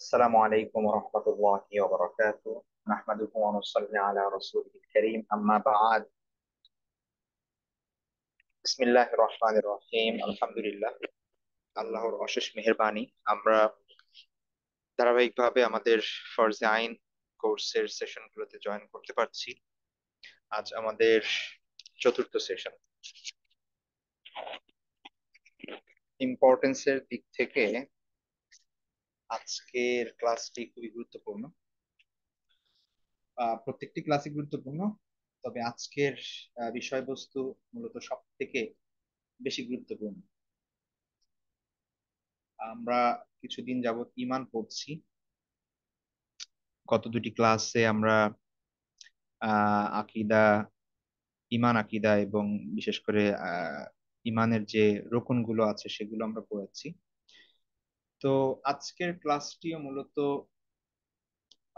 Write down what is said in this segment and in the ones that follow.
السلام عليكم ورحمة الله وبركاته. نحمده ونصلي على رسوله الكريم، أما بعد. বিসমিল্লাহির রহমানির রহিম। আলহামদুলিল্লাহ, আল্লাহর অশেষ মেহেরবানি। আমরা ধারাবাহিকভাবে আমাদের ফরজে আইন কোর্সের সেশনগুলোতে জয়েন করতে পারছি। আজ আমাদের চতুর্থ সেশন। ইম্পর্টেন্সের দিক থেকে আজকের ক্লাসটি খুবই গুরুত্বপূর্ণ। প্রত্যেকটি ক্লাসই গুরুত্বপূর্ণ, তবে আজকের বিষয়বস্তু মূলত সব থেকে বেশি গুরুত্বপূর্ণ। আমরা কিছুদিন যাবত ঈমান পড়ছি। গত দুটি ক্লাসে আমরা আকীদা, ঈমান, আকীদা এবং বিশেষ করে ঈমানের যে রোকনগুলো আছে সেগুলো আমরা পড়েছি। তো আজকের ক্লাসটিও মূলত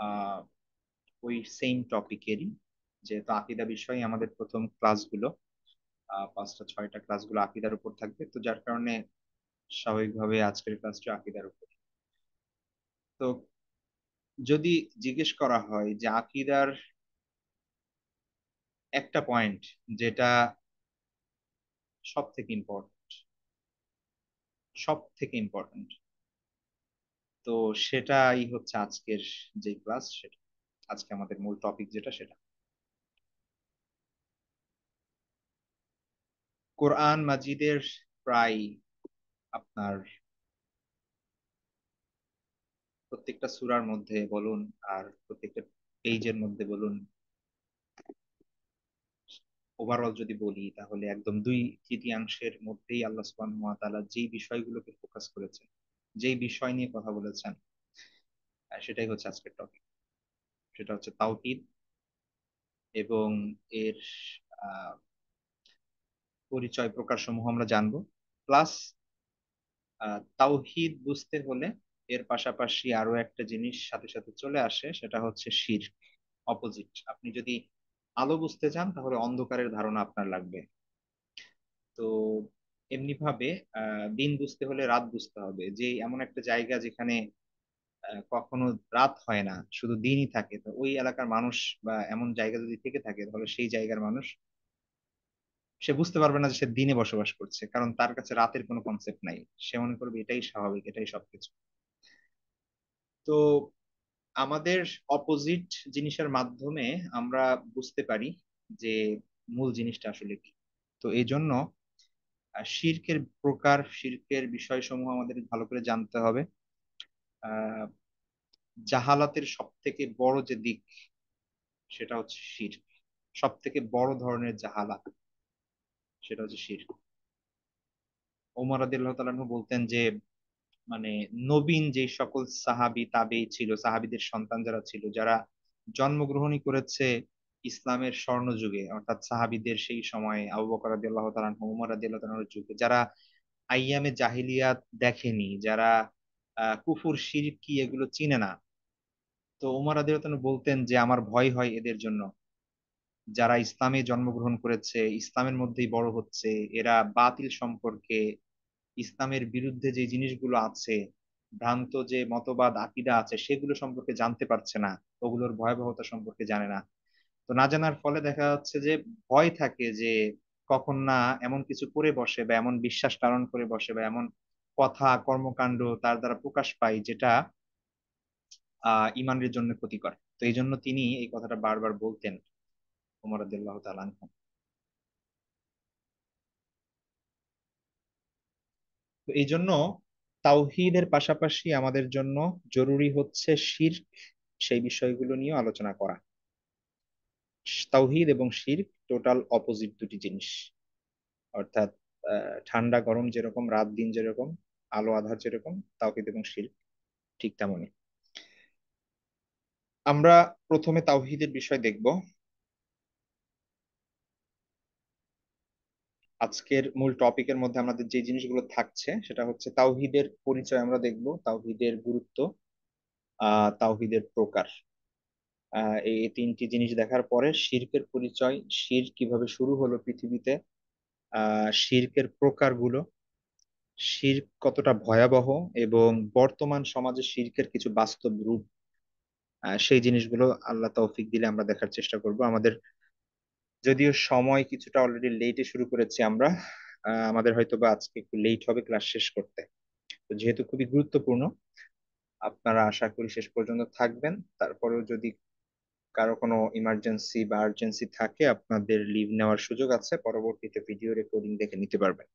আহ ওই সেম টপিকেরই, যেহেতু আকীদা বিষয়ে আমাদের প্রথম ক্লাসগুলো, 5টা 6টা ক্লাসগুলো আকীদার উপর থাকবে, তো যার কারণে স্বাভাবিকভাবে আজকের ক্লাসটি আকীদার উপর। তো যদি জিজ্ঞেস করা হয় যে আকীদার একটা পয়েন্ট যেটা সব থেকে ইম্পর্টেন্ট, সব থেকে ইম্পর্টেন্ট, তো সেটাই হচ্ছে আজকের যে ক্লাস, সেটা আজকে আমাদের মূল টপিক যেটা সেটা কোরআন মাজিদের প্রায় আপনার প্রত্যেকটা সূরার মধ্যে বলুন আর প্রত্যেকটা পেজের মধ্যে বলুন, ওভারঅল যদি বলি তাহলে একদম 2/3 মধ্যেই আল্লাহ সুবহানাহু ওয়া তাআলা যেই বিষয়গুলোকে ফোকাস করেছেন, যেই বিষয় নিয়ে কথা বলেছেন, সেটাই হচ্ছে আজকের টপিক। সেটা হচ্ছে তাওহীদ এবং এর আহ, পরিচয় প্রকার সমূহ আমরা জানবো। প্লাস তাওহীদ বুঝতে হলে এর পাশাপাশি আরো একটা জিনিস সাথে সাথে চলে আসে, সেটা হচ্ছে শিরক, অপোজিট। আপনি যদি আলো বুঝতে চান তাহলে অন্ধকারের ধারণা আপনার লাগবে। তো এমনি ভাবে দিন বুঝতে হলে রাত বুঝতে হবে, যে এমন একটা জায়গা যেখানে কখনো রাত হয় না, শুধু দিনই থাকে, তো ওই এলাকার মানুষ বা এমন জায়গা যদি থেকে থাকে তাহলে সেই জায়গার মানুষ সে বুঝতে পারবে না যে সে দিনে বসবাস করছে, কারণ তার কাছে রাতের কোনো কনসেপ্ট নাই। সে মনে করবে এটাই স্বাভাবিক, এটাই সবকিছু। তো আমাদের অপোজিট জিনিসের মাধ্যমে আমরা বুঝতে পারি যে মূল জিনিসটা আসলে কি। তো এই জন্য শিরকের প্রকার, শিরকের বিষয়সমূহ আমাদের ভালো করে জানতে হবে। আহ জাহালাতের সব থেকে বড় যে দিক সেটা হচ্ছে শিরক। সব থেকে বড় ধরনের জাহালাত সেটা হচ্ছে শিরক। ওমর রাদিয়াল্লাহু তাআলা আনহু বলতেন যে মানে নবীন যে সকল সাহাবী তাবেঈ ছিল, সাহাবীদের সন্তান যারা ছিল, যারা জন্মগ্রহণই করেছে ইসলামের স্বর্ণযুগে, অর্থাৎ সাহাবীদের সেই সময়ে আবু বকর রাদিয়াল্লাহু তাআলা আনহু, ওমর রাদিয়াল্লাহু তাআলা আনহুর যুগে, যারা আইয়ামে জাহিলিয়াত দেখেনি, যারা কুফুর শিরক কি এগুলো চিনে না, তো ওমর রাদিয়াল্লাহু তাআলা বলতেন যে আমার ভয় হয় এদের জন্য, যারা ইসলামে জন্মগ্রহণ করেছে, ইসলামের মধ্যেই বড় হচ্ছে, এরা বাতিল সম্পর্কে, ইসলামের বিরুদ্ধে যে জিনিসগুলো আছে, ভ্রান্ত যে মতবাদ আকীদা আছে সেগুলো সম্পর্কে জানতে পারছে না, ওগুলোর ভয়াবহতা সম্পর্কে জানে না। তো না জানার ফলে দেখা যাচ্ছে যে ভয় থাকে যে কখন না এমন কিছু করে বসে বা এমন বিশ্বাস লালন করে বসে বা এমন কথা কর্মকাণ্ড তার দ্বারা প্রকাশ পায় যেটা ইমানের জন্য ক্ষতিকর। তো এই জন্য তিনি এই কথাটা বারবার বলতেন, ওমর রাদিয়াল্লাহু তাআলা আনহু। তো এই জন্য তাওহীদের পাশাপাশি আমাদের জন্য জরুরি হচ্ছে শিরক, সেই বিষয়গুলো নিয়ে আলোচনা করা। তাওহীদ এবং শিরক টোটাল অপোজিট দুটি জিনিস, অর্থাৎ ঠান্ডা গরম যেরকম, রাত দিন যেরকম, আলো আঁধার যেরকম, তাওহীদ এবং শিরক ঠিক তেমনই। আমরা প্রথমে তাওহীদের বিষয় দেখব। আজকের মূল টপিকের মধ্যে আমাদের যে জিনিসগুলো থাকছে সেটা হচ্ছে তাওহীদের পরিচয় আমরা দেখব, তাওহীদের গুরুত্ব, তাওহীদের প্রকার। এই তিনটি জিনিস দেখার পরে শিরকের পরিচয়, শিরক কিভাবে শুরু হলো পৃথিবীতে, শিরকের প্রকারগুলো, শিরক কতটা ভয়াবহ এবং বর্তমান সমাজে শিরকের কিছু বাস্তব রূপ, সেই জিনিসগুলো আল্লাহ তৌফিক দিলে আমরা দেখার চেষ্টা করব। আমাদের যদিও সময় কিছুটা অলরেডি লেটে শুরু করেছি আমরা, আমাদের হয়তো বা আজকে একটু লেট হবে ক্লাস শেষ করতে। তো যেহেতু খুবই গুরুত্বপূর্ণ, আপনারা আশা করি শেষ পর্যন্ত থাকবেন। তারপরেও যদি কারো কোনো ইমার্জেন্সি বা আর্জেন্সি থাকে, আপনাদের লিভ নেওয়ার সুযোগ আছে, পরবর্তীতে ভিডিও রেকর্ডিং দেখে নিতে পারবেন।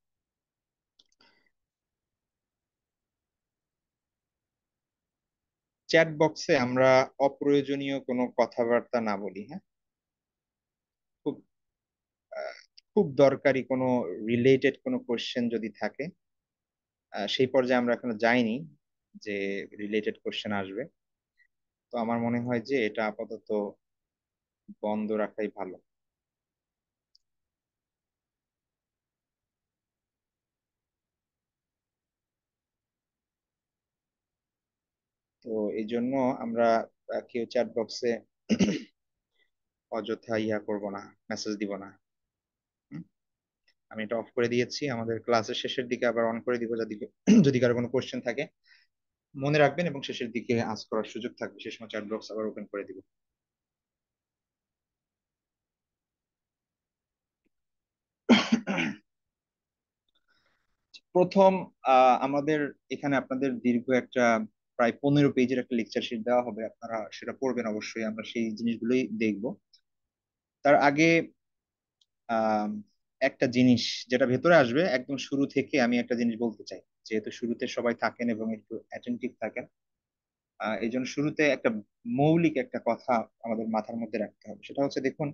চ্যাট বক্সে আমরা অপ্রয়োজনীয় কোনো কথাবার্তা না বলি, হ্যাঁ। খুব আহ, খুব দরকারি কোনো রিলেটেড কোনো কোশ্চেন যদি থাকে, সেই পর্যায়ে আমরা এখনো যাইনি যে রিলেটেড কোশ্চেন আসবে। তো আমার মনে হয় যে এটা আপাতত বন্ধ রাখাই ভালো। তো এই জন্য আমরা কেউ চ্যাট বক্সে অযথা ইয়া করব না, মেসেজ দিব না। হুম? আমি এটা অফ করে দিয়েছি, আমাদের ক্লাসের শেষের দিকে আবার অন করে দিব, যদি যদি কারো কোনো কোশ্চেন থাকে মনে রাখবেন, এবং শেষের দিকে আস্ক করার সুযোগ থাকবে, সে সময় চ্যাট বক্স আবার ওপেন করে দিব। প্রথম আমাদের এখানে আপনাদের দীর্ঘ একটা প্রায় 15 পেজের একটা লেকচার শিট দেওয়া হবে, আপনারা সেটা পড়বেন অবশ্যই, আমরা সেই জিনিসগুলোই দেখব। তার আগে আহ একটা জিনিস যেটা ভেতরে আসবে একদম শুরু থেকে, আমি একটা জিনিস বলতে চাই। যেহেতু শুরুতে সবাই থাকেন এবং একটু অ্যাটেন্টিভ থাকেন, এই জন্য শুরুতে একটা মৌলিক একটা কথা আমাদের মাথার মধ্যে রাখতে হবে। সেটা হচ্ছে, দেখুন,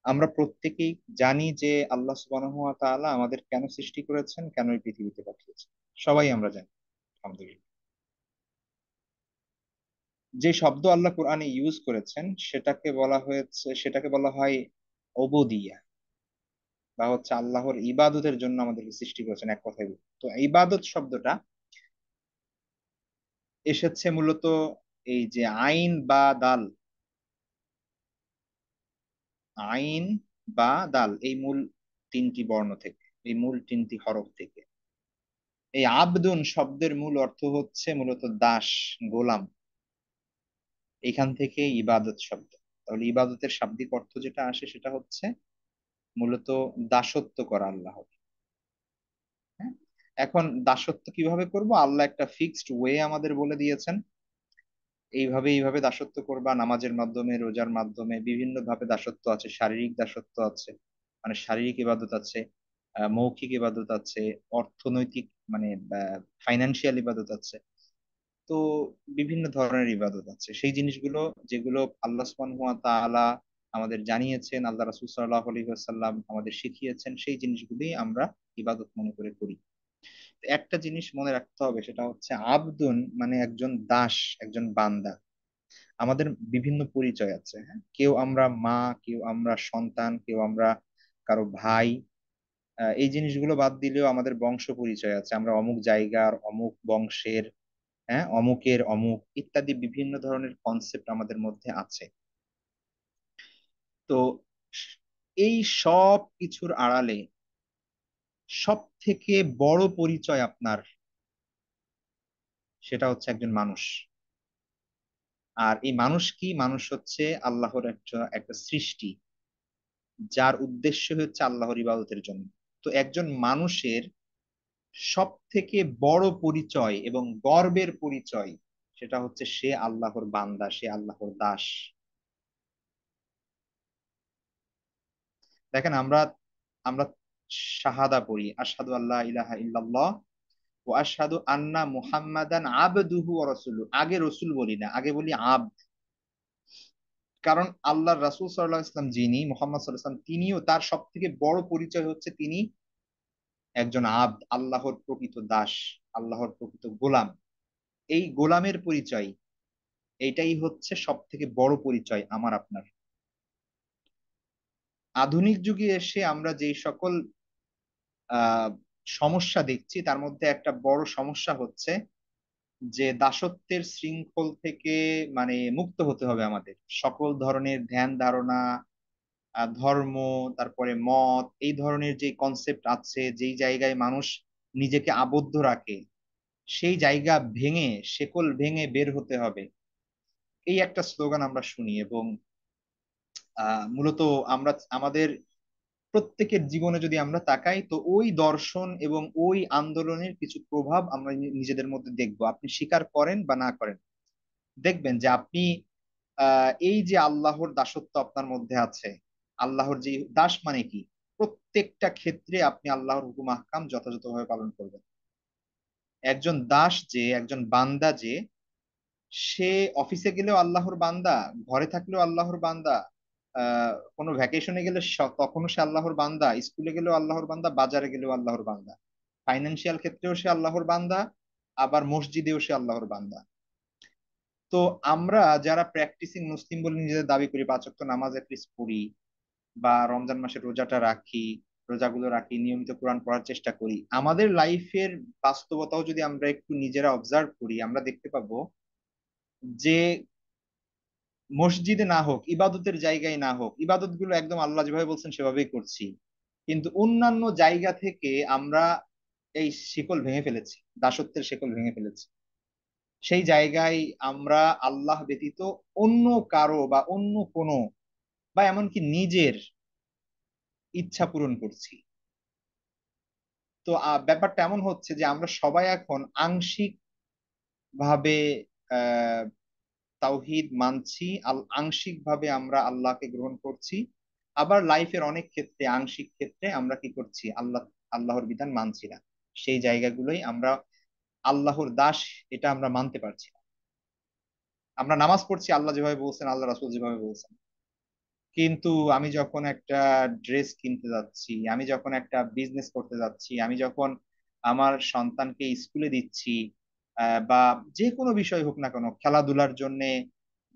আমরা প্রত্যেকেই জানি যে আল্লাহ সুবহানাহু ওয়া তাআলা আমাদের কেন সৃষ্টি করেছেন, কেন এই পৃথিবীতে পাঠিয়েছেন। সবাই আমরা জানি, আলহামদুলিল্লাহ। যে শব্দ আল্লাহ কোরআনে ইউজ করেছেন সেটাকে বলা হয় ওবুদিয়া, বা হচ্ছে আল্লাহর ইবাদতের জন্য আমাদেরকে সৃষ্টি করেছেন, এক কথায় বলি। তো ইবাদত শব্দটা এসেছে মূলত এই যে আইন বা দাল, আইন বা দাল, এই মূল তিনটি বর্ণ থেকে, এই মূল তিনটি হরফ থেকে। এই আবদুন শব্দের মূল অর্থ হচ্ছে মূলত দাস, গোলাম। এখান থেকে ইবাদত শব্দ। তাহলে ইবাদতের শাব্দিক অর্থ যেটা আসে সেটা হচ্ছে মূলত দাসত্ব করা আল্লাহর। হ্যাঁ, এখন দাসত্ব কিভাবে করব, আল্লাহ একটা ফিক্সড ওয়ে আমাদের বলে দিয়েছেন। এইভাবে দাসত্ব করবা, নামাজের মাধ্যমে, রোজার মাধ্যমে, বিভিন্ন ভাবে দাসত্ব আছে। শারীরিক দাসত্ব আছে, মানে শারীরিক ইবাদত আছে, মৌখিক ইবাদত আছে, অর্থনৈতিক মানে ফাইনান্সিয়াল ইবাদত আছে। তো বিভিন্ন ধরনের ইবাদত আছে, সেই জিনিসগুলো যেগুলো আল্লাহ সুবহানাহু ওয়া তাআলা আমাদের জানিয়েছেন, আল্লাহ রাসূল সাল্লাল্লাহু আলাইহি ওয়াসাল্লাম আমাদের শিখিয়েছেন, সেই জিনিসগুলোই আমরা ইবাদত মনে করে করি। তো একটা জিনিস মনে রাখতে হবে, সেটা হচ্ছে আবদুন মানে একজন দাস, একজন বান্দা। আমাদের বিভিন্ন পরিচয় আছে, হ্যাঁ। কেউ আমরা মা, কেউ আমরা সন্তান, কেউ আমরা কারো ভাই। এই জিনিসগুলো বাদ দিলেও আমাদের বংশ পরিচয় আছে, আমরা অমুক জায়গার, অমুক বংশের, হ্যাঁ, অমুকের অমুক ইত্যাদি বিভিন্ন ধরনের কনসেপ্ট আমাদের মধ্যে আছে। তো এই সব কিছুর আড়ালে সব থেকে বড় পরিচয় আপনার, সেটা হচ্ছে একজন মানুষ। আর এই মানুষ কি, মানুষ হচ্ছে আল্লাহর একটা একটা সৃষ্টি, যার উদ্দেশ্য হচ্ছে আল্লাহর ইবাদতের জন্য। তো একজন মানুষের সব থেকে বড় পরিচয় এবং গর্বের পরিচয়, সেটা হচ্ছে সে আল্লাহর বান্দা, সে আল্লাহর দাস। দেখেন, আমরা আমরা শাহাদা পড়ি, আশহাদু আল্লাহ ইলাহা ইল্লাল্লাহ ও আশহাদু আন্না মুহাম্মাদান আবদুহু ওয়া রাসূলুহু। আগে রসুল বলি না, আগে বলি আবদ। কারণ আল্লাহর রাসূল সাল্লাল্লাহু আলাইহি ওয়াসাল্লাম, যিনি মুহাম্মদ সাল্লাল্লাহু আলাইহি ওয়াসাল্লাম, তিনিও তার সব থেকে বড় পরিচয় হচ্ছে তিনি একজন আবদ, আল্লাহর প্রকৃত দাস, আল্লাহর প্রকৃত গোলাম। এই গোলামের পরিচয়, এইটাই হচ্ছে সব থেকে বড় পরিচয় আমার আপনার। আধুনিক যুগে এসে আমরা যেই সকল আহ সমস্যা দেখছি, তার মধ্যে একটা বড় সমস্যা হচ্ছে যে দাসত্বের শৃঙ্খল থেকে মানে মুক্ত হতে হবে আমাদের। সকল ধরনের ধ্যান ধারণা, ধর্ম, তারপরে মত, এই ধরনের যে কনসেপ্ট আছে, যেই জায়গায় মানুষ নিজেকে আবদ্ধ রাখে, সেই জায়গা ভেঙে, শেকল ভেঙে বের হতে হবে, এই একটা স্লোগান আমরা শুনি। এবং মূলত আমরা আমাদের প্রত্যেকের জীবনে যদি আমরা তাকাই, তো ওই দর্শন এবং ওই আন্দোলনের কিছু প্রভাব আমরা নিজেদের মধ্যে দেখবো, আপনি স্বীকার করেন বা না করেন। দেখবেন যে আপনি এই যে আল্লাহর দাসত্ব আপনার মধ্যে আছে, আল্লাহর যে দাস মানে কি, প্রত্যেকটা ক্ষেত্রে আপনি আল্লাহর হুকুম আহকাম যথাযথভাবে পালন করবেন। একজন দাস যে, একজন বান্দা যে, সে অফিসে গেলেও আল্লাহর বান্দা, ঘরে থাকলেও আল্লাহর বান্দা, কোনো ভ্যাকেশনে গেলে তখনও সে আল্লাহর বান্দা, স্কুলে গেলেও আল্লাহর বান্দা, বাজারে গেলেও আল্লাহর বান্দা, ফাইন্যান্সিয়াল ক্ষেত্রেও সে আল্লাহর বান্দা, আবার মসজিদেও সে আল্লাহর বান্দা। তো আমরা যারা প্র্যাকটিসিং মুসলিম বলে নিজেদের দাবি করি, পাঁচ ওয়াক্ত নামাজ অ্যাটলিস্ট পড়ি, বা রমজান মাসে রোজাটা রাখি, রোজাগুলো রাখি, নিয়মিত কোরআন পড়ার চেষ্টা করি, আমাদের লাইফের বাস্তবতাও যদি আমরা একটু নিজেরা অবজার্ভ করি, আমরা দেখতে পাবো যে মসজিদে না হোক, ইবাদতের জায়গায় না হোক, ইবাদত গুলো একদম আল্লাহ যেভাবে বলছেন সেভাবেই করছি, কিন্তু অন্যান্য জায়গা থেকে আমরা এই শিকল ভেঙে ফেলেছি, দাসত্বের শিকল ভেঙে ফেলেছি। সেই জায়গায় আমরা আল্লাহ ব্যতীত অন্য কারো বা অন্য কোনো, বা এমনকি নিজের ইচ্ছা পূরণ করছি। তো ব্যাপারটা এমন হচ্ছে যে আমরা সবাই এখন আংশিক ভাবে আহ তাওহিদ মানছি, আংশিক ভাবে আমরা আল্লাহকে গ্রহণ করছি। আবার লাইফের অনেক ক্ষেত্রে, আংশিক ক্ষেত্রে আমরা কি করছি, আল্লাহর বিধান মানছি না। সেই জায়গাগুলোই আমরা আল্লাহর দাস, এটা আমরা মানতে পারছি না। আমরা নামাজ পড়ছি আল্লাহ যেভাবে বলছেন, আল্লাহ রাসূল যেভাবে বলছেন, কিন্তু আমি যখন একটা ড্রেস কিনতে যাচ্ছি, আমি যখন একটা বিজনেস করতে যাচ্ছি, আমি যখন আমার সন্তানকে স্কুলে দিচ্ছি, বা যে কোনো বিষয় হোক না কেন, খেলাধুলার জন্য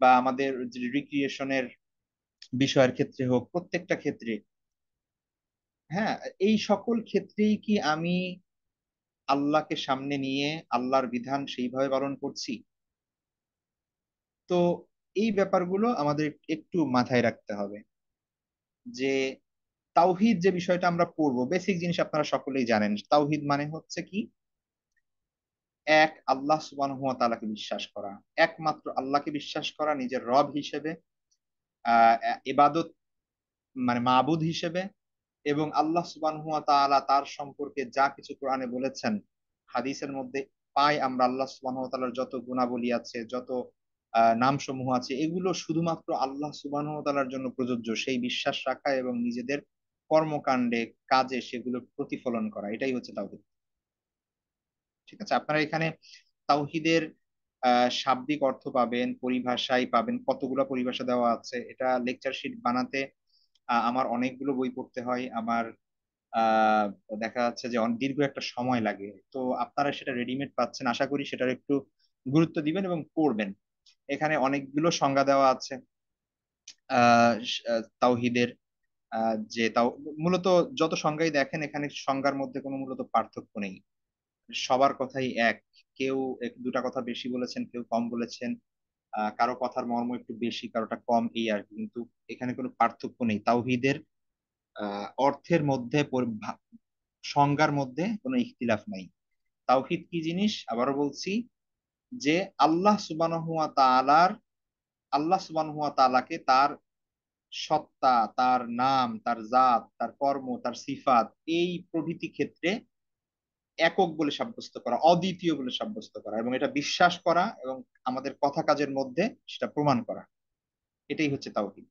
বা আমাদের রিক্রিয়েশনের বিষয়ের ক্ষেত্রে হোক, প্রত্যেকটা ক্ষেত্রে, হ্যাঁ, এই সকল ক্ষেত্রেই কি আমি আল্লাহকে সামনে নিয়ে আল্লাহর বিধান সেইভাবে পালন করছি? তো এই ব্যাপারগুলো আমাদের একটু মাথায় রাখতে হবে, যে তাওহিদ যে বিষয়টা আমরা পড়বো, বেসিক জিনিস আপনারা সকলেই জানেন, তাওহিদ মানে হচ্ছে কি, এক আল্লাহ সুবহানাহু ওয়া তাআলাকে বিশ্বাস করা, একমাত্র আল্লাহকে বিশ্বাস করা নিজের রব হিসেবে, ইবাদত মানে মাবুদ হিসেবে, এবং আল্লাহ সুবহানাহু ওয়া তাআলা তার সম্পর্কে যা কিছু কোরআনে বলেছেন, হাদিসের মধ্যে পাই আমরা, আল্লাহ সুবহানাহু ওয়া তাআলার যত গুণাবলী আছে, যত নাম সমূহ আছে, এগুলো শুধুমাত্র আল্লাহ সুবহানাহু ওয়া তাআলার জন্য প্রযোজ্য, সেই বিশ্বাস রাখা এবং নিজেদের কর্মকাণ্ডে, কাজে সেগুলো প্রতিফলন করা, এটাই হচ্ছে তাওহীদ। ঠিক আছে, আপনারা এখানে তাওহীদের শাব্দিক অর্থ পাবেন, পরিভাষায় পাবেন, কতগুলো পরিভাষা দেওয়া আছে, এটা লেকচার শিট বানাতে আমার অনেকগুলো বই পড়তে হয়, আমার আহ দেখা যাচ্ছে যে দীর্ঘ একটা সময় লাগে। তো আপনারা সেটা রেডিমেড পাচ্ছেন, আশা করি সেটার একটু গুরুত্ব দিবেন এবং পড়বেন। এখানে অনেকগুলো সংজ্ঞা দেওয়া আছে তাওহীদের, যে তাও মূলত যত সংজ্ঞাই দেখেন, এখানে সংজ্ঞার মধ্যে কোনো মূলত পার্থক্য নেই, সবার কথাই এক। কেউ এক দুটা কথা বেশি বলেছেন, কেউ কম বলেছেন, কারো কথার মর্ম একটু বেশি, কারোটা কম, এই আর কি। কিন্তু এখানে কোনো পার্থক্য নেই তাওহীদের অর্থের মধ্যে, সংজ্ঞার মধ্যে কোনো ইখতিলাফ নাই। তাওহীদ কি জিনিস আবারও বলছি, যে আল্লাহ সুবহানাহু ওয়া তাআলার, আল্লাহ সুবহানাহু ওয়া তাআলাকে তার সত্তা, তার নাম, তার জাত, তার কর্ম, তার সিফাত, এই প্রভৃতি ক্ষেত্রে একক বলে সাব্যস্ত করা, অদ্বিতীয় বলে সাব্যস্ত করা, এবং এটা বিশ্বাস করা এবং আমাদের কথা কাজের মধ্যে সেটা প্রমাণ করা, এটাই হচ্ছে তাওহীদ।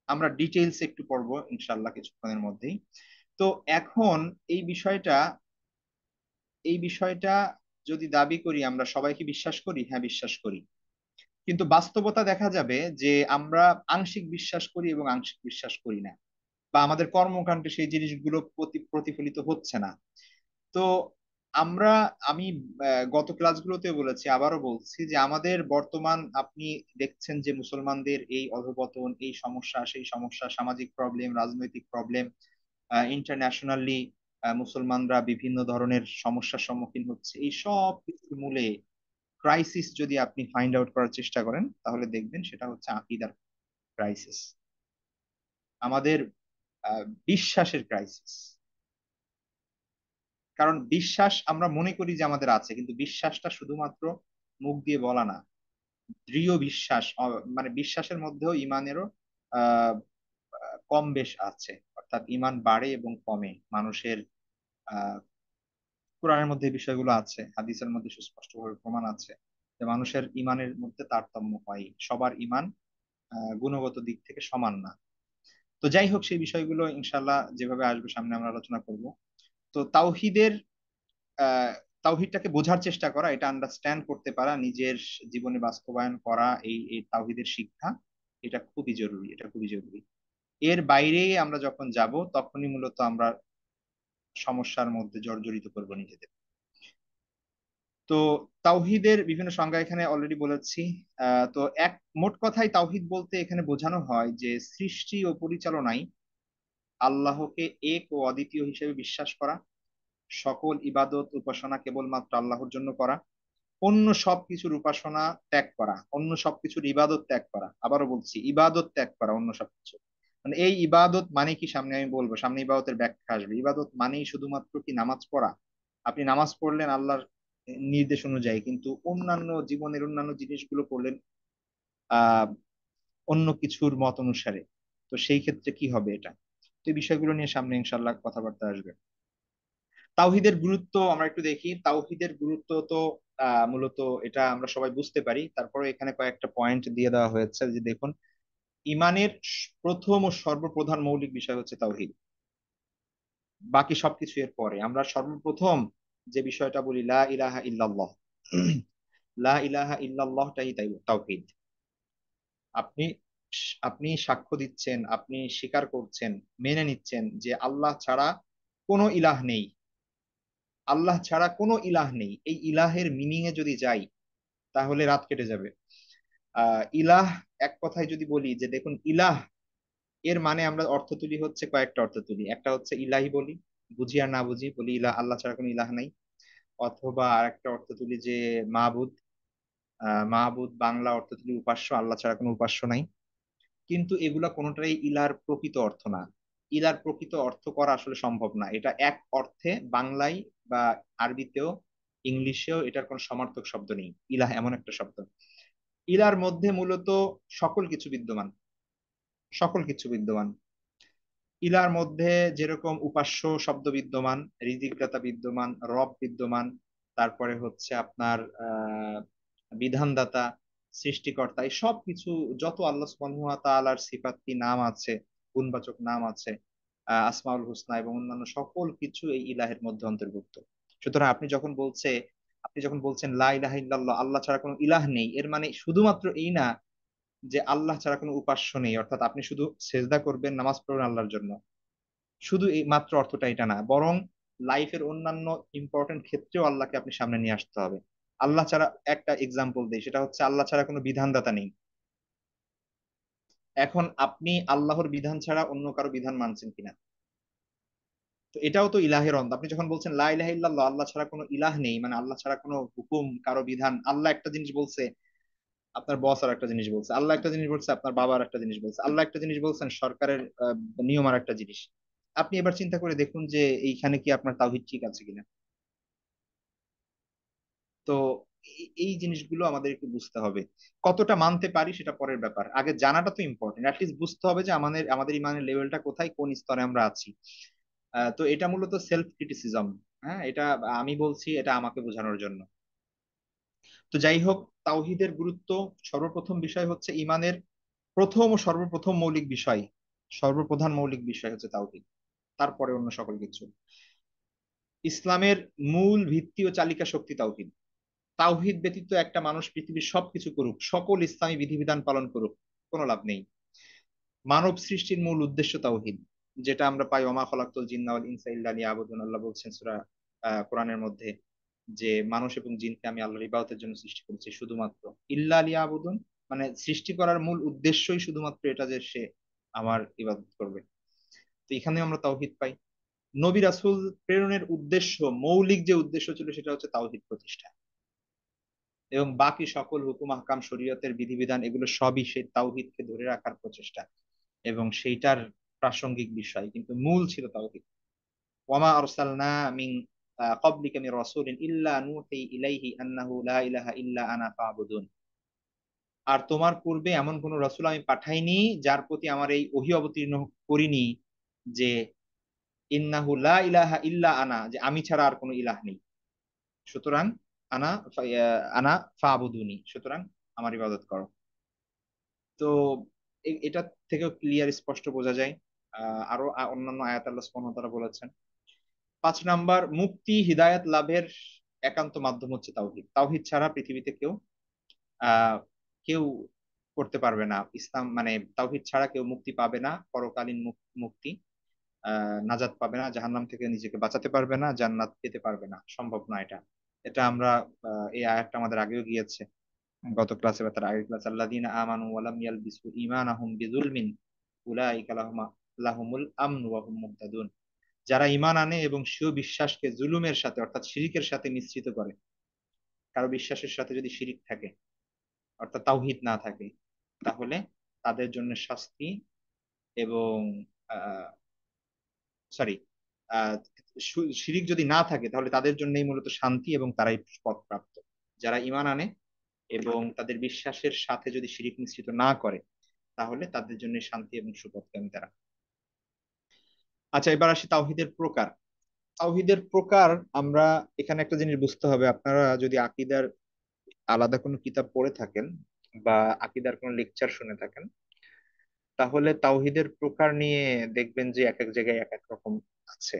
আমরা ডিটেইলস একটু পড়বো ইনশাআল্লাহ কিছুক্ষণের মধ্যেই। তো এখন এই বিষয়টা, এই বিষয়টা যদি দাবি করি, আমরা সবাই কি বিশ্বাস করি? হ্যাঁ, বিশ্বাস করি। কিন্তু বাস্তবতা দেখা যাবে যে আমরা আংশিক বিশ্বাস করি এবং আংশিক বিশ্বাস করি না, বা আমাদের কর্মকাণ্ডে সেই জিনিসগুলো প্রতিফলিত হচ্ছে না। তো আমরা, আমি গত ক্লাসগুলোতে বলেছি, আবারও বলছি, যে আমাদের বর্তমান আপনি দেখছেন যে মুসলমানদের এই অধঃপতন, এই সমস্যা, সেই সমস্যা, সামাজিক প্রবলেম, রাজনৈতিক প্রবলেম, ইন্টারন্যাশনালি মুসলমানরা বিভিন্ন ধরনের সমস্যার সম্মুখীন হচ্ছে, এই সব কিছুর মূলে ক্রাইসিস যদি আপনি ফাইন্ড আউট করার চেষ্টা করেন, তাহলে দেখবেন সেটা হচ্ছে আকীদার ক্রাইসিস, আমাদের বিশ্বাসের ক্রাইসিস। কারণ বিশ্বাস আমরা মনে করি যে আমাদের আছে, কিন্তু বিশ্বাসটা শুধুমাত্র মুখ দিয়ে বলা না। দৃঢ় বিশ্বাস, মানে বিশ্বাসের মধ্যেও ইমানেরও আহ কম বেশ আছে, অর্থাৎ ইমান বাড়ে এবং কমে মানুষের। আহ কোরআনের মধ্যে এই বিষয়গুলো আছে, হাদিসের মধ্যে সুস্পষ্টভাবে প্রমাণ আছে যে মানুষের ইমানের মধ্যে তারতম্য হয়, সবার ইমান গুণগত দিক থেকে সমান না। তো যাই হোক, সেই বিষয়গুলো ইনশাল্লাহ যেভাবে আসবে সামনে আমরা আলোচনা করব। তো তাওহিদের আহ তাওহিদটাকে বোঝার চেষ্টা করা, এটা আন্ডারস্ট্যান্ড করতে পারা, নিজের জীবনে বাস্তবায়ন করা, এই এই তাওহিদের শিক্ষা, এটা খুবই জরুরি, এটা খুবই জরুরি। এর বাইরে আমরা যখন যাব তখনই মূলত আমরা সমস্যার মধ্যে জর্জরিত করব নিজেদের। তো তাওহিদের বিভিন্ন সংজ্ঞা এখানে অলরেডি বলেছি। তো এক মোট কথায় তাওহিদ বলতে এখানে বোঝানো হয় যে সৃষ্টি ও পরিচালনায় আল্লাহকে এক ও অদ্বিতীয় হিসেবে বিশ্বাস করা, সকল ইবাদত উপাসনা কেবলমাত্র আল্লাহর জন্য করা, অন্য সবকিছুর উপাসনা ত্যাগ করা, অন্য সবকিছুর ইবাদত ত্যাগ করা। আবারও বলছি, ইবাদত ত্যাগ করা, অন্য সবকিছু। মানে এই ইবাদত মানে কি, সামনে আমি বলবো, সামনে ইবাদতের ব্যাখ্যা আসবে। ইবাদত মানেই শুধুমাত্র কি নামাজ পড়া? আপনি নামাজ পড়লেন আল্লাহর নির্দেশ অনুযায়ী, কিন্তু অন্যান্য জীবনের অন্যান্য জিনিসগুলো করলেন আহ অন্য কিছুর মত অনুসারে। তো সেই ক্ষেত্রে কি হবে এটা? তো এই বিষয়গুলো নিয়ে সামনে ইনশাল্লাহ কথাবার্তা আসবে। তাওহিদের গুরুত্ব আমরা একটু দেখি। তাওহিদের গুরুত্ব তো মূলত এটা আমরা সবাই বুঝতে পারি, তারপরে এখানে কয়েকটা পয়েন্ট দিয়ে দেওয়া হয়েছে যে দেখুন, ইমানের প্রথম ও সর্বপ্রধান মৌলিক বিষয় হচ্ছে তাওহিদ। বাকি সবকিছু এর পরে। আমরা সর্বপ্রথম যে বিষয়টা বলি, লা ইলাহা ইল্লাল্লাহ। লা ইলাহা ইল্লাল্লাহটাই তাই তাওহিদ। আপনি আপনি সাক্ষ্য দিচ্ছেন, আপনি স্বীকার করছেন, মেনে নিচ্ছেন যে আল্লাহ ছাড়া কোনো ইলাহ নেই। আল্লাহ ছাড়া কোনো ইলাহ নেই, এই ইলাহের মিনিং এ যদি যাই তাহলে রাত কেটে যাবে। ইলাহ, এক কথায় যদি বলি যে দেখুন, ইলাহ এর মানে আমরা অর্থ তুলি হচ্ছে, কয়েকটা অর্থ তুলি। একটা হচ্ছে ইলাহি বলি, বুঝি আর না বুঝি বলি ইলাহ, আল্লাহ ছাড়া কোনো ইলাহ নাই। অথবা আরেকটা অর্থ তুলি যে মাবুদ। মাবুদ বাংলা অর্থ তুলি উপাস্য, আল্লাহ ছাড়া কোনো উপাস্য নাই। কিন্তু এগুলা কোনোটাই ইলার প্রকৃত অর্থ না। ইলার প্রকৃত অর্থ করা আসলে সম্ভব না। এটা এক অর্থে বাংলায় বা আরবিতেও ইংলিশেও এটার কোনো সমার্থক শব্দ নেই। ইলাহ এমন একটা শব্দ, ইলার মধ্যে মূলত সকল কিছু বিদ্যমান, সকল কিছু বিদ্যমান। ইলার মধ্যে যেরকম উপাস্য শব্দ বিদ্যমান, রিজিকদাতা বিদ্যমান, রব বিদ্যমান, তারপরে হচ্ছে আপনার বিধানদাতা, সৃষ্টিকর্তা, এই সব কিছু, যত আল্লাহ সুবহানাহু ওয়া তাআলার সিফাতি নাম আছে, গুণবাচক নাম আছে, আসমাউল হুসনা এবং অন্যান্য সকল কিছু এই ইলাহের মধ্যে অন্তর্ভুক্ত। সুতরাং আপনি যখন বলছেন লা ইলাহা ইল্লাল্লাহ, আল্লাহ ছাড়া কোনো ইলাহ নেই, এর মানে শুধুমাত্র এই না যে আল্লাহ ছাড়া কোনো উপাস্য নেই, অর্থাৎ আপনি শুধু সেজদা করবেন, নামাজ পড়বেন আল্লাহর জন্য। শুধু এই মাত্র অর্থটা এটা না, বরং লাইফের অন্যান্য ইম্পর্টেন্ট ক্ষেত্রেও আল্লাহকে আপনি সামনে নিয়ে আসতে হবে। আল্লাহ ছাড়া, একটা এক্সাম্পল দেই, সেটা হচ্ছে আল্লাহ ছাড়া কোনো বিধানদাতা নেই। এখন আপনি আল্লাহর বিধান ছাড়া অন্য কারো বিধান মানছেন কিনা? তো এটাও তো ইলাহের অন্ত। আপনি যখন বলছেন লা ইলাহা ইল্লাল্লাহ, আল্লাহ ছাড়া কোনো ইলাহ নেই, মানে আল্লাহ ছাড়া কোনো হুকুম, কারো বিধান, আল্লাহ একটা জিনিস বলছে, আপনার বস আর একটা জিনিস বলছে, আল্লাহ একটা জিনিস বলছে, আপনার বাবা আর একটা জিনিস বলছে, আল্লাহ একটা জিনিস বলছেন, সরকারের নিয়ম আর একটা জিনিস। আপনি এবার চিন্তা করে দেখুন যে এইখানে কি আপনার তাওহীদ ঠিক আছে কিনা। তো এই জিনিসগুলো আমাদের একটু বুঝতে হবে। কতটা মানতে পারি সেটা পরের ব্যাপার, আগে জানাটা তো ইম্পর্টেন্ট। অ্যাটলিস্ট বুঝতে হবে যে আমাদের আমাদের ইমানের লেভেলটা কোথায়, কোন স্তরে আমরা আছি। তো এটা মূলত সেলফ ক্রিটিসিজম। হ্যাঁ, এটা আমি বলছি, এটা আমাকে বোঝানোর জন্য। তো যাই হোক, তাওহীদের গুরুত্ব, সর্বপ্রথম বিষয় হচ্ছে ইমানের প্রথম ও সর্বপ্রথম মৌলিক বিষয়, সর্বপ্রধান মৌলিক বিষয় হচ্ছে তাওহীদ, তারপরে অন্য সকল কিছু। ইসলামের মূল ভিত্তি ও চালিকা শক্তি তাওহীদ। তাওহীদ ব্যতীত একটা মানুষ পৃথিবীর সবকিছু করুক, সকল ইসলামী বিধিবিধান পালন করুক, কোনো লাভ নেই। মানব সৃষ্টির মূল উদ্দেশ্য তাওহীদ, যেটা আমরা পাই ওমা খলাকতুল জিন্না ওয়াল ইনসা ইল্লা লিয়াবুদুন। আল্লাহ বলছেন সূরা কোরআনের মধ্যে যে মানুষ এবং জিনকে আমি আল্লাহর ইবাদতের জন্য সৃষ্টি করেছি, শুধুমাত্র। ইল্লা লিয়াবুদুন মানে সৃষ্টি করার মূল উদ্দেশ্যই শুধুমাত্র এটা যে সে আমার ইবাদত করবে। তো এখানে আমরা তাওহীদ পাই। নবী রাসূল প্রেরণের উদ্দেশ্য, মৌলিক যে উদ্দেশ্য ছিল সেটা হচ্ছে তাওহীদ প্রতিষ্ঠা, এবং বাকি সকল হুকুম আহকাম শরীয়তের বিধিবিধান এগুলো সবই সেই তাওহীদকে ধরে রাখার প্রচেষ্টা এবং সেইটার প্রাসঙ্গিক বিষয়, কিন্তু মূল ছিল তাওহীদ। ওয়ামা আরসালনা মিন ক্বাবলিকা মির রাসূলিন ইল্লা নূহি ইলাইহি আন্নাহু লা ইলাহা ইল্লা আনা ফা'বুদুন। আর তোমার পূর্বে এমন কোন রাসূল আমি পাঠাইনি যার প্রতি আমার এই ওহী অবতীর্ণ করিনি যে ইন্নাহু লা ইলাহা ইল্লা আনা, যে আমি ছাড়া আর কোনো ইলাহ নেই। সুতরাং আনা আনা ফা'বুদুনি, সুতরাং আমার ইবাদত করো। তো এটা থেকেও ক্লিয়ার স্পষ্ট বোঝা যায়। আরো অন্যান্য আয়াত আল্লাহ সুবহানাহু ওয়া তাআলা বলেছেন। 5 নাম্বার, মুক্তি হিদায়াত লাভের একান্ত মাধ্যম হচ্ছে তাওহীদ। তাওহীদ ছাড়া পৃথিবীতে আহ কেউ করতে পারবে না ইসলাম, মানে তাওহীদ ছাড়া কেউ মুক্তি পাবে না, পরকালীন মুক্তি, নাজাত পাবে না, জাহান্নাম থেকে নিজেকে বাঁচাতে পারবে না, জান্নাত পেতে পারবে না, সম্ভব না এটা। এটা আমরা এই আয়াতটা আমাদের আগেও গিয়েছে, গত ক্লাসে বা তার আগের ক্লাসে, আল্লাযীনা আমানু ওয়া লাম ইয়ালবিসু ঈমানাহুম বিযুলমিন উলাইকা লাহুমুল আমনু ওয়া হুম মুহতাদুন। যারা ঈমান আনে এবং স্বীয় বিশ্বাসকে জুলুমের সাথে অর্থাৎ শিরিকের সাথে মিশ্রিত করে, কারো বিশ্বাসের সাথে যদি শিরিক থাকে অর্থাৎ তাওহীদ না থাকে, তাহলে তাদের জন্য শাস্তি এবং সরি শিরিক যদি না থাকে তাহলে তাদের জন্যই মূলত শান্তি এবং তারাই পথপ্রাপ্ত। যারা ঈমান আনে এবং তাদের বিশ্বাসের সাথে যদি শিরিক মিশ্রিত না করে, তাহলে তাদের জন্য শান্তি এবং সুপথগামী তারা। আচ্ছা, এবার আসি তাওহীদের প্রকার। তাওহীদের প্রকার আমরা এখানে একটা জিনিস বুঝতে হবে, আপনারা যদি আকীদার আলাদা কোনো কিতাব পড়ে থাকেন বা আকীদার কোনো লেকচার শুনে থাকেন, তাহলে তাওহীদের প্রকার নিয়ে দেখবেন যে এক এক জায়গায় এক এক রকম আছে।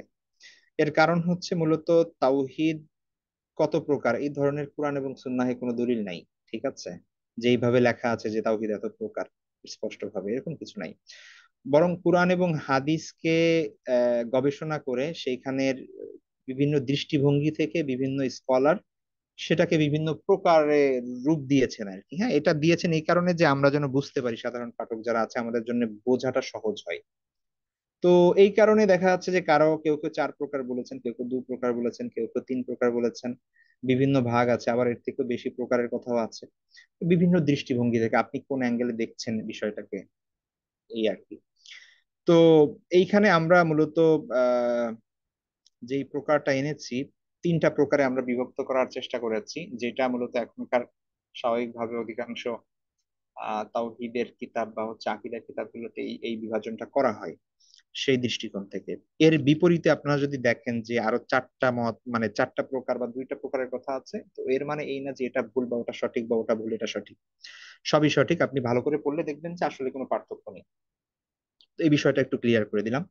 এর কারণ হচ্ছে মূলত তাওহীদ কত প্রকার এই ধরনের কোরআন এবং সুন্নাহে কোনো দলিল নাই। ঠিক আছে, যে এইভাবে লেখা আছে যে তাওহীদ এত প্রকার, স্পষ্ট ভাবে এরকম কিছু নাই। বরং কোরআন এবং হাদিসকে গবেষণা করে সেইখানের বিভিন্ন দৃষ্টিভঙ্গি থেকে বিভিন্ন স্কলার সেটাকে বিভিন্ন প্রকারে রূপ দিয়েছেন আর কি। হ্যাঁ, এটা দিয়েছেন এই কারণে যে আমরা যেন বুঝতে পারি, সাধারণ পাঠক যারা আছে আমাদের জন্য বোঝাটা সহজ হয়। তো এই কারণে দেখা যাচ্ছে যে কারো কেউ কেউ 4 প্রকার বলেছেন, কেউ কেউ 2 প্রকার বলেছেন, কেউ কেউ 3 প্রকার বলেছেন, বিভিন্ন ভাগ আছে, আবার এর থেকেও বেশি প্রকারের কথাও আছে। বিভিন্ন দৃষ্টিভঙ্গি থেকে আপনি কোন অ্যাঙ্গেলে দেখছেন বিষয়টাকে, এই আর কি। তো এইখানে আমরা মূলত আহ যেই প্রকারটা এনেছি, 3টা প্রকারে আমরা বিভক্ত করার চেষ্টা করেছি, যেটা মূলত এখনকার স্বাভাবিকভাবে অধিকাংশ তাওহীদের কিতাব বা হচ্ছে আকীদার কিতাবগুলোতে এই এই বিভাজনটা করা হয় সেই দৃষ্টিকোণ থেকে। এর বিপরীতে আপনারা যদি দেখেন যে আরো 4টা মত, মানে 4টা প্রকার বা 2টা প্রকারের কথা আছে, তো এর মানে এই না যে এটা ভুল বা ওটা সঠিক বা ওটা ভুল এটা সঠিক। সবই সঠিক, আপনি ভালো করে পড়লে দেখবেন যে আসলে কোনো পার্থক্য নেই। তো এই বিষয়টা একটু ক্লিয়ার করে দিলাম।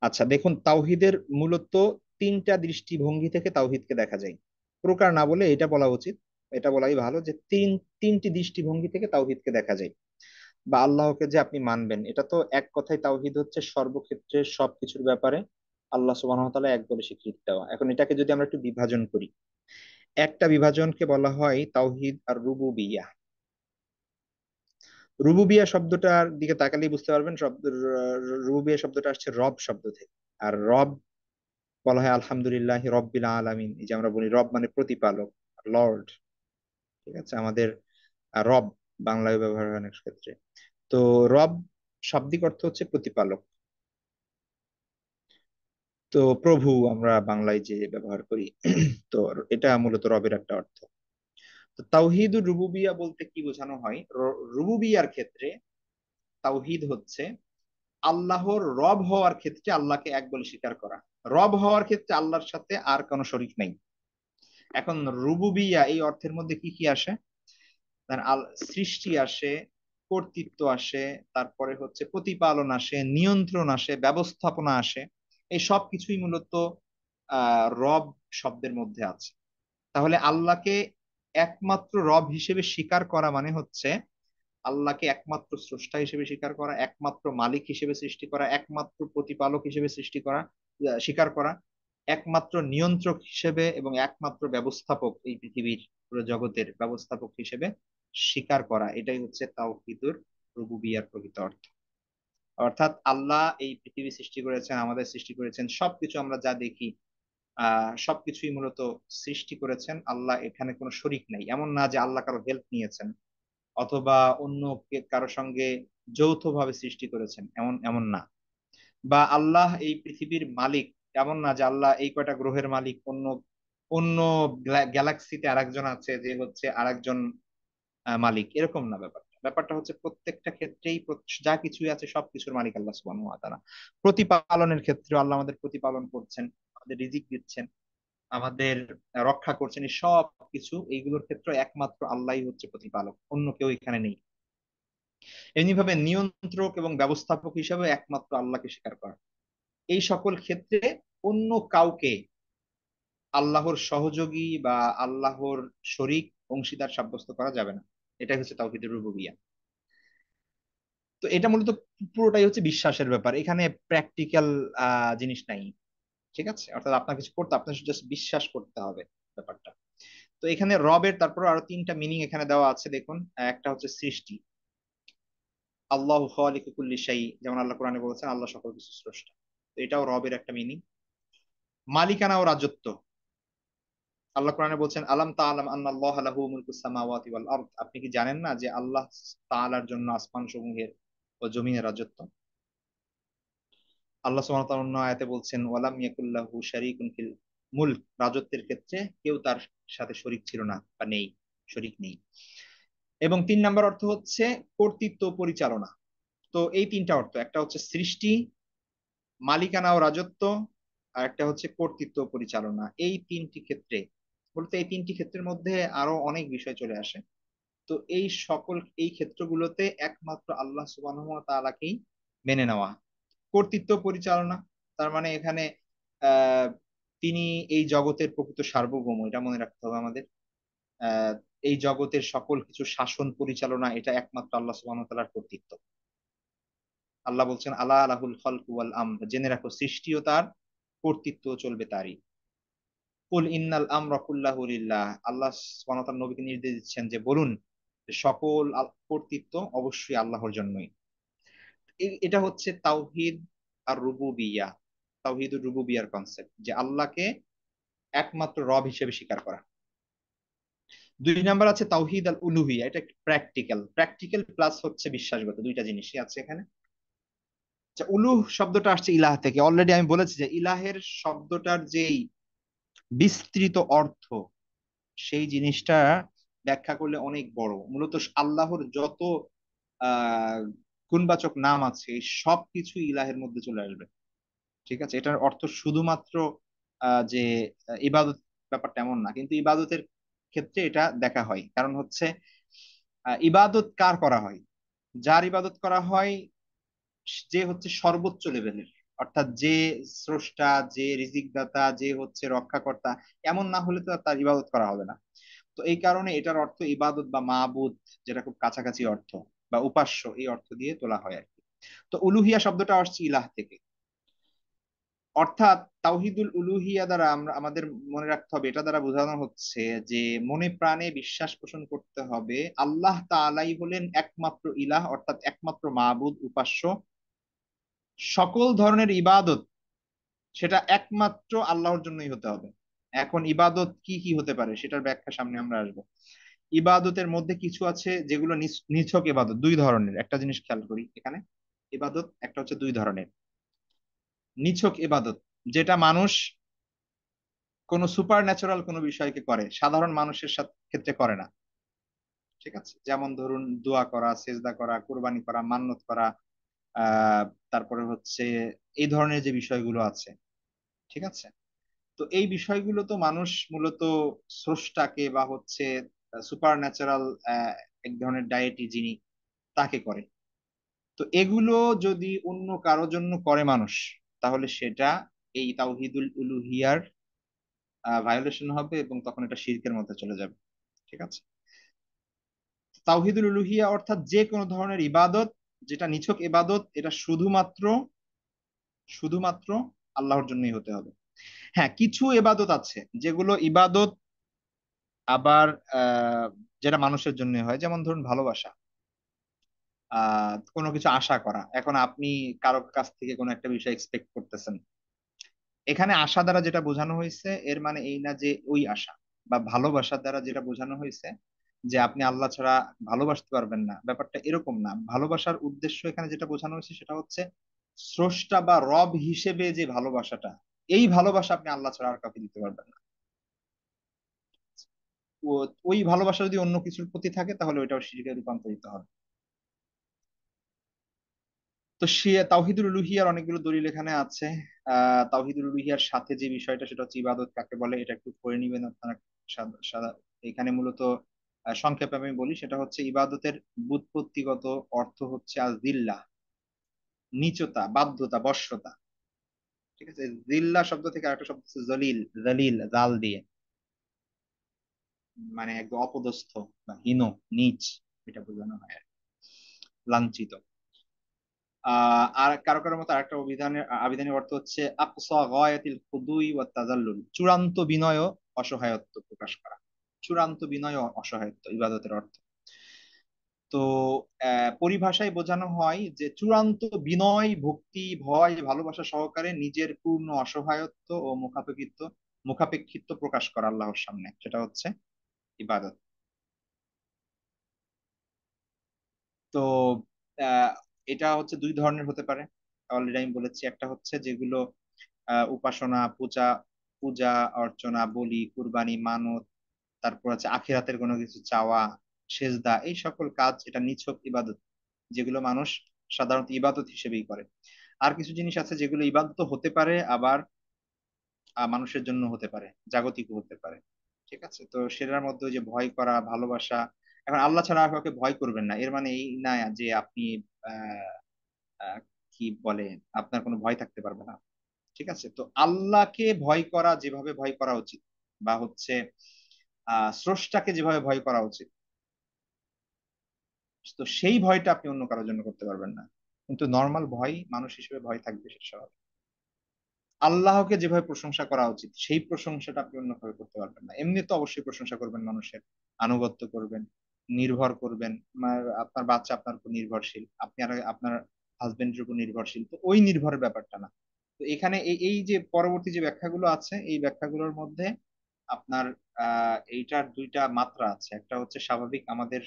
আচ্ছা দেখুন, তাওহীদের মূলত 3টা দৃষ্টিভঙ্গি থেকে তাওহীদকে দেখা যায়। প্রকার না বলে এটা বলা উচিত, এটা বলাই ভালো যে তিনটি দৃষ্টিভঙ্গি থেকে তাওহীদকে দেখা যায়। বা আল্লাহকে যে আপনি মানবেন, এটা তো এক কথায় তাওহীদ হচ্ছে সর্বক্ষেত্রে সবকিছুর ব্যাপারে আল্লাহ সুবহানাহু ওয়া তাআলা এক বলে স্বীকৃতি দেওয়া। এখন এটাকে যদি আমরা একটু বিভাজন করি, একটা বিভাজনকে বলা হয় তাওহীদ আর রুবুবিয়াহ। রুবুবিয়াহ শব্দটার দিকে তাকালেই বুঝতে পারবেন, রুবুবিয়াহ শব্দটা আসছে রব শব্দ থেকে। আর রব বলা হয় আলহামদুলিল্লাহ রব্বিল আলামিন, এই যে আমরা বলি রব মানে প্রতিপালক, লর্ড। ঠিক আছে, আমাদের রব বাংলায় ব্যবহার হয় অনেক ক্ষেত্রে। তো রব শাব্দিক অর্থ হচ্ছে প্রতিপালক। তো প্রভু আমরা বাংলায় যে ব্যবহার করি তো এটা মূলত রবের একটা অর্থ। তো তাওহীদুর রুবুবিয়া বলতে কি বোঝানো হয়, রুবুবিয়ার ক্ষেত্রে তাওহীদ হচ্ছে আল্লাহর রব হওয়ার ক্ষেত্রে আল্লাহকে এক বলে স্বীকার করা। রব হওয়ার ক্ষেত্রে আল্লাহর সাথে আর কোনো শরীক নেই। এখন রুবুবিয়া এই অর্থের মধ্যে কি কি আসে? সৃষ্টি আসে, কর্তৃত্ব আসে, তারপরে হচ্ছে প্রতিপালন আসে, নিয়ন্ত্রণ আসে, ব্যবস্থাপনা আসে। এই সব কিছুই মূলত রব শব্দের মধ্যে আছে। তাহলে আল্লাহকে একমাত্র রব হিসেবে স্বীকার করা মানে হচ্ছে আল্লাহকে একমাত্র স্রষ্টা হিসেবে স্বীকার করা, একমাত্র মালিক হিসেবে সৃষ্টি করা, একমাত্র প্রতিপালক হিসেবে সৃষ্টি করা, স্বীকার করা, একমাত্র নিয়ন্ত্রক হিসেবে এবং একমাত্র ব্যবস্থাপক, এই পৃথিবীর পুরো জগতের ব্যবস্থাপক হিসেবে স্বীকার করা। এটাই হচ্ছে তাওহীদুর রুবুবিয়ার প্রকৃত অর্থ। অর্থাৎ আল্লাহ এই পৃথিবী সৃষ্টি করেছেন, আমাদের সৃষ্টি করেছেন, সবকিছু আমরা যা দেখি সবকিছুই মূলত সৃষ্টি করেছেন আল্লাহ, এখানে কোনো শরিক নাই। এমন না যে আল্লাহ কারো হেল্প নিয়েছেন অথবা অন্য কারো সঙ্গে যৌথভাবে সৃষ্টি করেছেন, এমন এমন না। বা আল্লাহ এই পৃথিবীর মালিক, এমন না যে আল্লাহ এই কয়টা গ্রহের মালিক, অন্য অন্য গ্যালাক্সিতে আরেকজন আছে যে হচ্ছে আরেকজন মালিক, এরকম না ব্যাপারটা। ব্যাপারটা হচ্ছে প্রত্যেকটা ক্ষেত্রেই যা কিছুই আছে সবকিছুর মালিক আল্লাহ সুবহানাহু ওয়া তাআলা। প্রতিপালনের ক্ষেত্রে আল্লাহ আমাদের প্রতিপালন করছেন, আমাদের রিজিক দিচ্ছেন, আমাদের রক্ষা করছেন, এই সব কিছু এইগুলোর ক্ষেত্রে একমাত্র আল্লাহই হচ্ছে প্রতিপালক, অন্য কেউ এখানে নেই। এমনি ভাবে নিয়ন্ত্রক এবং ব্যবস্থাপক হিসাবে একমাত্র আল্লাহকে স্বীকার করা। এই সকল ক্ষেত্রে অন্য কাউকে আল্লাহর সহযোগী বা আল্লাহর শরীক অংশীদার সাব্যস্ত করা যাবে না। এটাই হচ্ছে তাওহীদুর রুবুবিয়্যাহ। তো এটা মূলত পুরোটাই হচ্ছে বিশ্বাসের ব্যাপার, এখানে প্র্যাকটিক্যাল জিনিস নাই। ঠিক আছে, অর্থাৎ আপনার কিছু করতে, আপনার জাস্ট বিশ্বাস করতে হবে ব্যাপারটা। তো এখানে রবের তারপর আরো তিনটা মিনিং এখানে দেওয়া আছে দেখুন। একটা হচ্ছে সৃষ্টি, আল্লাহু খালিকু কুল্লি শাই, যেমন আল্লাহ কোরআনে বলেছেন আল্লাহ সকল কিছু স্রষ্টা। তো এটাও রবের একটা মিনিং। মালিকানা ও রাজত্ব, আল্লাহ কোরআনে বলছেন আলাম তাআলাম আন্নাল্লাহ লাহু মুলকুস সামাওয়াতি ওয়াল আরদ, আপনি কি জানেন না যে আল্লাহ তাআলার জন্য আসমান সমূহের ও জমিনের রাজত্ব। আল্লাহ সুবহানাহু ওয়া তাআলা অন্য আয়াতে বলছেন ওয়ালাম ইয়াকুল্লাহু শারীকুন ফিল মুলক, রাজত্বের ক্ষেত্রে কেউ তার সাথে শরীক ছিল না বা নেই, শরীক নেই। এবং তিন নম্বর অর্থ হচ্ছে কর্তৃত্ব পরিচালনা। তো এই তিনটা অর্থ, একটা হচ্ছে সৃষ্টি, মালিকানা ও রাজত্ব, আর একটা হচ্ছে কর্তৃত্ব ও পরিচালনা। এই তিনটি ক্ষেত্রে, বলতে এই তিনটি ক্ষেত্রের মধ্যে আরো অনেক বিষয় চলে আসে। তো এই সকল এই ক্ষেত্রগুলোতে একমাত্র আল্লাহ সুবহানাহু ওয়া তাআলাকেই মেনে নেওয়া। কর্তৃত্ব পরিচালনা, তার মানে এখানে আহ তিনি এই জগতের প্রকৃত সার্বভৌম, এটা মনে রাখতে হবে আমাদের। আহ এই জগতের সকল কিছু শাসন পরিচালনা এটা একমাত্র আল্লাহ সুবহানাহু ওয়া তাআলার কর্তৃত্ব। আল্লাহ বলছেন আলা লাহুল খালকু ওয়াল আমর, জেনে রাখো সৃষ্টিও তার, কর্তৃত্ব চলবে তারই। কুল ইন্নাল আমরা কুল্লাহু লিল্লাহ, আল্লাহ সুবহানাহু ওয়া তাআলা নবীকে নির্দেশ দিচ্ছেন যে বলুন যে সকল কর্তৃত্ব অবশ্যই আল্লাহর জন্যই। এটা হচ্ছে তাওহীদ আর রুবুবিয়্যাহ, তাওহীদুর রুবুবিয়্যাহর কনসেপ্ট, যে আল্লাহকে একমাত্র রব হিসেবে স্বীকার করা। দুই নাম্বার আছে তাওহীদ আল উলুহিয়া, এটা প্র্যাকটিক্যাল, প্র্যাকটিক্যাল প্লাস হচ্ছে বিশ্বাসগত, দুইটা জিনিসই আছে এখানে। আচ্ছা, উলুহ শব্দটা আসছে ইলাহ থেকে, অলরেডি আমি বলেছি যে ইলাহের শব্দটার যেই বিস্তৃত অর্থ, সেই জিনিসটা ব্যাখ্যা করলে অনেক বড়। মূলত আল্লাহর যত আহ গুণবাচক নাম আছে এই সব কিছু ইলাহের মধ্যে চলে আসবে। ঠিক আছে, এটার অর্থ শুধুমাত্র যে ইবাদত, ব্যাপারটা এমন না, কিন্তু ইবাদতের ক্ষেত্রে এটা দেখা হয়। কারণ হচ্ছে ইবাদত কার করা হয়, যার ইবাদত করা হয় যে হচ্ছে সর্বোচ্চ লেভেলের, অর্থাৎ যে স্রষ্টা, যে রিজিক দাতা, যে হচ্ছে রক্ষাকর্তা, এমন না হলে তো আর তার ইবাদত করা হবে না। তো এই কারণে এটার অর্থ ইবাদত বা মাবুদ, যেটা খুব কাছাকাছি অর্থ, বা উপাস্য, এই অর্থ দিয়ে তোলা হয় আর কি। তো উলুহিয়া শব্দটা আসছে ইলাহ থেকে। অর্থাৎ তাওহিদুল উলুহিয়া দ্বারা আমরা আমাদের মনে রাখতে হবে, এটা দ্বারা বোঝানো হচ্ছে যে মনে প্রাণে বিশ্বাস পোষণ করতে হবে আল্লাহ তাআলাই হলেন একমাত্র ইলাহ, অর্থাৎ একমাত্র মাবুদ, উপাস্য। সকল ধরনের ইবাদত সেটা একমাত্র আল্লাহর জন্যই হতে হবে। এখন ইবাদত কি কি হতে পারে সেটার ব্যাখ্যা সামনে আমরা আসবো। ইবাদতের মধ্যে কিছু আছে যেগুলো নিছক ইবাদত, দুই ধরনের, একটা জিনিস খেয়াল করি এখানে। ইবাদত একটা হচ্ছে দুই ধরনের, নিছক ইবাদত যেটা মানুষ কোনো সুপার ন্যাচারাল কোনো বিষয়কে করে, সাধারণ মানুষের সাথে ক্ষেত্রে করে না। ঠিক আছে, যেমন ধরুন দোয়া করা, সেজদা করা, কুরবানি করা, মান্নত করা, আহ তারপরে হচ্ছে এই ধরনের যে বিষয়গুলো আছে। ঠিক আছে, তো এই বিষয়গুলো তো মানুষ মূলত স্রষ্টাকে বা হচ্ছে সুপার ন্যাচারাল এক ধরনের ডায়েটি যিনি, তাকে করে। তো এগুলো যদি অন্য কারোর জন্য করে মানুষ, তাহলে সেটা এই তাওহিদুল উলুহিয়ার ভায়োলেশন হবে এবং তখন এটা শিরকের মধ্যে চলে যাবে। ঠিক আছে, তাওহিদুল উলুহিয়া অর্থাৎ যে কোনো ধরনের ইবাদত যেটা নিছক ইবাদত, এটা শুধুমাত্র শুধুমাত্র আল্লাহর জন্যই হতে হবে। হ্যাঁ, কিছু ইবাদত আছে যেগুলো ইবাদত আবার আহ যেটা মানুষের জন্য হয়, যেমন ধরুন ভালোবাসা, কোনো কিছু আশা করা। এখন আপনি কারো কাছ থেকে কোনো একটা বিষয় এক্সপেক্ট করতেছেন, এখানে আশা দ্বারা যেটা বোঝানো হয়েছে এর মানে এই না যে ওই আশা, বা ভালোবাসার দ্বারা যেটা বোঝানো হয়েছে যে আপনি আল্লাহ ছাড়া ভালোবাসতে পারবেন না, ব্যাপারটা এরকম না। ভালোবাসার উদ্দেশ্য এখানে যেটা বোঝানো হয়েছে সেটা হচ্ছে স্রষ্টা বা রব হিসেবে যে ভালোবাসাটা, এই ভালোবাসা আপনি আল্লাহ ছাড়া আর কাউকে দিতে পারবেন না। ওই ভালোবাসা যদি অন্য কিছুর প্রতি থাকে তাহলে ওইটাও শিরকে রূপান্তরিত হবে। তো সে তাওহিদুল উলুহিয়ার অনেকগুলো দলিল এখানে আছে। তাওহিদুল উলুহিয়ার সাথে যে বিষয়টা সেটা হচ্ছে ইবাদত কাকে বলে, এটা একটু পড়ে নিবেন আপনারা। এখানে মূলত সংক্ষেপে আমি বলি, সেটা হচ্ছে ইবাদতের ব্যুৎপত্তিগত অর্থ হচ্ছে আজিল্লাহ, নিচতা, বাধ্যতা, বশ্যতা। ঠিক আছে, জিল্লা শব্দ থেকে আরেকটা শব্দ হচ্ছে জলিল, জলিল জাল দিয়ে, মানে একদম অপদস্থ বা হীন, নিচ, এটা বোঝানো হয় আর কি, লাঞ্ছিত। আর কারো কারো মতো আরেকটা অভিধানের আবিধানিক অর্থ হচ্ছে আকসা গায়াতিল খুদুই ওয়াত তাজাল্লুল, চূড়ান্ত বিনয় ও অসহায়ত্ব প্রকাশ করা। চূড়ান্ত বিনয় ও অসহায়ত্ব ইবাদতের অর্থ। তো পরিভাষায় বোঝানো হয় যে চূড়ান্ত বিনয়, ভক্তি, ভয়, ভালোবাসা সহকারে নিজের পূর্ণ অসহায়ত্ব ও মুখাপেক্ষিত্ব প্রকাশ করা আল্লাহর সামনে, সেটা হচ্ছে ইবাদত। তো আহ, এটা হচ্ছে দুই ধরনের হতে পারে। অলরেডি আমি বলেছি, একটা হচ্ছে যেগুলো উপাসনা, পূজা, পূজা অর্চনা, বলি, কুরবানি, মানত, তারপর আছে আখিরাতের কোনো কিছু চাওয়া, সেজদা, এই সকল কাজ, এটা নিছক ইবাদত, যেগুলো মানুষ সাধারণত ইবাদত হিসেবেই করে। আর কিছু জিনিস আছে যেগুলো ইবাদত হতে পারে, আবার মানুষের জন্য হতে পারে, জাগতিক হতে পারে। ঠিক আছে, তো সেটার মধ্যে ওই যে ভয় করা, ভালোবাসা। এখন আল্লাহ ছাড়া আর কাউকে ভয় করবেন না, এর মানে এই না যে আপনি আহ আহ, কি বলে, আপনার কোনো ভয় থাকতে পারবে না। ঠিক আছে, তো আল্লাহকে ভয় করা যেভাবে ভয় করা উচিত, বা হচ্ছে স্রষ্টাকে যেভাবে ভয় করা উচিত, তো সেই ভয়টা আপনি অন্য কারোর জন্য করতে পারবেন না। কিন্তু নর্মাল ভয়, মানুষ হিসেবে ভয় থাকবে, সে স্বাভাবিক। আল্লাহকে যেভাবে প্রশংসা করা উচিত সেই প্রশংসাটা আপনি অন্য কাউকে করতে পারবেন না। এমনি তো অবশ্যই প্রশংসা করবেন, মানুষের আনুগত্য করবেন, নির্ভর করবেন। আপনার বাচ্চা আপনার উপর নির্ভরশীল, আপনি আর আপনার হাজবেন্ডের উপর নির্ভরশীল, তো ওই নির্ভরের ব্যাপারটা না। তো এখানে এই যে পরবর্তী যে ব্যাখ্যাগুলো আছে, এই ব্যাখ্যাগুলোর মধ্যে আপনার এইটার দুইটা মাত্রা আছে। একটা হচ্ছে স্বাভাবিক আমাদের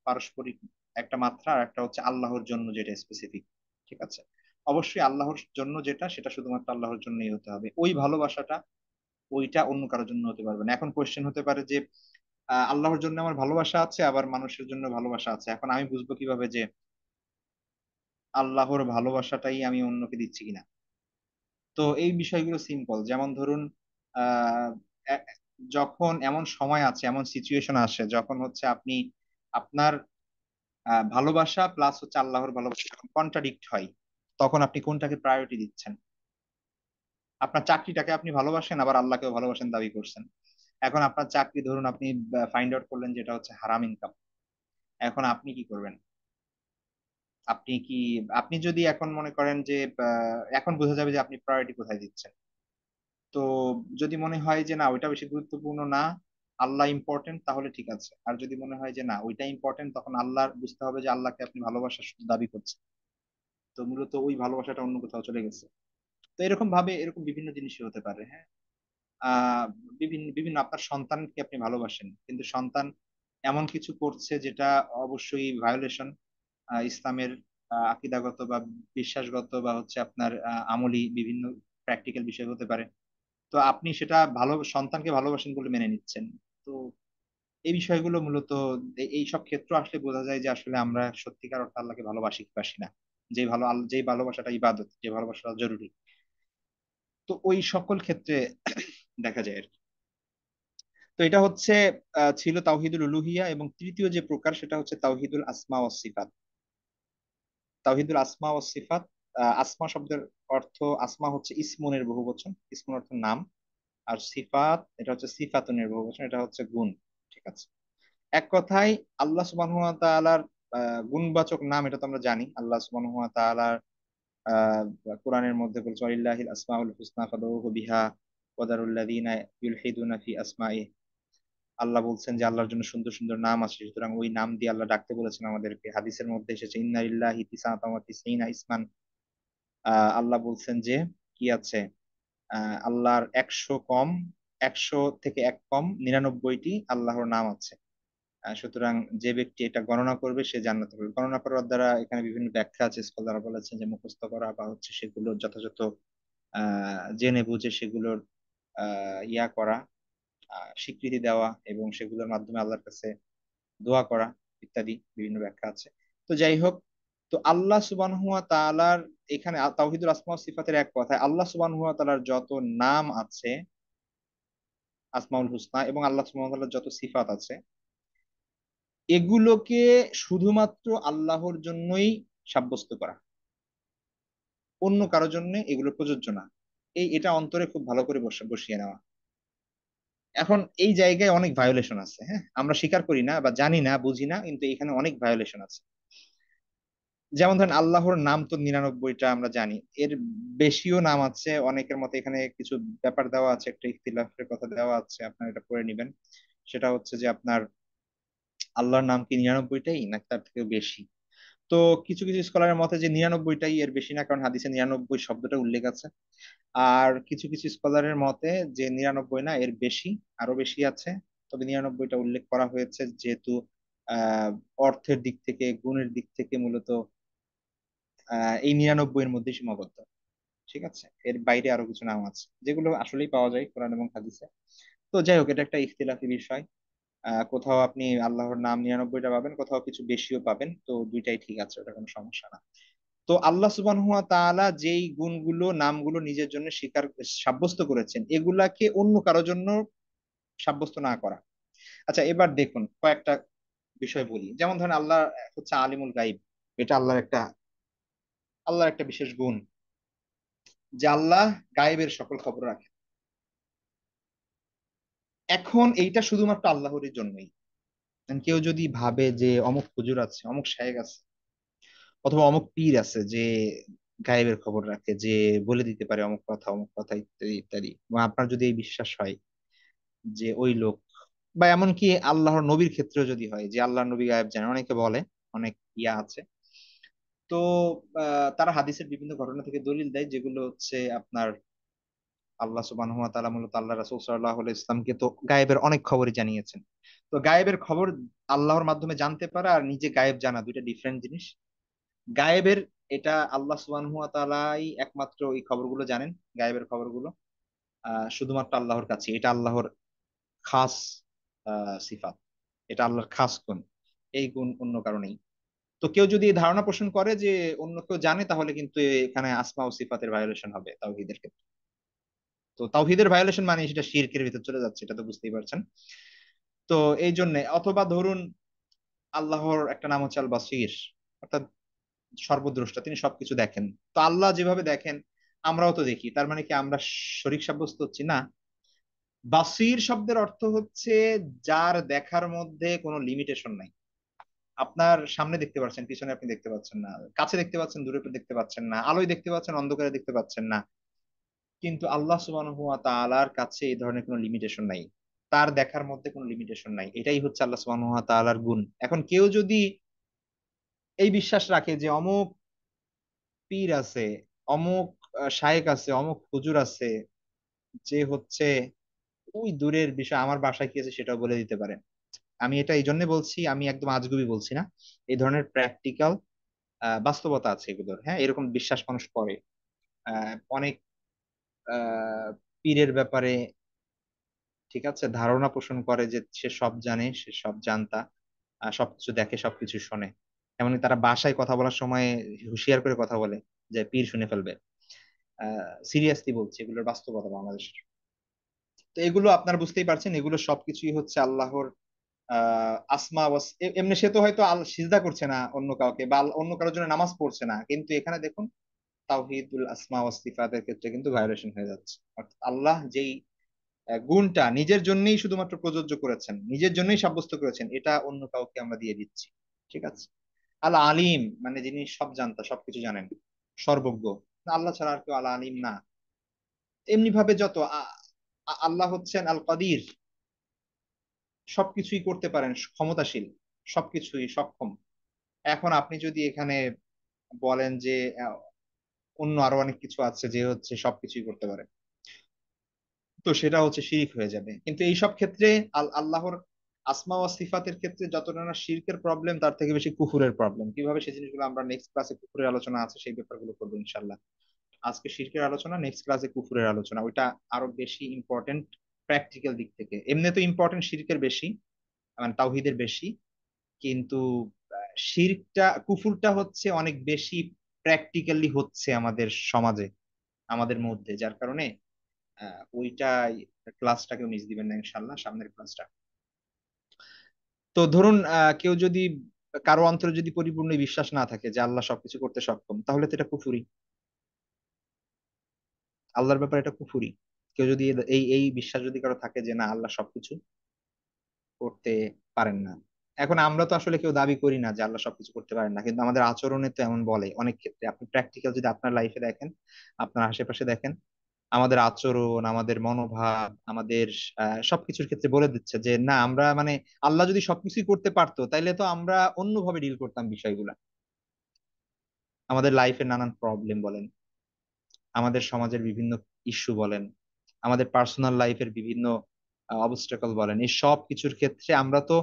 পারস্পরিক একটা মাত্রা, আর একটা হচ্ছে আল্লাহর জন্য যেটা স্পেসিফিক। ঠিক আছে, অবশ্যই আল্লাহর জন্য যেটা, সেটা শুধুমাত্র আল্লাহর জন্যই হতে হবে, ওই ভালোবাসাটা, ওইটা অন্য কারোর জন্য হতে পারবে না। এখন কোয়েশ্চেন হতে পারে যে আল্লাহর জন্য আমার ভালোবাসা আছে, আবার মানুষের জন্য ভালোবাসা আছে, এখন আমি বুঝবো কিভাবে যে আল্লাহর ভালোবাসাটাই আমি অন্যকে দিচ্ছি কিনা? তো এই বিষয়গুলো সিম্পল। যেমন ধরুন, আহ এ- যখন এমন সময় আছে, এমন সিচুয়েশন আসে, যখন হচ্ছে আপনি আপনার ভালোবাসা প্লাস হচ্ছে আল্লাহর ভালোবাসা যখন কন্ট্রাডিক্ট হয়, তখন আপনি কোনটাকে প্রায়োরিটি দিচ্ছেন? আপনার চাকরিটাকে আপনি ভালোবাসেন, আবার আল্লাহকেও ভালোবাসেন দাবি করছেন। এখন আপনার চাকরি ধরুন আপনি ফাইন্ড আউট করলেন যেটা হচ্ছে হারাম ইনকাম, এখন আপনি কি করবেন? আপনি কি, আপনি যদি এখন মনে করেন যে এখন বোঝা যাবে যে আপনি প্রায়োরিটি কোথায় দিচ্ছেন। তো যদি মনে হয় যে না ওইটা বেশি গুরুত্বপূর্ণ না, আল্লাহ ইম্পর্টেন্ট, তাহলে ঠিক আছে। আর যদি মনে হয় যে না ওইটা ইম্পর্টেন্ট, তখন আল্লাহর বুঝতে হবে যে আল্লাহকে আপনি ভালোবাসা দাবি করছেন, তো মূলত ওই ভালোবাসাটা অন্য কোথাও চলে গেছে। তো এরকম ভাবে এরকম বিভিন্ন জিনিসই হতে পারে, হ্যাঁ। আহ বিভিন্ন বিভিন্ন আপনার সন্তানকে আপনি ভালোবাসেন, কিন্তু সন্তান এমন কিছু করছে যেটা অবশ্যই ভায়োলেশন ইসলামের আকিদাগত বা বিশ্বাসগত, বা হচ্ছে আপনার আমলি বিভিন্ন প্র্যাকটিক্যাল বিষয় হতে পারে। তো আপনি সেটা ভালো, সন্তানকে ভালোবাসেন বলে মেনে নিচ্ছেন। তো এই বিষয়গুলো মূলত এই সব ক্ষেত্র আসলে বোঝা যায় যে আসলে আমরা সত্যিকার অর্থে আল্লাহকে ভালোবাসি কি বাসি না। যেই ভালোবাসাটা ইবাদত, যে ভালোবাসাটা জরুরি, তো ওই সকল ক্ষেত্রে দেখা যায় আর কি। তো এটা হচ্ছে ছিল তাওহিদুল উলুহিয়া। এবং তৃতীয় যে প্রকার সেটা হচ্ছে তাওহিদুল আসমা ওয়াস সিফাত। তাওহিদুল আসমা ওয়াস সিফাত, আসমা শব্দের অর্থ, আসমা হচ্ছে ইসমুনের বহুবচন, ইসমুন অর্থ নাম, আর সিফাত এটা হচ্ছে সিফাতুনের বহুবচন, এটা হচ্ছে গুণ। ঠিক আছে, এক কথায় আল্লাহ সুবহানাহু ওয়া তাআলার গুণবাচক নাম, এটা তো আমরা জানি। আল্লাহ সুবহানাহু ওয়া তাআলার আহ কোরআনের মধ্যে বলছে ওয়ালিল্লাহিল আসমাউল হুসনা ফাদউহু বিহা ওয়াদারুল্লাযিনা ইউলহিদুনা ফি আসমাইহি। আল্লাহ বলছেন যে আল্লাহর জন্য সুন্দর সুন্দর নাম আছে, সুতরাং ওই নাম দিয়ে আল্লাহ ডাকতে বলেছেন আমাদেরকে। হাদিসের মধ্যে এসেছে ইন্না লিল্লাহি তিসআতাম ওয়া তিসঈনা ইসমান। আল্লাহ বলছেন যে কি আছে, আল্লাহর 100 থেকে এক কম 99টি আল্লাহর নাম আছে। সুতরাং যে ব্যক্তি এটা গণনা করবে সে জান্নাতে পারবে। গণনা করার দ্বারা এখানে বিভিন্ন ব্যাখ্যা আছে, স্কলাররা বলেছেন যে মুখস্থ করা বা হচ্ছে সেগুলো যথাযথ জেনে বুঝে সেগুলোর ইয়া করা, স্বীকৃতি দেওয়া এবং সেগুলোর মাধ্যমে আল্লাহর কাছে দোয়া করা ইত্যাদি বিভিন্ন ব্যাখ্যা আছে। তো যাই হোক, তো আল্লাহ সুবহানাহু ওয়া তাআলার এখানে তাওহীদুল আসমা ওয়াস সিফাতের এক কথায় আল্লাহ সুবহানাহু ওয়া তাআলার যত নাম আছে, আসমাউল হুসনা, এবং আল্লাহ সুবহানাহু ওয়া তাআলার যত সিফাত আছে, এগুলোকে শুধুমাত্র আল্লাহর জন্যই সাব্যস্ত করা, অন্য কারোর জন্য এগুলো প্রযোজ্য না। এটা অন্তরে খুব ভালো করে বসিয়ে নেওয়া। এখন এই জায়গায় অনেক ভায়োলেশন আছে, হ্যাঁ, আমরা স্বীকার করি না বা জানি না, বুঝি না, কিন্তু এখানে অনেক ভায়োলেশন আছে। যেমন ধরেন আল্লাহর নাম তো 99টা আমরা জানি, এর বেশিও নাম আছে অনেকের মতে। এখানে কিছু ব্যাপার দেওয়া আছে, একটা ইখতিলাফের কথা দেওয়া আছে, আপনারা এটা পড়ে নিবেন। সেটা হচ্ছে যে আপনার আল্লাহর নাম কি 99টাই নাকি তার থেকেও বেশি। তো কিছু কিছু স্কলারের মতে যে 99টাই এর বেশি না, কারণ হাদিসে 99 শব্দটা উল্লেখ আছে। আর কিছু কিছু স্কলারের মতে যে 99 না, এর বেশি, আরো বেশি আছে। তবে 99টা উল্লেখ করা হয়েছে যেহেতু আহ অর্থের দিক থেকে, গুণের দিক থেকে মূলত এই 99 এর মধ্যে সীমাবদ্ধ। ঠিক আছে, এর বাইরে আরো কিছু নাম আছে যেগুলো আসলেই পাওয়া যায় কোরআন এবং হাদিসে। তো যাই হোক, এটা একটা ইখতিলাফি বিষয়। কোথাও আপনি আল্লাহর নাম 99টা পাবেন, কোথাও কিছু বেশিও পাবেন, তো দুইটাই ঠিক আছে, ওটা কোনো সমস্যা না। তো আল্লাহ সুবহানাহু ওয়া তাআলা যেই গুণগুলো, নামগুলো নিজের জন্য সাব্যস্ত করেছেন, এগুলাকে অন্য কারোর জন্য সাব্যস্ত না করা। আচ্ছা, এবার দেখুন কয়েকটা বিষয় বলি। যেমন ধরেন আল্লাহ হচ্ছে আলিমুল গাইব, এটা আল্লাহর একটা বিশেষ গুণ, যে আল্লাহ গায়েবের সকল খবর রাখেন। এখন এইটা শুধুমাত্র আল্লাহরই জন্যই। কেউ যদি ভাবে যে অমুক হুজুর আছে, অমুক শায়েখ আছে, অথবা অমুক পীর আছে যে গায়েবের খবর রাখে, যে বলে দিতে পারে অমুক কথা, অমুক কথা, ইত্যাদি ইত্যাদি, এবং আপনার যদি এই বিশ্বাস হয় যে ওই লোক, বা এমনকি আল্লাহর নবীর ক্ষেত্রেও যদি হয় যে আল্লাহর নবী গায়েব জানেন, অনেকে বলে, অনেক ইয়া আছে। তো তারা হাদিসের বিভিন্ন ঘটনা থেকে দলিল দেয়, যেগুলো হচ্ছে আপনার আল্লাহ সুবহানাহু ওয়া তাআলা মূলত আল্লাহ রাসূল সাল্লাল্লাহু আলাইহি ইসলামকে তো গায়েবের অনেক খবরই জানিয়েছেন। তো গায়েবের খবর আল্লাহর মাধ্যমে জানতে পারা আর নিজে গায়েব জানা দুইটা ডিফারেন্ট জিনিস। গায়েবের, এটা আল্লাহ সুবহানাহু ওয়া তাআলাই একমাত্র এই খবরগুলো জানেন, গায়েবের খবরগুলো শুধুমাত্র আল্লাহর কাছে। এটা আল্লাহর খাস সিফাত, এটা আল্লাহর খাস গুণ। এই গুণ অন্য কারণেই। তো কেউ যদি এই ধারণা পোষণ করে যে অন্য কেউ জানে, তাহলে কিন্তু এখানে আসমা ও সিফাতের ভায়োলেশন হবে তাওহীদের ক্ষেত্রে। তো তাওহীদের ভায়োলেশন মানে সেটা শিরকের ভিতর চলে যাচ্ছে, এটা তো বুঝতেই পারছেন। তো এই জন্য, অথবা ধরুন আল্লাহর একটা নাম হচ্ছে আল বাসির, অর্থাৎ সর্বদ্রষ্টা, তিনি সবকিছু দেখেন। তো আল্লাহ যেভাবে দেখেন আমরাও তো দেখি, তার মানে কি আমরা শরীক সাব্যস্ত হচ্ছি? না। বাসির শব্দের অর্থ হচ্ছে যার দেখার মধ্যে কোনো লিমিটেশন নাই। আপনার সামনে দেখতে পাচ্ছেন, পিছনে আপনি দেখতে পাচ্ছেন না, কাছে দেখতে পাচ্ছেন, দূরে দেখতে পাচ্ছেন না, আলোয় দেখতে পাচ্ছেন, অন্ধকারে দেখতে পাচ্ছেন না। কিন্তু আল্লাহ সুবহানাহু ওয়া তাআলার কাছে এই ধরনের কোনো লিমিটেশন নাই, তার দেখার মধ্যে কোনো লিমিটেশন নাই। এটাই হচ্ছে আল্লাহ সুবহানাহু ওয়া তাআলার গুণ। এখন কেউ যদি এই বিশ্বাস রাখে যে অমুক পীর আছে, অমুক শায়েখ আছে, অমুক হুজুর আছে, যে হচ্ছে ওই দূরের বিষয়, আমার বাসায় কি আছে সেটাও বলে দিতে পারে। আমি এটা এই জন্য বলছি, আমি একদম আজগুবি বলছি না, এই ধরনের প্র্যাকটিক্যাল বাস্তবতা আছে এগুলোর। হ্যাঁ, এরকম বিশ্বাস মানুষ করে। অনেক পীরের ব্যাপারে, ঠিক আছে, ধারণা পোষণ করে যে সে সব জানে, সে সব জানতা, সবকিছু দেখে, সবকিছু শোনে। এমনকি তারা বাসায় কথা বলার সময় হুঁশিয়ার করে কথা বলে যে পীর শুনে ফেলবে। সিরিয়াসলি বলছি, এগুলোর বাস্তবতা বাংলাদেশের। তো এগুলো আপনারা বুঝতেই পারছেন, এগুলো সবকিছুই হচ্ছে আল্লাহর আসমা এমনি সে তো হয়তো সিজদা করছে না অন্য কাউকে, বা অন্য কারোর জন্য নামাজ পড়ছে না, কিন্তু এখানে দেখুন তাওহীদুল আসমা ওয়াস সিফাতের ক্ষেত্রে কিন্তু ভায়োলেশন হয়ে যাচ্ছে। অর্থাৎ আল্লাহ যেই গুণটা নিজের জন্যই শুধুমাত্র প্রযোজ্য করেছেন, নিজের জন্যই সাব্যস্ত করেছেন, এটা অন্য কাউকে আমরা দিয়ে দিচ্ছি। ঠিক আছে। আল আলিম মানে যিনি সব জানতা, সবকিছু জানেন, সর্বজ্ঞ। আল্লাহ ছাড়া আর কেউ আল আলিম না। এমনি ভাবে যত আল্লাহ হচ্ছেন আল কাদির, সবকিছুই করতে পারেন, ক্ষমতাশীল, সবকিছুই সক্ষম। এখন আপনি যদি এখানে বলেন যে আহ, অন্য আরো অনেক কিছু আছে যে হচ্ছে সবকিছুই করতে পারে, তো সেটা হচ্ছে শিরিক হয়ে যাবে। কিন্তু এই সব ক্ষেত্রে আল্লাহর আসমা ওয়া সিফাতের ক্ষেত্রে যতটা না শিরকের প্রবলেম, তার থেকে বেশি কুফুরের প্রবলেম। কিভাবে সেই জিনিসগুলো আমরা নেক্সট ক্লাসে, কুফুরের আলোচনা আছে, সেই ব্যাপারগুলো করবো ইনশাল্লাহ। আজকে শিরকের আলোচনা, নেক্সট ক্লাসে কুফুরের আলোচনা, ওইটা আরো বেশি ইম্পর্টেন্ট প্র্যাকটিক্যাল দিক থেকে। এমনি তো ইম্পর্টেন্ট শিরকের বেশি, মানে তাওহিদের বেশি, কিন্তু শিরকটা কুফুরটা হচ্ছে অনেক বেশি প্র্যাকটিক্যালি হচ্ছে আমাদের সমাজে, আমাদের মধ্যে, যার কারণে ওইটা ক্লাসটাকেও মিস দিবেন না ইনশাল্লাহ, সামনের ক্লাসটা। তো ধরুন কেউ যদি, কারো অন্তরে যদি পরিপূর্ণ বিশ্বাস না থাকে যে আল্লাহ সবকিছু করতে সক্ষম, তাহলে তো এটা কুফুরি, আল্লাহর ব্যাপারে এটা কুফুরি। কেউ যদি এই বিশ্বাস যদি কারো থাকে যে না আল্লাহ সবকিছু করতে পারেন না। এখন আমরা তো আসলে কেউ দাবি করি না যে আল্লাহ সবকিছু করতে পারেন না, কিন্তু আমাদের আচরণে তো এমন বলে অনেক ক্ষেত্রে। আপনি প্র্যাকটিক্যাল যদি আপনার লাইফে দেখেন, আপনার আশেপাশে দেখেন, আমাদের আচরণ, আমাদের মনোভাব, আমাদের সবকিছুর ক্ষেত্রে বলে দিচ্ছে যে না আমরা মানে আল্লাহ যদি সবকিছুই করতে পারতো তাইলে তো আমরা অন্যভাবে ডিল করতাম বিষয়গুলা। আমাদের লাইফের নানান প্রবলেম বলেন, আমাদের সমাজের বিভিন্ন ইস্যু বলেন, আমাদের পার্সোনাল লাইফের বিভিন্ন অবস্টাকল বলেন, এই সব কিছুর ক্ষেত্রে আমরা তো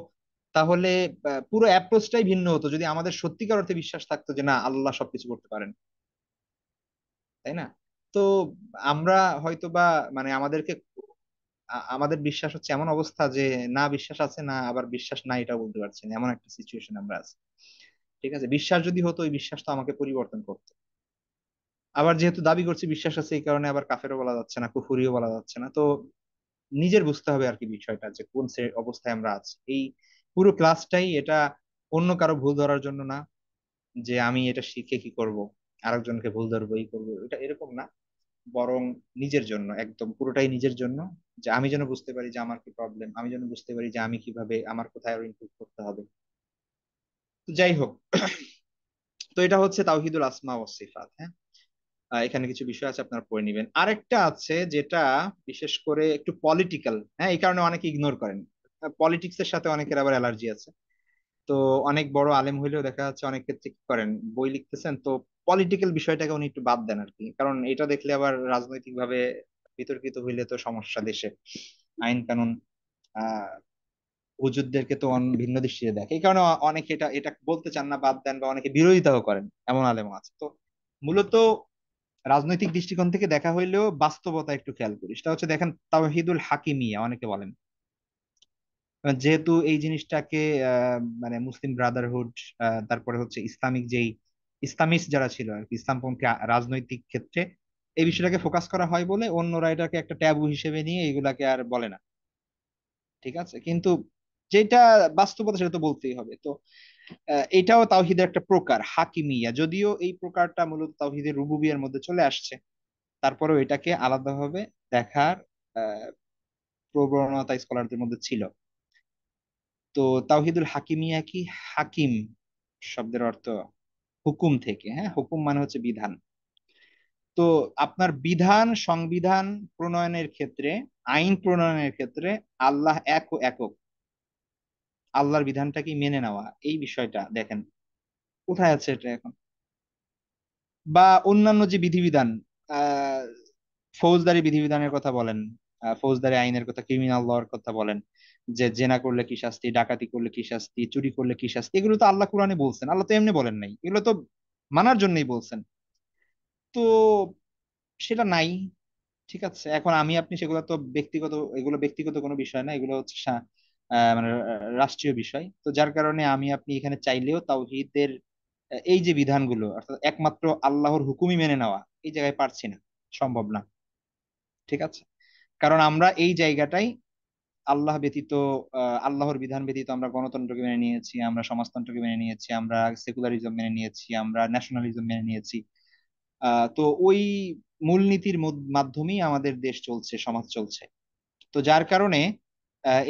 তাহলে পুরো অ্যাপ্রোচটাই ভিন্ন হতো যদি আমাদের সত্যিকার অর্থে বিশ্বাস থাকতো যে না আল্লাহ সবকিছু করতে পারেন, তাই না? তো আমরা হয়তো বা মানে আমাদেরকে আমাদের বিশ্বাস হচ্ছে এমন অবস্থা যে না বিশ্বাস আছে, না আবার বিশ্বাস নাই এটা বলতে পারছি না, এমন একটা সিচুয়েশন আমরা আছি। ঠিক আছে, বিশ্বাস যদি হতো ওই বিশ্বাস তো আমাকে পরিবর্তন করতো। আবার যেহেতু দাবি করছি বিশ্বাস আছে, এই কারণে আবার কাফেরও বলা যাচ্ছে না, কুফুরিও বলা যাচ্ছে না। তো নিজের বুঝতে হবে আর কি বিষয়টা, যে কোন অবস্থায় আমরা আছি। এই পুরো ক্লাসটাই এটা অন্য কারো ভুল ধরার জন্য না, যে আমি এটা শিখে কি করব, আরেকজনকে ভুল ধরবো এই করবো, এটা এরকম না। বরং নিজের জন্য, একদম পুরোটাই নিজের জন্য, যে আমি যেন বুঝতে পারি যে আমার কি প্রবলেম, আমি যেন বুঝতে পারি যে আমি কিভাবে, আমার কোথায় আরো ইমপ্রুভ করতে হবে। তো যাই হোক, তো এটা হচ্ছে তাওহিদুল আসমা ওয়াস সিফাত। হ্যাঁ, এখানে কিছু বিষয় আছে আপনারা পড়ে নিবেন। আরেকটা আছে যেটা বিশেষ করে একটু পলিটিক্যাল, হ্যাঁ, এই কারণে অনেকে ইগনোর করেন। পলিটিক্স এর সাথে অনেকের আবার অ্যালার্জি আছে। তো অনেক বড় আলেম হইলেও দেখা যাচ্ছে অনেক ক্ষেত্রে কি করেন, বই লিখতেছেন তো পলিটিক্যাল বিষয়টাকে উনি একটু বাদ দেন আর কি, কারণ এটা দেখলে আবার রাজনৈতিক ভাবে বিতর্কিত হইলে তো সমস্যা দেশে, আইন কানুন, আহ হুজুরদেরকে তো ভিন্ন দৃষ্টিতে দেখে, এই কারণে অনেকে এটা এটা বলতে চান না, বাদ দেন, বা অনেকে বিরোধিতাও করেন, এমন আলেম আছে। তো মূলত রাজনৈতিক দৃষ্টিকোণ থেকে দেখা হইলেও বাস্তবতা একটু খেয়াল করি, সেটা হচ্ছে দেখেন তাওহিদুল হাকিমিয়া অনেকে বলেন। যেহেতু এই জিনিসটাকে মানে মুসলিম ব্রাদারহুড, তারপরে হচ্ছে ইসলামিক যেই ইসলামিস্ট যারা ছিল আর কি, ইসলামপন্থী রাজনৈতিক ক্ষেত্রে এই বিষয়টাকে ফোকাস করা হয় বলে অন্যরা এটাকে একটা ট্যাবু হিসেবে নিয়ে এগুলাকে আর বলে না। ঠিক আছে, কিন্তু যেটা বাস্তবতা সেটা তো বলতেই হবে। তো এটাও তাওহিদের একটা প্রকার হাকিমিয়া, যদিও এই প্রকারটা মূলত তাওহিদের রুবুবিয়ার মধ্যে চলে আসছে, তারপরেও এটাকে আলাদাভাবে দেখার আহ প্রবণতা স্কলারদের মধ্যে ছিল। তো তাওহিদুল হাকিমিয়া কি, হাকিম শব্দের অর্থ হুকুম থেকে, হ্যাঁ, হুকুম মানে হচ্ছে বিধান। তো আপনার বিধান, সংবিধান প্রণয়নের ক্ষেত্রে, আইন প্রণয়নের ক্ষেত্রে আল্লাহ এক ও একক, আল্লাহর বিধানটাকে মেনে নেওয়া, এই বিষয়টা দেখেন কোথায় আছে এটা এখন। বা অন্যান্য যে বিধিবিধান, আহ ফৌজদারি বিধিবিধানের কথা বলেন, ফৌজদারি আইনের কথা, ক্রিমিনাল লর কথা বলেন, যে জেনা করলে কি শাস্তি, ডাকাতি করলে কি শাস্তি, চুরি করলে কি শাস্তি, এগুলো তো আল্লাহ কোরআনে বলছেন, আল্লাহ তো এমনি বলেন নাই, এগুলো তো মানার জন্যই বলছেন। তো সেটা নাই। ঠিক আছে, এখন আমি আপনি সেগুলো তো ব্যক্তিগত, এগুলো ব্যক্তিগত কোনো বিষয় না, এগুলো হচ্ছে মানে রাষ্ট্রীয় বিষয়। তো যার কারণে আমি আপনি এখানে চাইলেও তাওহীদের এই যে বিধানগুলো, অর্থাৎ একমাত্র আল্লাহর হুকুমই মেনে নেওয়া, এই জায়গায় পারছি না, সম্ভব না। ঠিক আছে, কারণ আমরা এই জায়গাটাই আল্লাহ ব্যতীত, আল্লাহর বিধান ব্যতীত আমরা গণতন্ত্রকে মেনে নিয়েছি, আমরা সমাজতন্ত্রকে মেনে নিয়েছি, আমরা সেকুলারিজম মেনে নিয়েছি, আমরা ন্যাশনালিজম মেনে নিয়েছি। তো ওই মূলনীতির মাধ্যমেই আমাদের দেশ চলছে, সমাজ চলছে। তো যার কারণে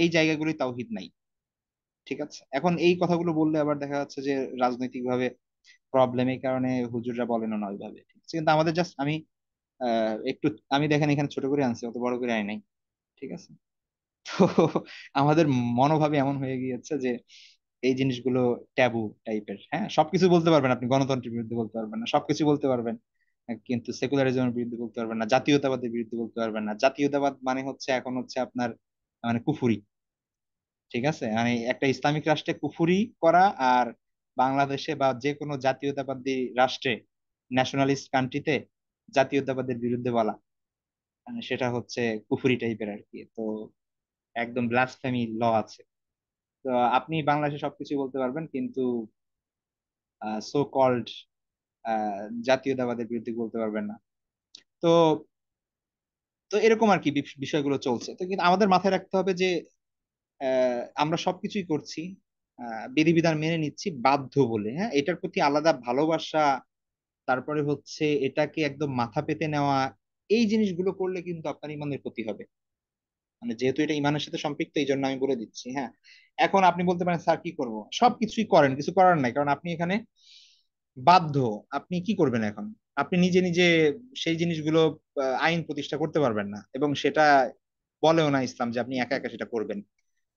এই জায়গাগুলি তাওহিদ নাই। ঠিক আছে, এখন এই কথাগুলো বললে আবার দেখা যাচ্ছে যে রাজনৈতিক ভাবে প্রবলেম, এই কারণে হুজুররা বলেন না ওইভাবে। ঠিক আছে, কিন্তু আমাদের জাস্ট আমি একটু, আমি দেখেন এখানে ছোট করে আনছি, অত বড় করে আই নাই। ঠিক আছে, তো আমাদের মনোভাবে এমন হয়ে গিয়েছে যে এই জিনিসগুলো ট্যাবু টাইপের। হ্যাঁ, সবকিছু বলতে পারবেন আপনি, গণতন্ত্রের বিরুদ্ধে বলতে পারবেন না, সবকিছু বলতে পারবেন কিন্তু সেকুলারিজমের বিরুদ্ধে বলতে পারবেন না, জাতীয়তাবাদের বিরুদ্ধে বলতে পারবেন না। জাতীয়তাবাদ মানে হচ্ছে এখন হচ্ছে আপনার মানে কুফুরি। ঠিক আছে, মানে একটা ইসলামিক রাষ্ট্রে কুফুরি করা, আর বাংলাদেশে বা যে কোনো জাতীয়তাবাদী রাষ্ট্রে, ন্যাশনালিস্ট কান্ট্রিতে জাতীয়তাবাদের বিরুদ্ধে বলা, সেটা হচ্ছে কুফরি টাইপের আর কি। তো একদম ব্লাসফেমি ল আছে। তো আপনি বাংলাদেশে সবকিছু বলতে পারবেন, কিন্তু সো কল্ড জাতীয়তাবাদের বিরুদ্ধে বলতে পারবেন না। তো তো এরকম আর কি বিষয়গুলো চলছে। তো কিন্তু আমাদের মাথায় রাখতে হবে যে আমরা সবকিছুই করছি বিধিবিধান মেনে নিচ্ছি বাধ্য বলে, হ্যাঁ, এটার প্রতি আলাদা ভালোবাসা, তারপরে হচ্ছে এটাকে একদম মাথা পেতে নেওয়া, এই জিনিসগুলো করলে কিন্তু আপনার ইমানের ক্ষতি হবে। মানে যেহেতু এটা ইমানের সাথে সম্পৃক্ত, এই জন্য আমি বলে দিচ্ছি। হ্যাঁ, এখন আপনি বলতে পারেন স্যার কি করব, সবকিছুই করেন, কিছু করার নাই, কারণ আপনি এখানে বাধ্য। আপনি কি করবেন এখন? আপনি নিজে নিজে সেই জিনিসগুলো আইন প্রতিষ্ঠা করতে পারবেন না, এবং সেটা বলেও না ইসলাম যে আপনি একা একা সেটা করবেন।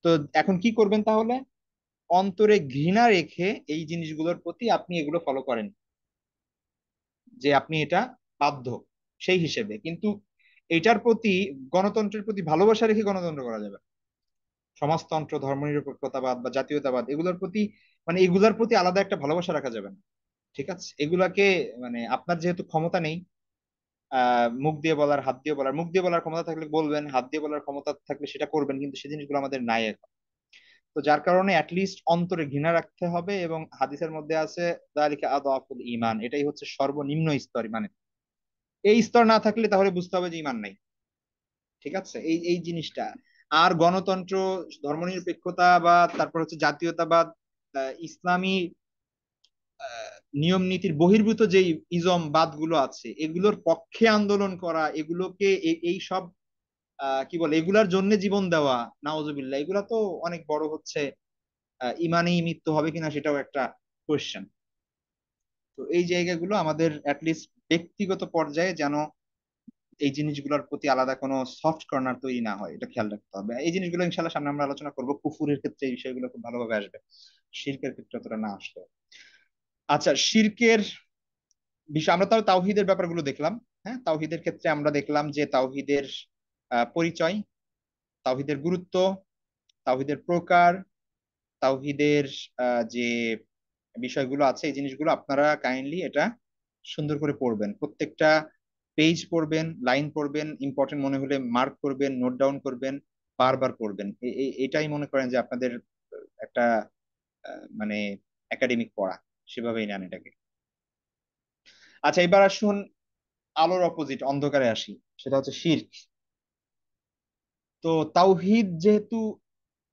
তো এখন কি করবেন তাহলে? অন্তরে ঘৃণা রেখে এই জিনিসগুলোর প্রতি আপনি এগুলো ফলো করেন, যে আপনি এটা বাধ্য সেই হিসেবে। কিন্তু এটার প্রতি, গণতন্ত্রের প্রতি ভালোবাসা রেখে গণতন্ত্র করা যাবে না। সমাজতন্ত্র, ধর্মনিরপেক্ষতাবাদ বা জাতীয়তাবাদ, এগুলোর প্রতি, মানে এগুলোর প্রতি আলাদা একটা ভালোবাসা রাখা যাবে না। ঠিক আছে, এগুলাকে, মানে আপনার যেহেতু ক্ষমতা নেই মুখ দিয়ে বলার, হাত দিয়ে বলার, মুখ দিয়ে বলার ক্ষমতা থাকলে বলবেন, হাত দিয়ে বলার ক্ষমতা থাকলে সেটা করবেন, কিন্তু সেই জিনিসগুলো আমাদের নাই এখন। তো যার কারণে অ্যাটলিস্ট অন্তরে ঘৃণা রাখতে হবে। এবং হাদিসের মধ্যে আছে যালিকা আদাফুল ঈমান, এটাই হচ্ছে সর্বনিম্ন স্তর, মানে এই স্তর না থাকলে তাহলে বুঝতে হবে যে ইমান নাই। ঠিক আছে, এই এই জিনিসটা। আর গণতন্ত্র, ধর্মনিরপেক্ষতা বা তারপর হচ্ছে জাতীয়তাবাদ, ইসলামী নিয়ম নীতির বহির্ভূত যে ইজম বাদগুলো আছে, এগুলোর পক্ষে আন্দোলন করা, এগুলোকে এই সব কি বলে, এগুলার জন্য জীবন দেওয়া, নাউজুবিল্লাহ, এগুলা তো অনেক বড় হচ্ছে ইমানেই মৃত্যু হবে কিনা সেটাও একটা কোয়েশ্চেন। তো এই জায়গাগুলো আমাদের অ্যাটলিস্ট ব্যক্তিগত পর্যায়ে যেন এই জিনিসগুলোর প্রতি আলাদা কোনো সফট কর্নার তৈরি না হয়, এটা খেয়াল রাখতে হবে। এই জিনিসগুলো ইনশাল্লাহ সামনে আমরা আলোচনা করবো। কুফুরের ক্ষেত্রে এই বিষয়গুলো খুব ভালোভাবে আসবে, শিরকের ক্ষেত্রে অতটা না আসলে। আচ্ছা, শিরকের বিষয় আমরা তাও তাওহীদের ব্যাপারগুলো দেখলাম। হ্যাঁ, তাওহীদের ক্ষেত্রে আমরা দেখলাম যে তাওহীদের পরিচয়, তাওহীদের গুরুত্ব, তাওহীদের প্রকার, তাওহীদের যে বিষয়গুলো আছে, এই জিনিসগুলো আপনারা কাইন্ডলি এটা সুন্দর করে পড়বেন, প্রত্যেকটা পেজ পড়বেন, লাইন পড়বেন, ইম্পর্টেন্ট মনে হলে মার্ক করবেন, নোট ডাউন করবেন, বারবার পড়বেন। এটাই মনে করেন যে আপনাদের একটা মানে একাডেমিক পড়া, সেভাবেই নেন এটাকে। আচ্ছা, এবার আসুন আলোর অপোজিট, অন্ধকারে আসি, সেটা হচ্ছে শিরক। তো তাওহীদ যেহেতু,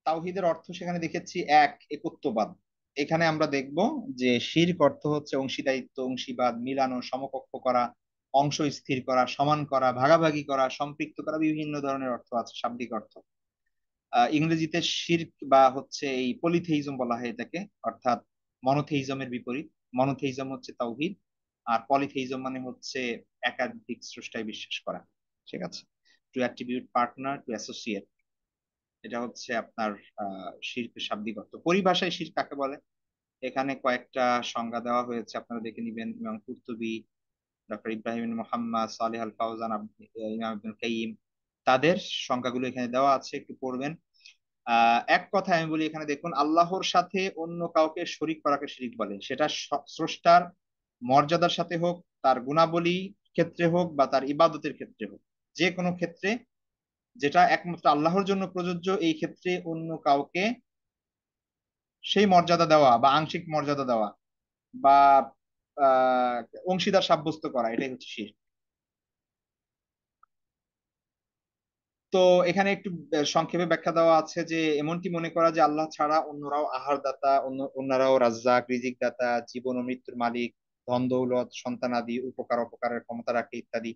তাওহীদের অর্থ সেখানে দেখেছি এক, একত্ববাদ। এখানে আমরা দেখব যে শিরক অর্থ হচ্ছে অংশীদারিত্ব, অংশীবাদ, মিলানো, সমকক্ষ করা, অংশ স্থির করা, সমান করা, ভাগাভাগি করা, সম্পৃক্ত করা, বিভিন্ন ধরনের অর্থ আছে, শাব্দিক অর্থ। ইংরেজিতে শিরক বা হচ্ছে এই পলিথেইজম বলা হয় এটাকে, অর্থাৎ মনোথেইজমের বিপরীত। মনোথেইজম হচ্ছে তাওহীদ, আর পলিথেইজম মানে হচ্ছে একাধিক স্রষ্টায় বিশ্বাস করা। ঠিক আছে, to attribute, partner, to associate, এটা হচ্ছে আপনার শিরকের শাব্দিক অর্থ। পরিভাষায় শিরক কাকে বলে, এখানে কয়েকটা সংজ্ঞা দেওয়া হয়েছে, আপনারা দেখে নিবেন। ইমাম কুরতুবী, ডক্টর ইব্রাহিম বিন মোহাম্মদ সালেহ আল ফাওজান, ইমাম ইবনুল কাইয়িম, তাদের সংজ্ঞাগুলো এখানে দেওয়া আছে, একটু পড়বেন। এক কথায় আমি বলি, এখানে দেখুন, আল্লাহর সাথে অন্য কাউকে শরীক করাকে শিরিক বলে। সেটা স্রষ্টার মর্যাদার সাথে হোক, তার গুণাবলী ক্ষেত্রে হোক, বা তার ইবাদতের ক্ষেত্রে হোক, যে কোনো ক্ষেত্রে যেটা একমাত্র আল্লাহর জন্য প্রযোজ্য, এই ক্ষেত্রে অন্য কাউকে সেই মর্যাদা দেওয়া বা আংশিক মর্যাদা দেওয়া বা আহ অংশীদার সাব্যস্ত করা, এটাই হচ্ছে শিরক। তো এখানে একটু সংক্ষেপে ব্যাখ্যা দেওয়া আছে যে এমনটি মনে করা যে আল্লাহ ছাড়া অন্যরাও আহার দাতা, অন্যরাও রাজ্জাক, রিজিক দাতা, জীবন ও মৃত্যুর মালিক, ধন দৌলত, সন্তানাদি, উপকার অপকারের ক্ষমতা রাখে ইত্যাদি।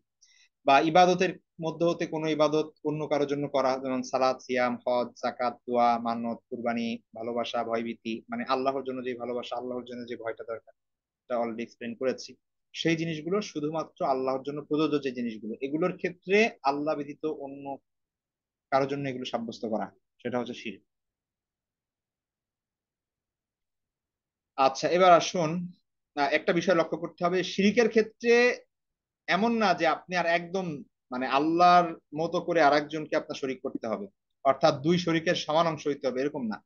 বা ইবাদতের মধ্যে হতে কোনো ইবাদত অন্য কারোর জন্য করা, যেমন সালাত, সিয়াম, হজ, জাকাত, দোয়া, মান্নত, কুরবানি, ভালোবাসা, ভয়ভীতি, মানে আল্লাহর জন্য যে ভালোবাসা, আল্লাহর জন্য যে ভয়টা দরকার, এটা অলরেডি এক্সপ্লেন করেছি। সেই জিনিসগুলো শুধুমাত্র আল্লাহর জন্য প্রযোজ্য, যে জিনিসগুলো, এগুলোর ক্ষেত্রে আল্লাহ ব্যতীত অন্য কারোর জন্য এগুলো সাব্যস্ত করা, সেটা হচ্ছে শিরক। আচ্ছা, এবার আসুন, একটা বিষয় লক্ষ্য করতে হবে শিরিকের ক্ষেত্রে। এমন না যে আপনি আর একদম, মানে আল্লাহর মতো করে আরেকজনকে আপনার শরিক করতে হবে, অর্থাৎ দুই শরিকের সমান অংশ হইতে হবে, এরকম না।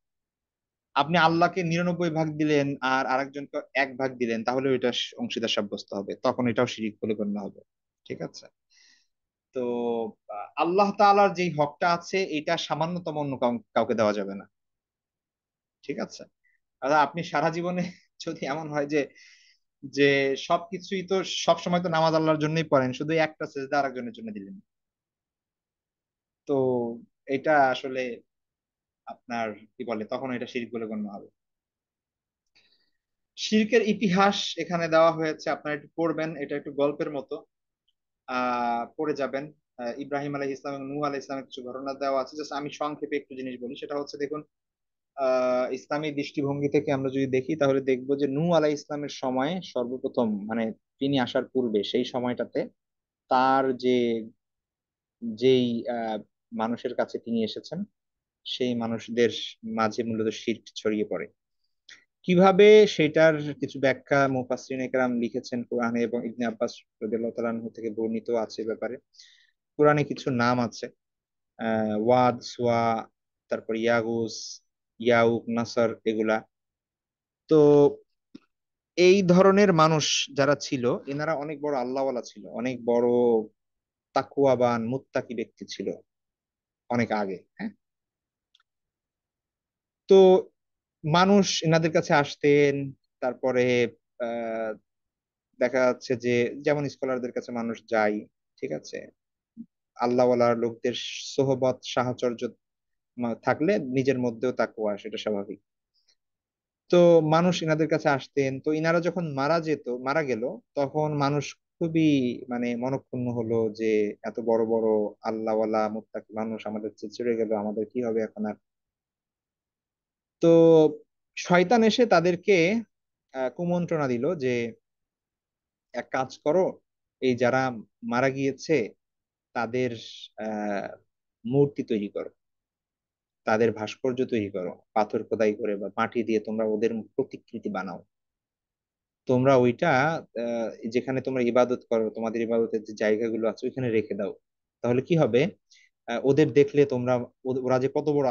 আপনি আল্লাহকে 99 ভাগ দিলেন আর আরেকজনকে 1 ভাগ দিলেন, তাহলে ওইটা অংশীদার সাব্যস্ত হবে, তখন এটাও শিরিক বলে গণ্য হবে। ঠিক আছে? তো আল্লাহ তাআলার যেই হকটা আছে এটা সামান্যতম অন্য কাউকে দেওয়া যাবে না। ঠিক আছে? আর আপনি সারা জীবনে যদি এমন হয় যে যে সবকিছুই তো, সব সময় তো নামাজ আল্লাহর জন্যই পড়েন, শুধু এই একটা সেজদা আরেকজনের জন্য দিলেন, তো এটা আসলে আপনার কি বলে, তখন এটা শিরক বলে গণ্য হবে। শিরকের ইতিহাস এখানে দেওয়া হয়েছে, আপনারা একটু পড়বেন, এটা একটু গল্পের মতো, পড়ে যাবেন। ইব্রাহিম আলাইহিস ইসলাম এবং নূহ আলাইহিস ইসলামের কিছু ঘটনা দেওয়া আছে, জাস্ট আমি সংক্ষেপে একটু জিনিস বলি। সেটা হচ্ছে, দেখুন, ইসলামী দৃষ্টিভঙ্গি থেকে আমরা যদি দেখি তাহলে দেখবো যে নূহ আলাইহিস ইসলামের সময় সর্বপ্রথম, মানে তিনি আসার পূর্বে সেই সময়টাতে তার যেই মানুষের কাছে তিনি এসেছেন, সেই মানুষদের মাঝে মূলত শিরক ছড়িয়ে পড়ে। কিভাবে, সেটার কিছু ব্যাখ্যা মুফাসসিরিনে কেরাম লিখেছেন কোরআনে, এবং ইবনে আব্বাস রাদিয়াল্লাহু তাআলা আনহু থেকে বর্ণিত আছে এ ব্যাপারে। কোরআনে কিছু নাম আছে, ওয়াদ, সুয়া, তারপর ইয়াগুস, ইয়াউক, নাসর, এগুলা। তো এই ধরনের মানুষ যারা ছিল, এনারা অনেক বড় আল্লাহওয়ালা ছিল, অনেক বড় তাকওয়াবান মুত্তাকি ব্যক্তি ছিল অনেক আগে, হ্যাঁ। তো মানুষ এনাদের কাছে আসতেন, তারপরে আহ দেখা যাচ্ছে যে যেমন স্কলারদের কাছে মানুষ যায়, ঠিক আছে, আল্লাহওয়ালার লোকদের সোহবত সাহচর্য থাকলে নিজের মধ্যেও তাকওয়া আসে, এটা স্বাভাবিক। তো মানুষ এনাদের কাছে আসতেন, তো ইনারা যখন মারা গেল, তখন মানুষ খুবই মানে মনক্ষুণ্ণ হলো যে এত বড় বড় আল্লাহওয়ালা মুত্তাকি মানুষ আমাদের ছেড়ে চলে গেল, আমাদের কি হবে এখন আর। তো শয়তান এসে তাদেরকে কুমন্ত্রণা দিল যে এক কাজ করো, এই যারা মারা গিয়েছে তাদের আহ মূর্তি তৈরি করো, তাদের ভাস্কর্য তৈরি করো, পাথর খোদাই করে বা মাটি দিয়ে তোমরা ওদের প্রতিকৃতি বানাও। তোমরা ওইটা যেখানে তোমরা ইবাদত করো, তোমাদের ইবাদতের যে জায়গাগুলো আছে ওইখানে রেখে দাও। তাহলে কি হবে, ওদের দেখলে তোমরা, ওরা যে কত বড়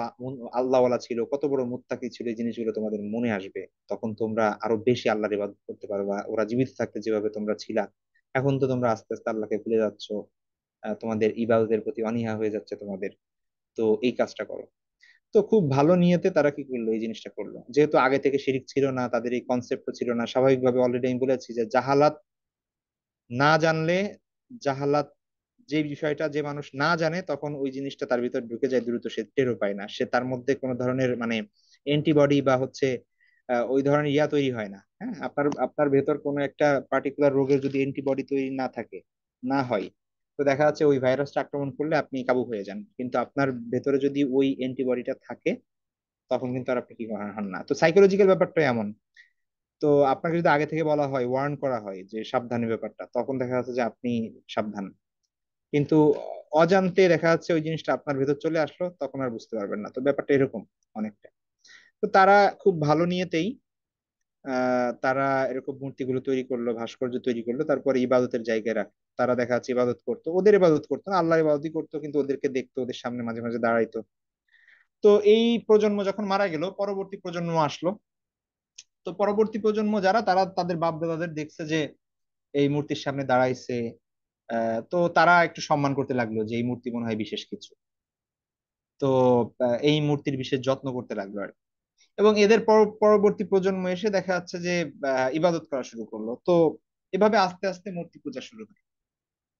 আল্লাহওয়ালা ছিল, কত বড় মুত্তাকি ছিল, এই জিনিসগুলো তোমাদের মনে আসবে। তখন তোমরা আরো বেশি আল্লাহর ইবাদত করতে পারবা। ওরা জীবিত থাকতে যেভাবে তোমরা ছিলা, এখন তো তোমরা আস্তে আস্তে আল্লাহকে ভুলে যাচ্ছ, তোমাদের ইবাদতের প্রতি অনীহা হয়ে যাচ্ছে তোমাদের। তো এই কাজটা করো। তো খুব ভালো নিয়তে তারা কি করলো, এই জিনিসটা করলো। যেহেতু আগে থেকে শিরিক ছিল না, তাদের এই কনসেপ্টও ছিল না, স্বাভাবিকভাবে অলরেডি আমি বলেছি যে জাহালাত না জানলে, জাহালাত যে বিষয়টা যে মানুষ না জানে, তখন ওই জিনিসটা তার ভিতর ঢুকে যায় দ্রুত, সে টেরও পায় না, সে তার মধ্যে কোনো ধরনের মানে অ্যান্টিবডি বা হচ্ছে ওই ধরনের ইয়া তৈরি হয় না। হ্যাঁ, আপনার আপনার ভেতর কোনো একটা পার্টিকুলার রোগের যদি অ্যান্টিবডি তৈরি না থাকে, না হয়, তো দেখা যাচ্ছে ওই ভাইরাসটা আক্রমণ করলে আপনি কাবু হয়ে যান। কিন্তু আপনার ভেতরে যদি ওই অ্যান্টিবডিটা থাকে, তখন কিন্তু আর আপনি কি হন না। তো সাইকোলজিক্যাল ব্যাপারটা এমন। তো আপনাকে যদি আগে থেকে বলা হয়, ওয়ার্ন করা হয় যে সাবধানের ব্যাপারটা, তখন দেখা যাচ্ছে যে আপনি সাবধান। কিন্তু অজান্তে দেখা যাচ্ছে ওই জিনিসটা আপনার ভেতর চলে আসলো, তখন আর বুঝতে পারবেন না। তো ব্যাপারটা এরকম অনেকটা। তো তারা খুব ভালো নিয়তেই তারা এরকম মূর্তিগুলো তৈরি করলো, ভাস্কর্য তৈরি করলো, তারপরে ইবাদতের জায়গায় রাখ। তারা দেখা যাচ্ছে ইবাদত করতো, ওদের ইবাদত করতো না, আল্লাহ ইবাদতই করতো, কিন্তু ওদেরকে দেখতো, ওদের সামনে মাঝে মাঝে দাঁড়াইতো। তো এই প্রজন্ম যখন মারা গেল, পরবর্তী প্রজন্ম আসলো। তো পরবর্তী প্রজন্ম যারা, তারা তাদের বাপ দাদাদের দেখছে যে এই মূর্তির সামনে দাঁড়াইছে, তো তারা একটু সম্মান করতে লাগলো যে এই মূর্তি মনে হয় বিশেষ কিছু। তো এই মূর্তির বিশেষ যত্ন করতে লাগলো আর কি। এবং এদের পরবর্তী প্রজন্ম এসে দেখা যাচ্ছে যে ইবাদত করা শুরু করলো। তো এভাবে আস্তে আস্তে মূর্তি পূজা শুরু হয়।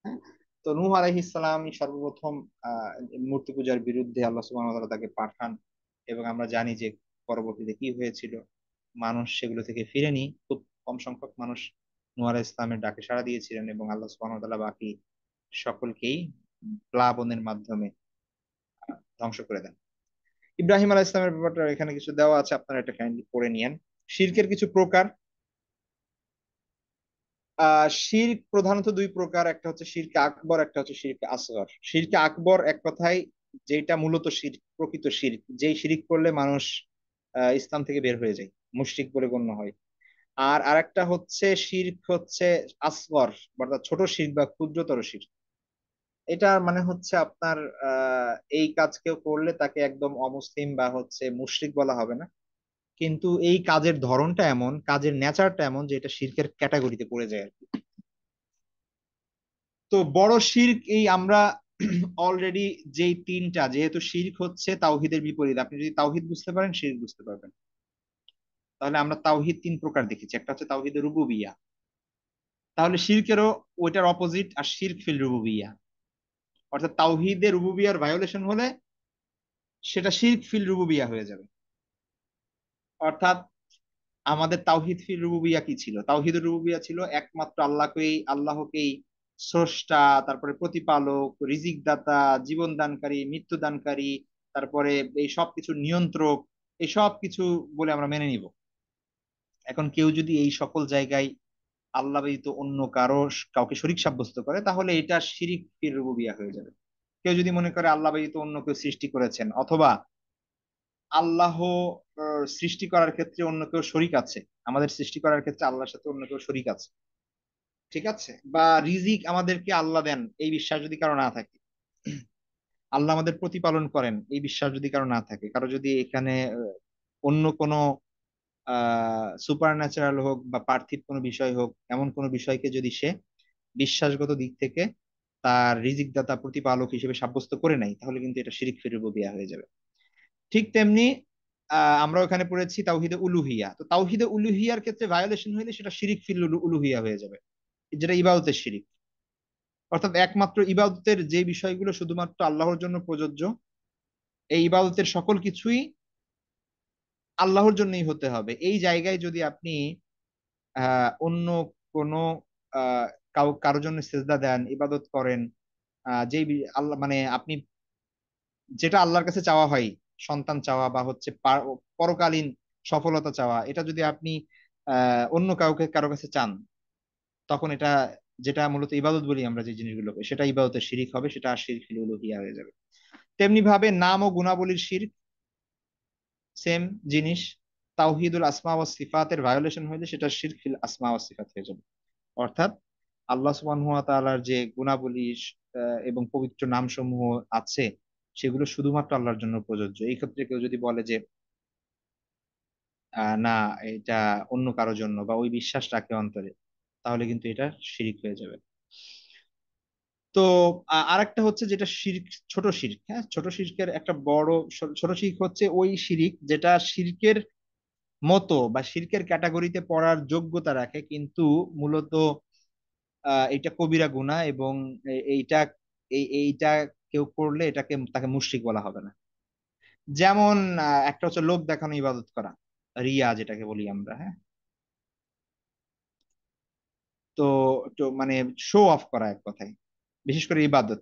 হ্যাঁ। তো নূহ আলাইহিস সালাম সর্বপ্রথম আহ মূর্তি পূজার বিরুদ্ধে আল্লাহ সুবহানাহু ওয়া তাআলা তাকে পাঠান, এবং আমরা জানি যে পরবর্তীতে কি হয়েছিল। মানুষ সেগুলো থেকে ফিরেনি, খুব কম সংখ্যক মানুষ নূহ আলাইহিস সালামের ডাকে সাড়া দিয়েছিলেন, এবং আল্লাহ সুবহানাহু ওয়া তাআলা বাকি সকলকেই প্লাবনের মাধ্যমে ধ্বংস করে দেন। ইব্রাহিম আলাইহিস সালামের ব্যাপারটা এখানে কিছু দেওয়া আছে, আপনারা এটা কাইন্ডলি পড়ে নিয়েন। শিরকের কিছু প্রকার। শিরক প্রধানত দুই প্রকার, একটা হচ্ছে শিরকে আকবর, একটা হচ্ছে শিরকে আসগর। শিরকে আকবর এক কথায় যেটা মূলত শিরক, প্রকৃত শিরক, যেই শিরক করলে মানুষ ইসলাম থেকে বের হয়ে যায়, মুশরিক বলে গণ্য হয়। আর আরেকটা হচ্ছে শিরক হচ্ছে আসগর, অর্থাৎ ছোট শিরক বা ক্ষুদ্রতর শিরক। এটা মানে হচ্ছে আপনার এই কাজ কেউ করলে তাকে একদম অমুসলিম বা হচ্ছে মুশরিক বলা হবে না, কিন্তু এই কাজের ধরনটা এমন, কাজের নেচারটা এমন যে এটা শিরকের ক্যাটাগরিতে পড়ে যায় আর কি। তো বড় শিরক এই আমরা অলরেডি যেই তিনটা, যেহেতু শিরক হচ্ছে তাওহিদের বিপরীত, আপনি যদি তাওহিদ বুঝতে পারেন শিরক বুঝতে পারবেন। তাহলে আমরা তাওহিদ তিন প্রকার দেখেছি, একটা হচ্ছে তাওহিদ রুবুবিয়া, তাহলে শিরকেরও ওইটার অপোজিট আর শিরক ফিল রুবুবিয়া, অর্থাৎ তাওহিদে রুবুবিয়ার ভায়োলেশন হলে সেটা শিরক ফিল রুবুবিয়া হয়ে যাবে। অর্থাৎ আমাদের তাওহিদ ফিল রুবুবিয়া কি ছিল? তাওহিদ রুবুবিয়া ছিল একমাত্র আল্লাহকেই স্রষ্টা, তারপরে প্রতিপালক, রিজিক দাতা, জীবন দানকারী, মৃত্যু দানকারী, তারপরে এই সব কিছু নিয়ন্ত্রক, এই সব কিছু বলে আমরা মেনে নিব। এখন কেউ যদি এই সকল জায়গায় আল্লাহ ব্যতীত অন্য কাউকে শরীক সাব্যস্ত করে, তাহলে এটা শিরিক ফির রুবুবিয়া হয়ে যাবে। কেউ যদি মনে করে আল্লাহ ব্যতীত অন্য কেউ সৃষ্টি করেছেন, অথবা আল্লাহ সৃষ্টি করার ক্ষেত্রে অন্য কেউ শরিক আছে, আমাদের সৃষ্টি করার ক্ষেত্রে আল্লাহর সাথে অন্য কেউ শরিক আছে, ঠিক আছে, বা রিজিক আমাদেরকে আল্লাহ দেন এই বিশ্বাস যদি কারো না থাকে, আল্লাহ আমাদের প্রতিপালন করেন এই বিশ্বাস যদি কারো না থাকে, কারো যদি এখানে অন্য কোনো সুপার ন্যাচারাল হোক বা পার্থিব কোনো বিষয় হোক, এমন কোনো বিষয়কে যদি সে বিশ্বাসগত দিক থেকে তার রিজিক দাতা প্রতিপালক হিসেবে সাব্যস্ত করে নাই, তাহলে কিন্তু এটা শিরিক ফির রুবুবিয়া হয়ে যাবে। ঠিক তেমনি আমরা ওখানে পড়েছি তাওহিদে উলুহিয়া, তো তাওহিদে উলুহিয়ার ক্ষেত্রে ভায়োলেশন হইলে সেটা শিরিক ফিল উলুহিয়া হয়ে যাবে, যেটা ইবাদতের শিরিক। অর্থাৎ একমাত্র ইবাদতের যে বিষয়গুলো শুধুমাত্র আল্লাহর জন্য প্রযোজ্য, এই ইবাদতের সকল কিছুই আল্লাহর জন্যই হতে হবে, এই জায়গায় যদি আপনি অন্য কোনো কারোর জন্য সেজদা দেন, ইবাদত করেন, যেই আল্লাহ মানে আপনি যেটা আল্লাহর কাছে চাওয়া হয়, সন্তান চাওয়া বা হচ্ছে পরকালীন সফলতা চাওয়া, এটা যদি আপনি অন্য কারো কাছে চান, তখন এটা, যেটা মূলত ইবাদত বলি আমরা যে জিনিসগুলোকে, সেটা ইবাদতের শিরিক হবে, সেটা আর শিরক ফিল উলুহিয়া হয়ে যাবে। তেমনি ভাবে নাম ও গুণাবলীর শিরক, সেম জিনিস, তাওহিদুল আসমা ওয়াস সিফাতের ভায়োলেশন হইলে সেটা শিরক ফিল আসমা ওয়াস সিফাত হয়ে যাবে। অর্থাৎ আল্লাহ সুবহানাহু ওয়া তাআলার যে গুণাবলী এবং পবিত্র নামসমূহ আছে, সেগুলো শুধুমাত্র আল্লাহর জন্য প্রযোজ্য। এই ক্ষেত্রে কেউ যদি বলে যে না, এটা অন্য কারোর জন্য, বা ওই বিশ্বাস রাখে অন্তরে, তাহলে কিন্তু এটা শিরিক হয়ে যাবে। তো আরেকটা হচ্ছে যেটা শিরক, ছোট শিরক, হ্যাঁ, ছোট শিরকের একটা বড়, ছোট শিরক হচ্ছে ওই শিরিক যেটা শিরকের মতো বা শিরকের ক্যাটাগরিতে পড়ার যোগ্যতা রাখে, কিন্তু মূলত এটা কবিরা গুনাহ, এবং এইটা এইটা কেউ করলে তাকে মুশরিক বলা হবে না। যেমন একটা হচ্ছে লোক দেখানো ইবাদত করা, রিয়া যেটাকে বলি আমরা, হ্যাঁ। তো তো মানে শো অফ করা এক কথায়, বিশেষ করে ইবাদত।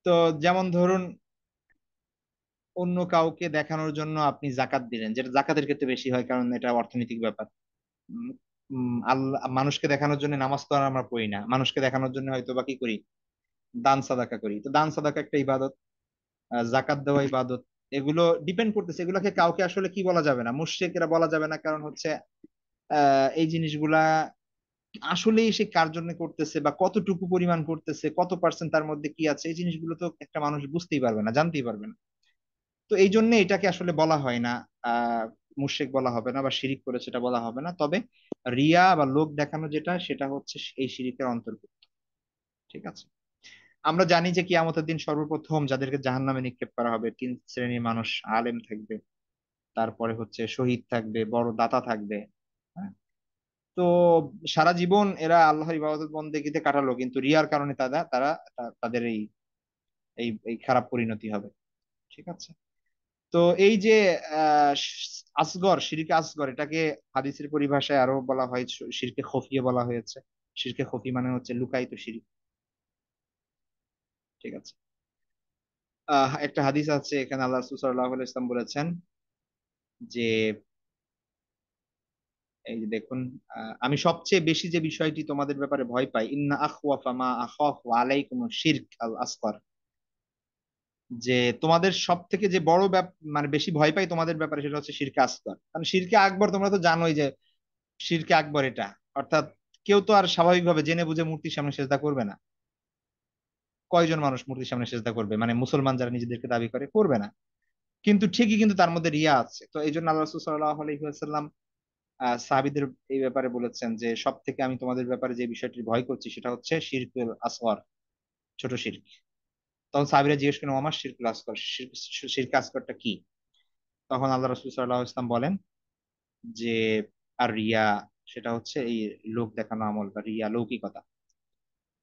তো যেমন ধরুন, অন্য কাউকে দেখানোর জন্য আপনি জাকাত দিলেন, যেটা জাকাতের ক্ষেত্রে বেশি হয়, কারণ এটা অর্থনৈতিক ব্যাপার। আল্লাহ মানুষকে দেখানোর জন্য নামাজ তো আর আমরা পড়ি না, মানুষকে দেখানোর জন্য হয়তো বা কি করি, দান সাদাকা করি। তো দান সাদাকা একটা ইবাদত, জাকাত দেওয়া ইবাদত। এগুলো ডিপেন্ড করতেছে, এগুলোকে কাউকে আসলে কি বলা যাবে না, মুশরিকেরা বলা যাবে না, কারণ হচ্ছে এই জিনিসগুলা আসলেই সে কার জন্য করতেছে বা কতটুকু পরিমাণ করতেছে, কত পার্সেন্ট তার মধ্যে কি আছে, এই জিনিসগুলো তো একটা মানুষ বুঝতেই পারবে না, জানতেই পারবে না। তো এই জন্য এটাকে আসলে বলা হয় না, আহ মুশরিক বলা হবে না, বা শিরিক করে সেটা বলা হবে না। তবে রিয়া বা লোক দেখানো যেটা, সেটা হচ্ছে এই শিরিকের অন্তর্ভুক্ত। ঠিক আছে। আমরা জানি যে কিয়ামতের দিন সর্বপ্রথম যাদেরকে জাহান্নামে নিক্ষেপ করা হবে, তিন শ্রেণীর মানুষ: আলেম থাকবে, তারপরে হচ্ছে শহীদ থাকবে, বড় দাতা থাকবে। হ্যাঁ? তো সারা জীবন এরা আল্লাহর ইবাদত বন্দেগীতে কাটালো, কিন্তু রিয়ার কারণে তাদের এই এই এই খারাপ পরিণতি হবে। ঠিক আছে। তো এই যে আহ আসগর, শিরকে আসগর, এটাকে হাদিসের পরিভাষায় আরো বলা হয় শিরকে খফিয়ে বলা হয়েছে। শিরকে খফি মানে হচ্ছে লুকায়িত শিরক। ঠিক আছে। একটা হাদিস আছে, এখানে আল্লাহ রাসূল সাল্লাল্লাহু আলাইহি ওয়াসাল্লাম বলেছেন যে, এই যে দেখুন, আমি সবচেয়ে বেশি যে বিষয়টি তোমাদের ব্যাপারে ভয় পাই, ইন্না আখওয়াফা মা আখাফু আলাইকুম শিরক আল আসগর, যে তোমাদের সব থেকে যে বড় মানে বেশি ভয় পাই তোমাদের ব্যাপারে, সেটা হচ্ছে শিরকে আসগর। কারণ শিরকে আকবর তোমরা তো জানোই যে শিরকে আকবর এটা, অর্থাৎ কেউ তো আর স্বাভাবিকভাবে জেনে বুঝে মূর্তির সামনে সেজদা করবে না। কয়জন মানুষ মূর্তির সামনে সেজদা করবে, মানে মুসলমান যারা নিজেদেরকে দাবি করে, করবে না। কিন্তু ঠিকই কিন্তু তার মধ্যে রিয়া আছে। তো এই জন্য আল্লাহ রাসূল সাল্লাল্লাহু আলাইহি ওয়াসাল্লাম সাহাবীদের এই ব্যাপারে বলেছেন যে সব থেকে আমি তোমাদের ব্যাপারে যে বিষয়টি ভয় করছি সেটা হচ্ছে শিরকুল আসগর, ছোট শিরক। তখন সাহাবীরা জিজ্ঞেস করেন, আমার শিরকুল আসগর, শিরক আসগরটা কি? তখন আল্লাহ রাসূল সাল্লাল্লাহু আলাইহি ওয়াসাল্লাম বলেন যে আর রিয়া, সেটা হচ্ছে এই লোক দেখানো আমল বা রিয়া, লৌকিকতা।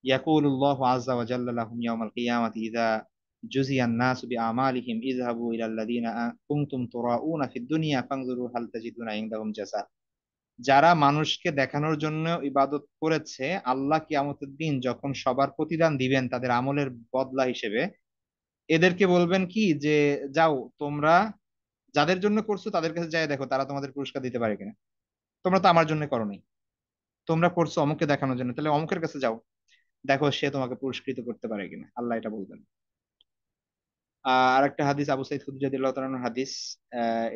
ইয়াকুলুল্লাহু আযজা ওয়া জাল্লা লাহুম ইয়াওমাল কিয়ামাতি ইযা জুজিয়ান নাসু বিআমালিহিম ইযহাবু ইলাল্লাযীনা কুনতুম তুরাউনা ফিদ দুনিয়া ফানজুরু হাল তাজিদুনা ইনদাহুম জাযা। যারা মানুষকে দেখানোর জন্য ইবাদত করেছে, আল্লাহ কিয়ামতের দিন যখন সবার প্রতিদান দিবেন তাদের আমলের বদলা হিসেবে, এদেরকে বলবেন কি যে যাও তোমরা যাদের জন্য করছো তাদের কাছে যাই দেখো তারা তোমাদের পুরস্কার দিতে পারে কিনা। তোমরা তো আমার জন্য করোনি, তোমরা করছো অমুককে দেখানোর জন্য, তাহলে অমুকের কাছে যাও, দেখো সে তোমাকে পুরস্কৃত করতে পারে কিনা। আল্লাহ এটা বলবেন। আর একটা হাদিস, আবু সাইদ খুদরি রাদিয়াল্লাহু তাআলা আনহুর হাদিস।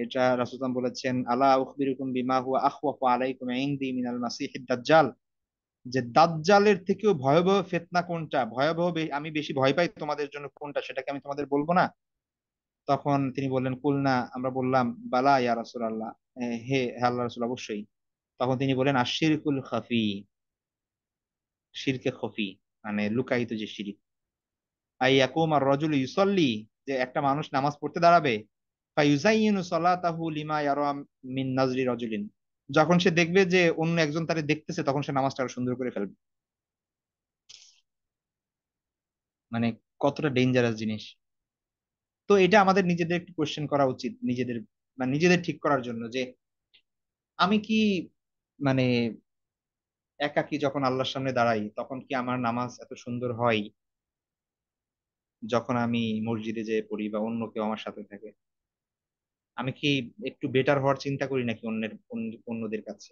এটা রাসূল সাল্লাল্লাহু আলাইহি ওয়াসাল্লাম বলেছেন, আলা উখবিরুকুম বিমা হুয়া আখওয়াফু আলাইকুম ইনদি মিনাল মাসিহিদ দাজ্জাল। যে দাজ্জালের থেকেও ভয়াবহ ফিতনা কোনটা, ভয়াবহ আমি বেশি ভয় পাই তোমাদের জন্য কোনটা, সেটাকে আমি তোমাদের বলবো না? তখন তিনি বললেন, কুলনা, আমরা বললাম, বালা ইয়া রাসূলুল্লাহ, হে আল্লাহর রাসূল, অবশ্যই। তখন তিনি বলেন, আশিরকুল খাফি, শিরকে খফি, মানে লুকায়িত যে শিরিক। আই ইয়াকুম আর রজুল ইউসাল্লি, যে একটা মানুষ নামাজ পড়তে দাঁড়াবে, ফায়ুজাইয়িনু সালাতাহু লিমা ইয়ারা মিন নাজরি রাজুলিন, যখন সে দেখবে যে অন্য একজন তারে দেখতেছে তখন সে নামাজটা আরো সুন্দর করে ফেলবে। মানে কতটা ডেঞ্জারাস জিনিস। তো এটা আমাদের নিজেদের একটু কোশ্চেন করা উচিত, নিজেদের মানে নিজেদের ঠিক করার জন্য যে আমি কি মানে একাকী যখন আল্লাহর সামনে দাঁড়াই তখন কি আমার নামাজ এত সুন্দর হয় যখন আমি মসজিদে যেয়ে পড়ি বা অন্য কেউ আমার সাথে থাকে? আমি কি একটু বেটার হওয়ার চিন্তা করি নাকি অন্যদের কাছে?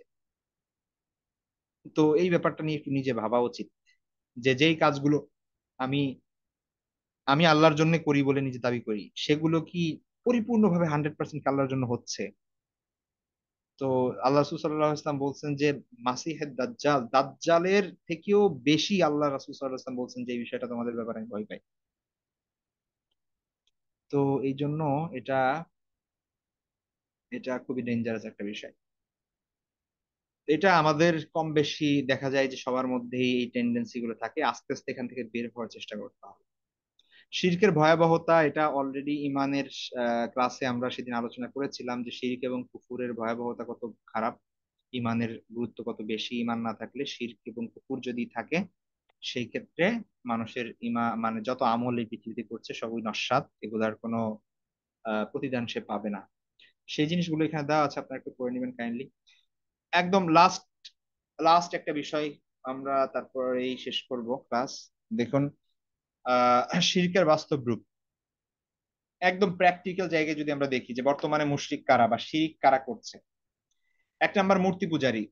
তো এই ব্যাপারটা নিয়ে একটু নিজে ভাবা উচিত যে যেই কাজগুলো আমি আমি আল্লাহর জন্য করি বলে নিজে দাবি করি সেগুলো কি পরিপূর্ণভাবে 100% আল্লাহর জন্য হচ্ছে? তো আল্লাহ রাসূল সাল্লাল্লাহু আলাইহি ওয়াসাল্লাম বলছেন যে মাসিহের দাজ্জাল, দাজ্জালের থেকেও বেশি আল্লাহ রাসূল সাল্লাল্লাহু আলাইহি ওয়াসাল্লাম বলছেন যে এই বিষয়টা তোমাদের ব্যাপারে আমি ভয় পাই। তো এই জন্য এটা এটা খুবই ডেঞ্জারাস একটা বিষয়। এটা আমাদের কম বেশি দেখা যায় যে সবার মধ্যেই এই টেন্ডেন্সি গুলো থাকে, আস্তে আস্তে এখান থেকে বের হওয়ার চেষ্টা করতে হবে। শিরকের ভয়াবহতা এটা অলরেডি ইমানের ক্লাসে আমরা সেদিন আলোচনা করেছিলাম যে শিরক এবং কুফুরের ভয়াবহতা কত খারাপ, ইমানের গুরুত্ব কত বেশি। ইমান না থাকলে, শিরক এবং কুফুর যদি থাকে, সেই ক্ষেত্রে মানুষের মানে যত আমল এই পৃথিবীতে করছে সবই নস্যাৎ, এগুলার কোনো প্রতিদান সে পাবে না। সেই জিনিসগুলো এখানে দেওয়া আছে, আপনারা একটু করে নেবেন কাইন্ডলি। একদম লাস্ট লাস্ট একটা বিষয়, আমরা তারপর এই শেষ করব ক্লাস। দেখুন, শিরকের বাস্তব রূপ একদম প্র্যাকটিক্যাল জায়গায় যদি আমরা দেখি যে বর্তমানে মুশরিক কারা বা শিরিক কারা করছে। এক নাম্বার, মূর্তি পূজারী।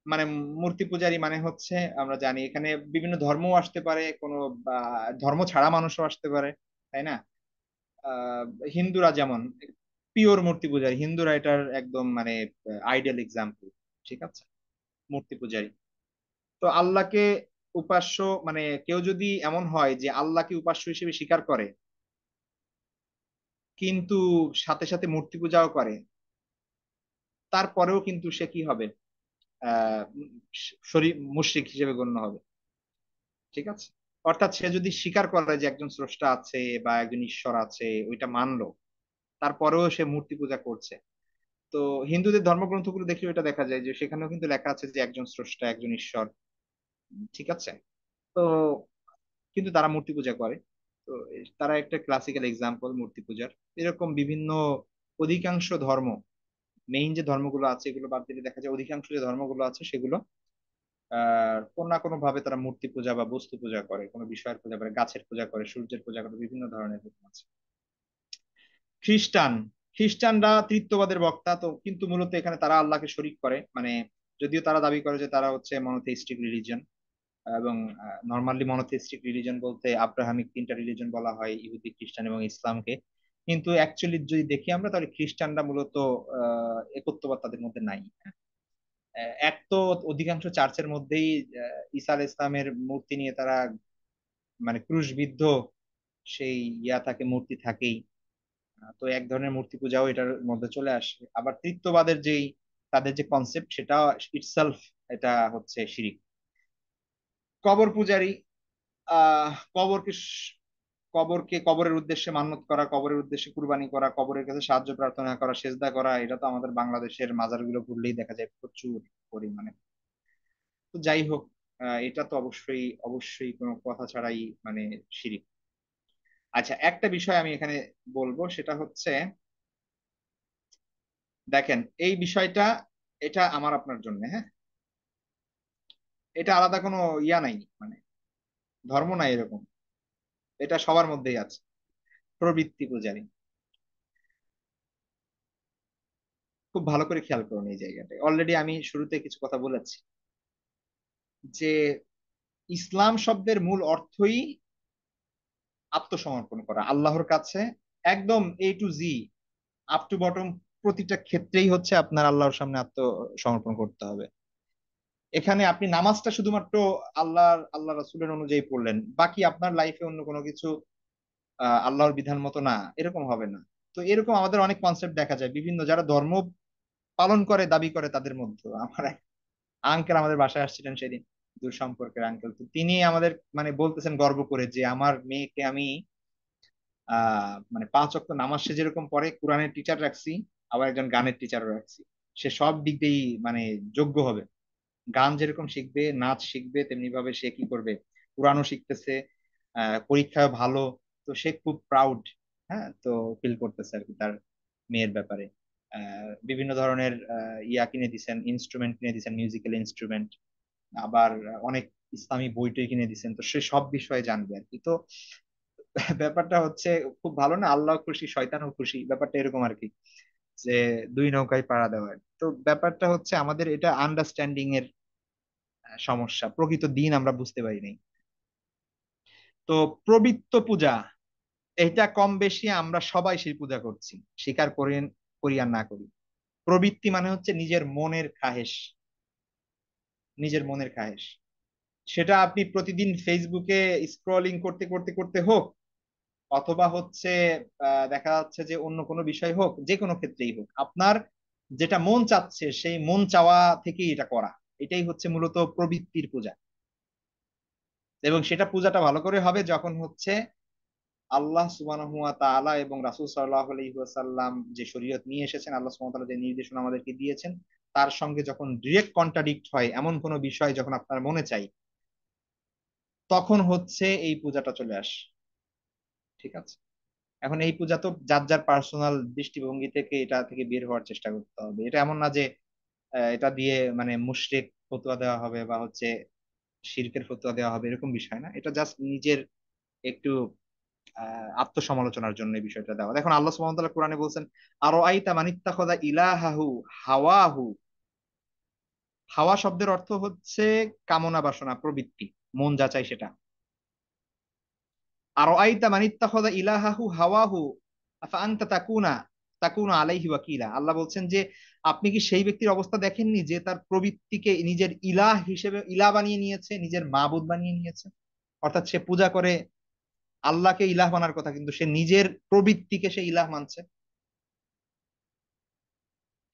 মানে মূর্তি পূজারী মানে হচ্ছে, আমরা জানি এখানে বিভিন্ন ধর্মও আসতে পারে, কোনো বা ধর্ম ছাড়া মানুষও আসতে পারে, তাই না? আহ হিন্দুরা যেমন পিওর মূর্তি পূজারী, হিন্দুরা এটার একদম মানে আইডিয়াল এক্সাম্পল। ঠিক আছে, মূর্তি পূজারী। তো আল্লাহকে উপাস্য, মানে কেউ যদি এমন হয় যে আল্লাহকে উপাস্য হিসেবে স্বীকার করে কিন্তু সাথে সাথে মূর্তি পূজাও করে, তারপরেও কিন্তু সে কি হবে, আহ মুশরিক হিসেবে গণ্য হবে। ঠিক আছে, অর্থাৎ সে যদি স্বীকার করে যে একজন স্রষ্টা আছে বা একজন ঈশ্বর আছে, ওইটা মানলো, তারপরেও সে মূর্তি পূজা করছে। তো হিন্দুদের ধর্মগ্রন্থগুলো দেখলে এটা দেখা যায় যে সেখানেও কিন্তু লেখা আছে যে একজন স্রষ্টা, একজন ঈশ্বর। ঠিক আছে, তো কিন্তু তারা মূর্তি পূজা করে। তো তারা একটা ক্লাসিক্যাল এক্সাম্পল মূর্তি পূজার। এরকম বিভিন্ন অধিকাংশ ধর্ম, মেইন যে ধর্মগুলো আছে এগুলো বাদ দিলে দেখা যায় অধিকাংশ যে ধর্মগুলো আছে সেগুলো কোনো না কোনো ভাবে তারা মূর্তি পূজা বা বস্তু পূজা করে, কোনো বিষয়ের পূজা করে, গাছের পূজা করে, সূর্যের পূজা করে, বিভিন্ন ধরনের ধর্ম আছে। খ্রিস্টান, খ্রিস্টানরা তৃত্ববাদের বক্তা তো, কিন্তু মূলত এখানে তারা আল্লাহকে শরীক করে, মানে যদিও তারা দাবি করে যে তারা হচ্ছে মনোথেইস্টিক রিলিজন, এবং নর্মালি মনোথেইস্টিক রিলিজন বলতে আব্রাহামিক তিনটা রিলিজন বলা হয়, ইহুদি, খ্রিস্টান এবং ইসলামকে। কিন্তু অ্যাকচুয়ালি যদি দেখি আমরা, তাহলে খ্রিস্টানরা মূলত একত্ববাদ তাদের মধ্যে নাই। এক তো অধিকাংশ চার্চের মধ্যেই ঈসা আলাইহিস ইসলামের মূর্তি নিয়ে তারা মানে ক্রুশবিদ্ধ সেই ইয়া থাকে, মূর্তি থাকেই। তো এক ধরনের মূর্তি পূজাও এটার মধ্যে চলে আসে। আবার তৃতীয়বাদের যেই তাদের যে কনসেপ্ট সেটা ইটসেলফ এটা হচ্ছে শিরিক। কবর পূজারী, আহ কবরকে কবরের উদ্দেশ্যে মান্যত করা, কবরের উদ্দেশ্যে কুরবানি করা, কবরের কাছে সাহায্য প্রার্থনা করা, সেজদা করা, এটা তো আমাদের বাংলাদেশের মাজারগুলো ঘুরলেই দেখা যায় প্রচুর পরিমাণে। তো যাই হোক, এটা তো অবশ্যই অবশ্যই কোনো কথা ছাড়াই মানে শিরিক। আচ্ছা, একটা বিষয় আমি এখানে বলবো, সেটা হচ্ছে দেখেন এই বিষয়টা, এটা আমার আপনার জন্য, হ্যাঁ, এটা আলাদা কোনো ইয়া নাই, মানে ধর্ম নাই এরকম, এটা সবার মধ্যেই আছে। প্রবৃত্তি পূজারী, খুব ভালো করে খেয়াল করুন এই জায়গাটায়, অলরেডি আমি শুরুতে কিছু কথা বলেছি যে ইসলাম শব্দের মূল অর্থই আত্মসমর্পণ করা আল্লাহর কাছে, একদম A to Z, up to bottom, প্রতিটা ক্ষেত্রেই হচ্ছে আপনার আল্লাহর সামনে আত্মসমর্পণ করতে হবে। এখানে আপনি নামাজটা শুধুমাত্র আল্লাহ রাসূলের অনুযায়ী পড়লেন, বাকি আপনার লাইফে অন্য কোনো কিছু আল্লাহর বিধান মতো না, এরকম হবে না। তো এরকম আমাদের অনেক কনসেপ্ট দেখা যায় বিভিন্ন যারা ধর্ম পালন করে দাবি করে তাদের মধ্যে। আমার আঙ্কেল আমাদের বাসায় আসছিলেন সেদিন, দূর সম্পর্কের আঙ্কেল, তো তিনি আমাদের মানে বলতেছেন গর্ব করে যে আমার মেয়েকে আমি মানে 5 ওয়াক্ত নামাজ সে যেরকম পড়ে, কোরআনের টিচার রাখছি, আবার একজন গানের টিচারও রাখছি, সে সব দিক দিয়েই মানে যোগ্য হবে। গান যেরকম শিখবে, নাচ শিখবে, তেমনি ভাবে সে কি করবে, কোরআনও শিখতেছে, পরীক্ষায় ভালো। তো সে খুব প্রাউড, হ্যাঁ, তো ফিল করতেছে আর কি তার মেয়ের ব্যাপারে। বিভিন্ন ধরনের ইয়া কিনে দিছেন, ইনস্ট্রুমেন্ট কিনে দিছেন, মিউজিক্যাল ইনস্ট্রুমেন্ট, আবার অনেক ইসলামী বই টই কিনে দিচ্ছেন, তো সে সব বিষয়ে জানবে আর কি। তো ব্যাপারটা হচ্ছে খুব ভালো না, আল্লাহ খুশি শয়তানও খুশি, ব্যাপারটা এরকম আর কি, যে দুই নৌকায় পাড়া দেওয়া। তো ব্যাপারটা হচ্ছে আমাদের এটা আন্ডারস্ট্যান্ডিং এর সমস্যা, প্রকৃত দিন আমরা বুঝতে পারি নাই। তো প্রবৃত্ত পূজা, এটা কম বেশি আমরা সবাই সেই পূজা করছি, স্বীকার করেন করি আর না করি। প্রবৃত্তি মানে হচ্ছে নিজের মনের খাহেশ, নিজের মনের খাহেশ। সেটা আপনি প্রতিদিন ফেসবুকে স্ক্রলিং করতে করতে করতে হোক, অথবা হচ্ছে দেখা যাচ্ছে যে অন্য কোনো বিষয় হোক, যে কোনো ক্ষেত্রেই হোক, আপনার যেটা মন চাচ্ছে সেই মন চাওয়া থেকেই এটা করা, এটাই হচ্ছে মূলত প্রবৃত্তির পূজা। এবং সেটা পূজাটা ভালো করে হবে যখন হচ্ছে আল্লাহ সুবহানাহু ওয়া তাআলা এবং রাসূল সাল্লাল্লাহু আলাইহি ওয়াসাল্লাম যে শরীয়ত নিয়ে এসেছেন, আল্লাহ সুবহানাহু ওয়া তাআলা যে নির্দেশনা আমাদেরকে দিয়েছেন, তার সঙ্গে যখন ডিরেক্ট কন্ট্রাডিক্ট হয় এমন কোনো বিষয় যখন আপনার মনে চাই, তখন হচ্ছে এই পূজাটা চলে আসে। ঠিক আছে, এখন এই পূজা তো যার যার পার্সোনাল দৃষ্টিভঙ্গি থেকে এটা থেকে বের হওয়ার চেষ্টা করতে হবে। এটা এমন না যে এটা দিয়ে মানে মুশরিক ফতোয়া দেওয়া হবে বা হচ্ছে শিরকের ফতোয়া দেওয়া হবে, এরকম বিষয় না, এটা জাস্ট নিজের একটু আত্মসমালোচনার জন্য এই বিষয়টা দেওয়া। দেখুন আল্লাহ সুবহানাহু ওয়া তাআলা কোরআনে বলছেন, আরো আইতা মানিত্তাখাযা ইলাহাহু হাওয়াহু। হাওয়া শব্দের অর্থ হচ্ছে কামনা বাসনা প্রবৃত্তি, মন যা চাই সেটা। আরো আইতা মানিত্তাখাযা ইলাহাহু হাওয়াহু আফা আনতা তাকুনা আলাইহি ওয়াকিলা। আল্লাহ বলছেন যে আপনি কি সেই ব্যক্তির অবস্থা দেখেননি যে তার প্রবৃত্তিকে নিজের ইলাহ হিসেবে ইলাহ বানিয়ে নিয়েছে, নিজের মাবুদ বানিয়ে নিয়েছে। অর্থাৎ সে পূজা করে আল্লাহকে ইলাহ মানার কথা, কিন্তু সে নিজের প্রবৃত্তিকে সে ইলাহ মানছে।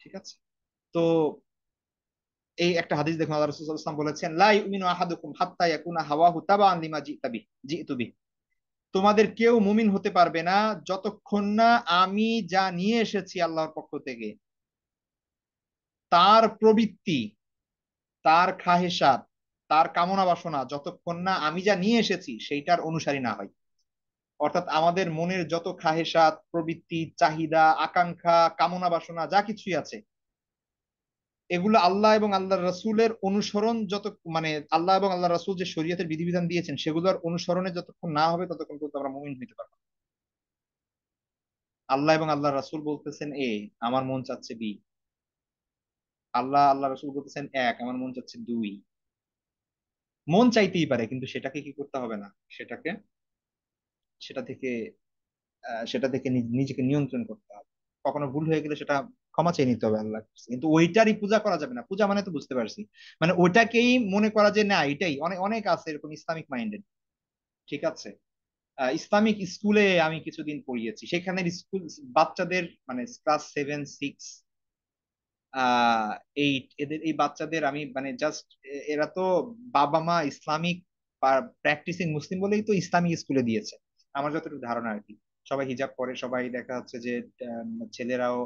ঠিক আছে, তো এই একটা হাদিস দেখুন, আল্লাহ রাসূল সাল্লাল্লাহু আলাইহি ওয়াসাল্লাম বলেছেন, লা ইউমিনু আহাদুকুম হাত্তা ইয়াকুনা হাওয়াহু তাবাআন লিমা জিতু বি। তোমাদের কেউ মুমিন হতে পারবে না যতক্ষণ না আমি যা নিয়ে এসেছি আল্লাহর পক্ষ থেকে, তার প্রবৃত্তি, তার খাহেসাত, তার কামনা বাসনা যতক্ষণ না আমি যা নিয়ে এসেছি সেইটার অনুসারী না হয়। অর্থাৎ আমাদের মনের যত খাহেসাত, প্রবৃত্তি, চাহিদা, আকাঙ্ক্ষা, কামনা বাসনা যা কিছুই আছে, এগুলো আল্লাহ এবং আল্লাহ রাসূলের অনুসরণ যত, মানে আল্লাহ এবং আল্লাহ রাসূল যে শরীয়তের বিধিবিধান দিয়েছেন সেগুলোর অনুসরণে যতক্ষণ না হবে ততক্ষণ পর্যন্ত আমরা মুমিন হইতে পারবো না। আল্লাহ এবং আল্লাহ রাসূল বলতেছেন এ, আমার মন চাচ্ছে বি। আল্লাহ রাসূল বলতেছেন এক, আমার মন চাচ্ছে দুই। মন চাইতেই পারে, কিন্তু সেটাকে কি করতে হবে না, সেটাকে সেটা থেকে সেটা থেকে নিজেকে নিয়ন্ত্রণ করতে হবে। কখনো ভুল হয়ে গেলে সেটা ক্ষমা চেয়ে নিতে হবে আল্লাহ, কিন্তু ওইটারই পূজা করা যাবে না। পূজা মানে তো বুঝতে পারছি, মানে ওইটাকেই মনে করা যে না এটাই, অনেক অনেক আছে এরকম ইসলামিক মাইন্ডেড। ঠিক আছে, ইসলামিক স্কুলে আমি কিছুদিন পড়িয়েছি, সেখানে স্কুল বাচ্চাদের মানে ক্লাস 7, 6 আহ এই এই বাচ্চাদের আমি মানে জাস্ট, এরা তো বাবা মা ইসলামিক প্র্যাকটিসিং মুসলিম বলেই তো ইসলামিক স্কুলে দিয়েছে, আমার যতটুকু ধারণা আর কি। সবাই হিজাব পরে, সবাই দেখা যাচ্ছে যে ছেলেরাও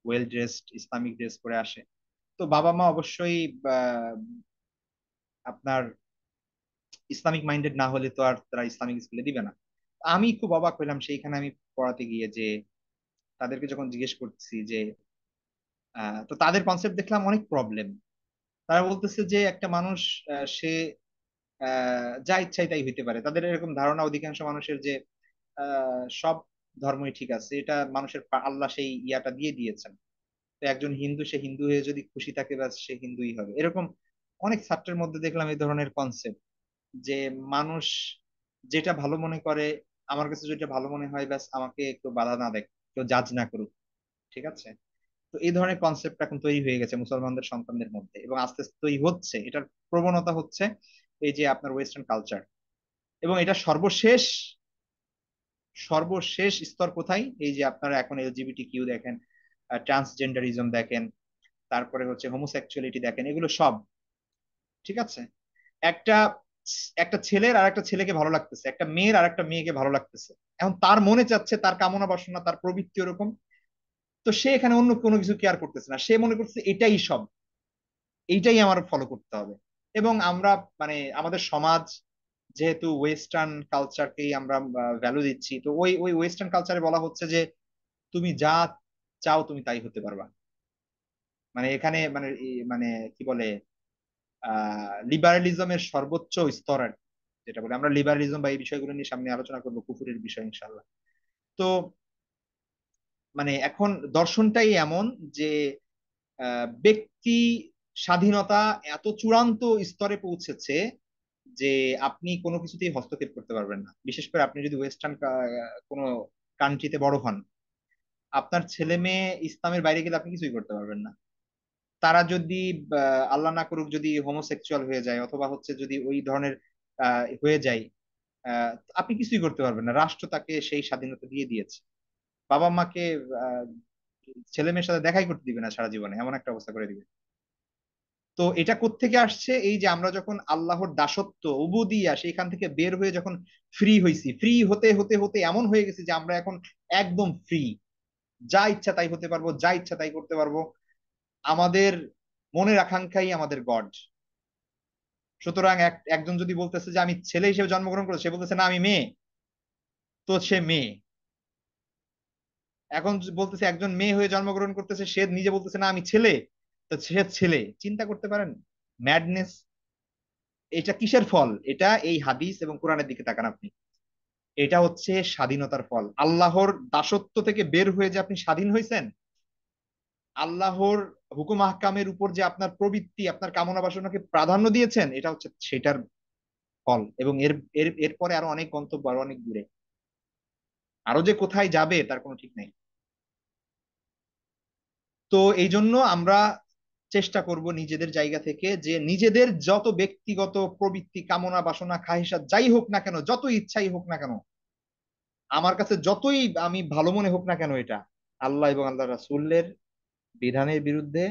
ওয়েল ড্রেসড ইসলামিক ড্রেস পরে আসে। তো বাবা মা অবশ্যই আহ, আপনার ইসলামিক মাইন্ডেড না হলে তো আর তারা ইসলামিক স্কুলে দিবে না। আমি খুব অবাক হইলাম সেইখানে আমি পড়াতে গিয়ে, যে তাদেরকে যখন জিজ্ঞেস করছি যে তো তাদের কনসেপ্ট দেখলাম অনেক প্রবলেম। তারা বলতেছে যে একটা মানুষ সে যা ইচ্ছাই তাই হইতে পারে। তাদের এরকম ধারণা অধিকাংশ মানুষের, যে সব ধর্মই ঠিক আছে, এটা মানুষের আল্লাহ সেই ইয়াটা দিয়ে দিয়েছেন। তো একজন হিন্দু, সে হিন্দু হয়ে যদি খুশি থাকে ব্যাস সে হিন্দুই হবে, এরকম অনেক ছাত্রের মধ্যে দেখলাম এই ধরনের কনসেপ্ট। যে মানুষ যেটা ভালো মনে করে, আমার কাছে যেটা ভালো মনে হয় ব্যাস আমাকে একটু বাধা না দেয়, কেউ জাজ না করুক, ঠিক আছে। তো এই ধরনের কনসেপ্ট এখন তৈরি হয়ে গেছে মুসলমানদের সন্তানদের মধ্যে, এবং আস্তে আস্তে তৈরি হচ্ছে, এটার প্রবণতা হচ্ছে এই যে আপনার ওয়েস্টার্ন কালচার। এবং এটা সর্বশেষ সর্বশেষ স্তর কোথায়, এই যে আপনারা এখন এলজিবিটি কিউ দেখেন, ট্রান্সজেন্ডারিজম দেখেন, তারপরে হচ্ছে হোমোসেক্সুয়ালিটি দেখেন, এগুলো সব ঠিক আছে। একটা একটা ছেলের আর একটা ছেলেকে ভালো লাগতেছে, একটা মেয়ের আর একটা মেয়েকে ভালো লাগতেছে, এখন তার মনে চাচ্ছে, তার কামনা বাসনা, তার প্রবৃত্তি ওরকম। তো সে এখানে অন্য কোনো কিছু কেয়ার করতেছে না, সে মনে করছে এটাই সব, এইটাই আমার ফলো করতে হবে। এবং আমরা মানে আমাদের সমাজ যেহেতু ওয়েস্টার্ন কালচারকেই আমরা ভ্যালু দিচ্ছি, তো ওই ওই ওয়েস্টার্ন কালচারে বলা হচ্ছে যে তুমি যা চাও তুমি তাই হতে পারবা। মানে এখানে মানে মানে কি বলে, লিবারালিজমের সর্বোচ্চ স্তর আর কি, যেটা বলে আমরা লিবারালিজম, বা এই বিষয়গুলো নিয়ে সামনে আলোচনা করবো, কুফুরের বিষয় ইনশাল্লাহ। তো মানে এখন দর্শনটাই এমন যে ব্যক্তি স্বাধীনতা এত চূড়ান্ত স্তরে পৌঁছেছে যে আপনি কোনো কিছুতেই হস্তক্ষেপ করতে পারবেন না। বিশেষ করে আপনি যদি ওয়েস্টার্ন কোনো কান্ট্রিতে বড় হন, আপনার ছেলে মেয়ে ইসলামের বাইরে গেলে আপনি কিছুই করতে পারবেন না। তারা যদি আল্লাহ না করুক যদি হোমোসেক্সুয়াল হয়ে যায়, অথবা হচ্ছে যদি ওই ধরনের হয়ে যায়, আহ, আপনি কিছুই করতে পারবেন না, রাষ্ট্র তাকে সেই স্বাধীনতা দিয়ে দিয়েছে। বাবা মাকে আহ, ছেলে মেয়ের সাথে দেখাই করতে দিবে না সারা জীবনে, এমন একটা অবস্থা করে দিবে। তো এটা কোত্থেকে আসছে, এই যে আমরা যখন আল্লাহর দাসত্ব উবুদিয়া সেইখান থেকে বের হয়ে যখন ফ্রি হইছি, ফ্রি হতে হতে হতে এমন হয়ে গেছে যে আমরা এখন একদম ফ্রি, যা ইচ্ছা তাই হতে পারবো, যা ইচ্ছা তাই করতে পারবো। আমাদের মনের আকাঙ্ক্ষাই আমাদের গড। সুতরাং একজন যদি বলতেছে যে আমি ছেলে হিসেবে জন্মগ্রহণ করেছি, সে বলতেছে না আমি মেয়ে, তো সে মেয়ে। এখন বলতেছে একজন মেয়ে হয়ে জন্মগ্রহণ করতেছে, সে নিজে বলতেছে না আমি ছেলে, তো সে ছেলে। চিন্তা করতে পারেন ম্যাডনেস। এটা কিসের ফল? এটা এই হাদিস এবং কোরআনের দিকে তাকান আপনি, এটা হচ্ছে স্বাধীনতার ফল। আল্লাহর দাসত্ব থেকে বের হয়ে যে আপনি স্বাধীন হয়েছেন, আল্লাহর হুকুম আহকামের উপর যে আপনার প্রবৃত্তি, আপনার কামনা বাসনাকে প্রাধান্য দিয়েছেন, এটা হচ্ছে সেটার ফল। এবং এর এর এরপরে আরো অনেক গন্তব্য, আরো অনেক দূরে, আরো যে কোথায় যাবে তার কোনো ঠিক নেই। তো এই জন্য আমরা চেষ্টা করব নিজেদের জায়গা থেকে, যে নিজেদের যত ব্যক্তিগত প্রবৃত্তি, কামনা বাসনা, খাহিসা যাই হোক না কেন, যত ইচ্ছাই হোক না কেন, আমার কাছে যতই আমি ভালো মনে হোক না কেন, এটা আল্লাহ এবং আল্লাহ রাসূলের বিধানের বিরুদ্ধে,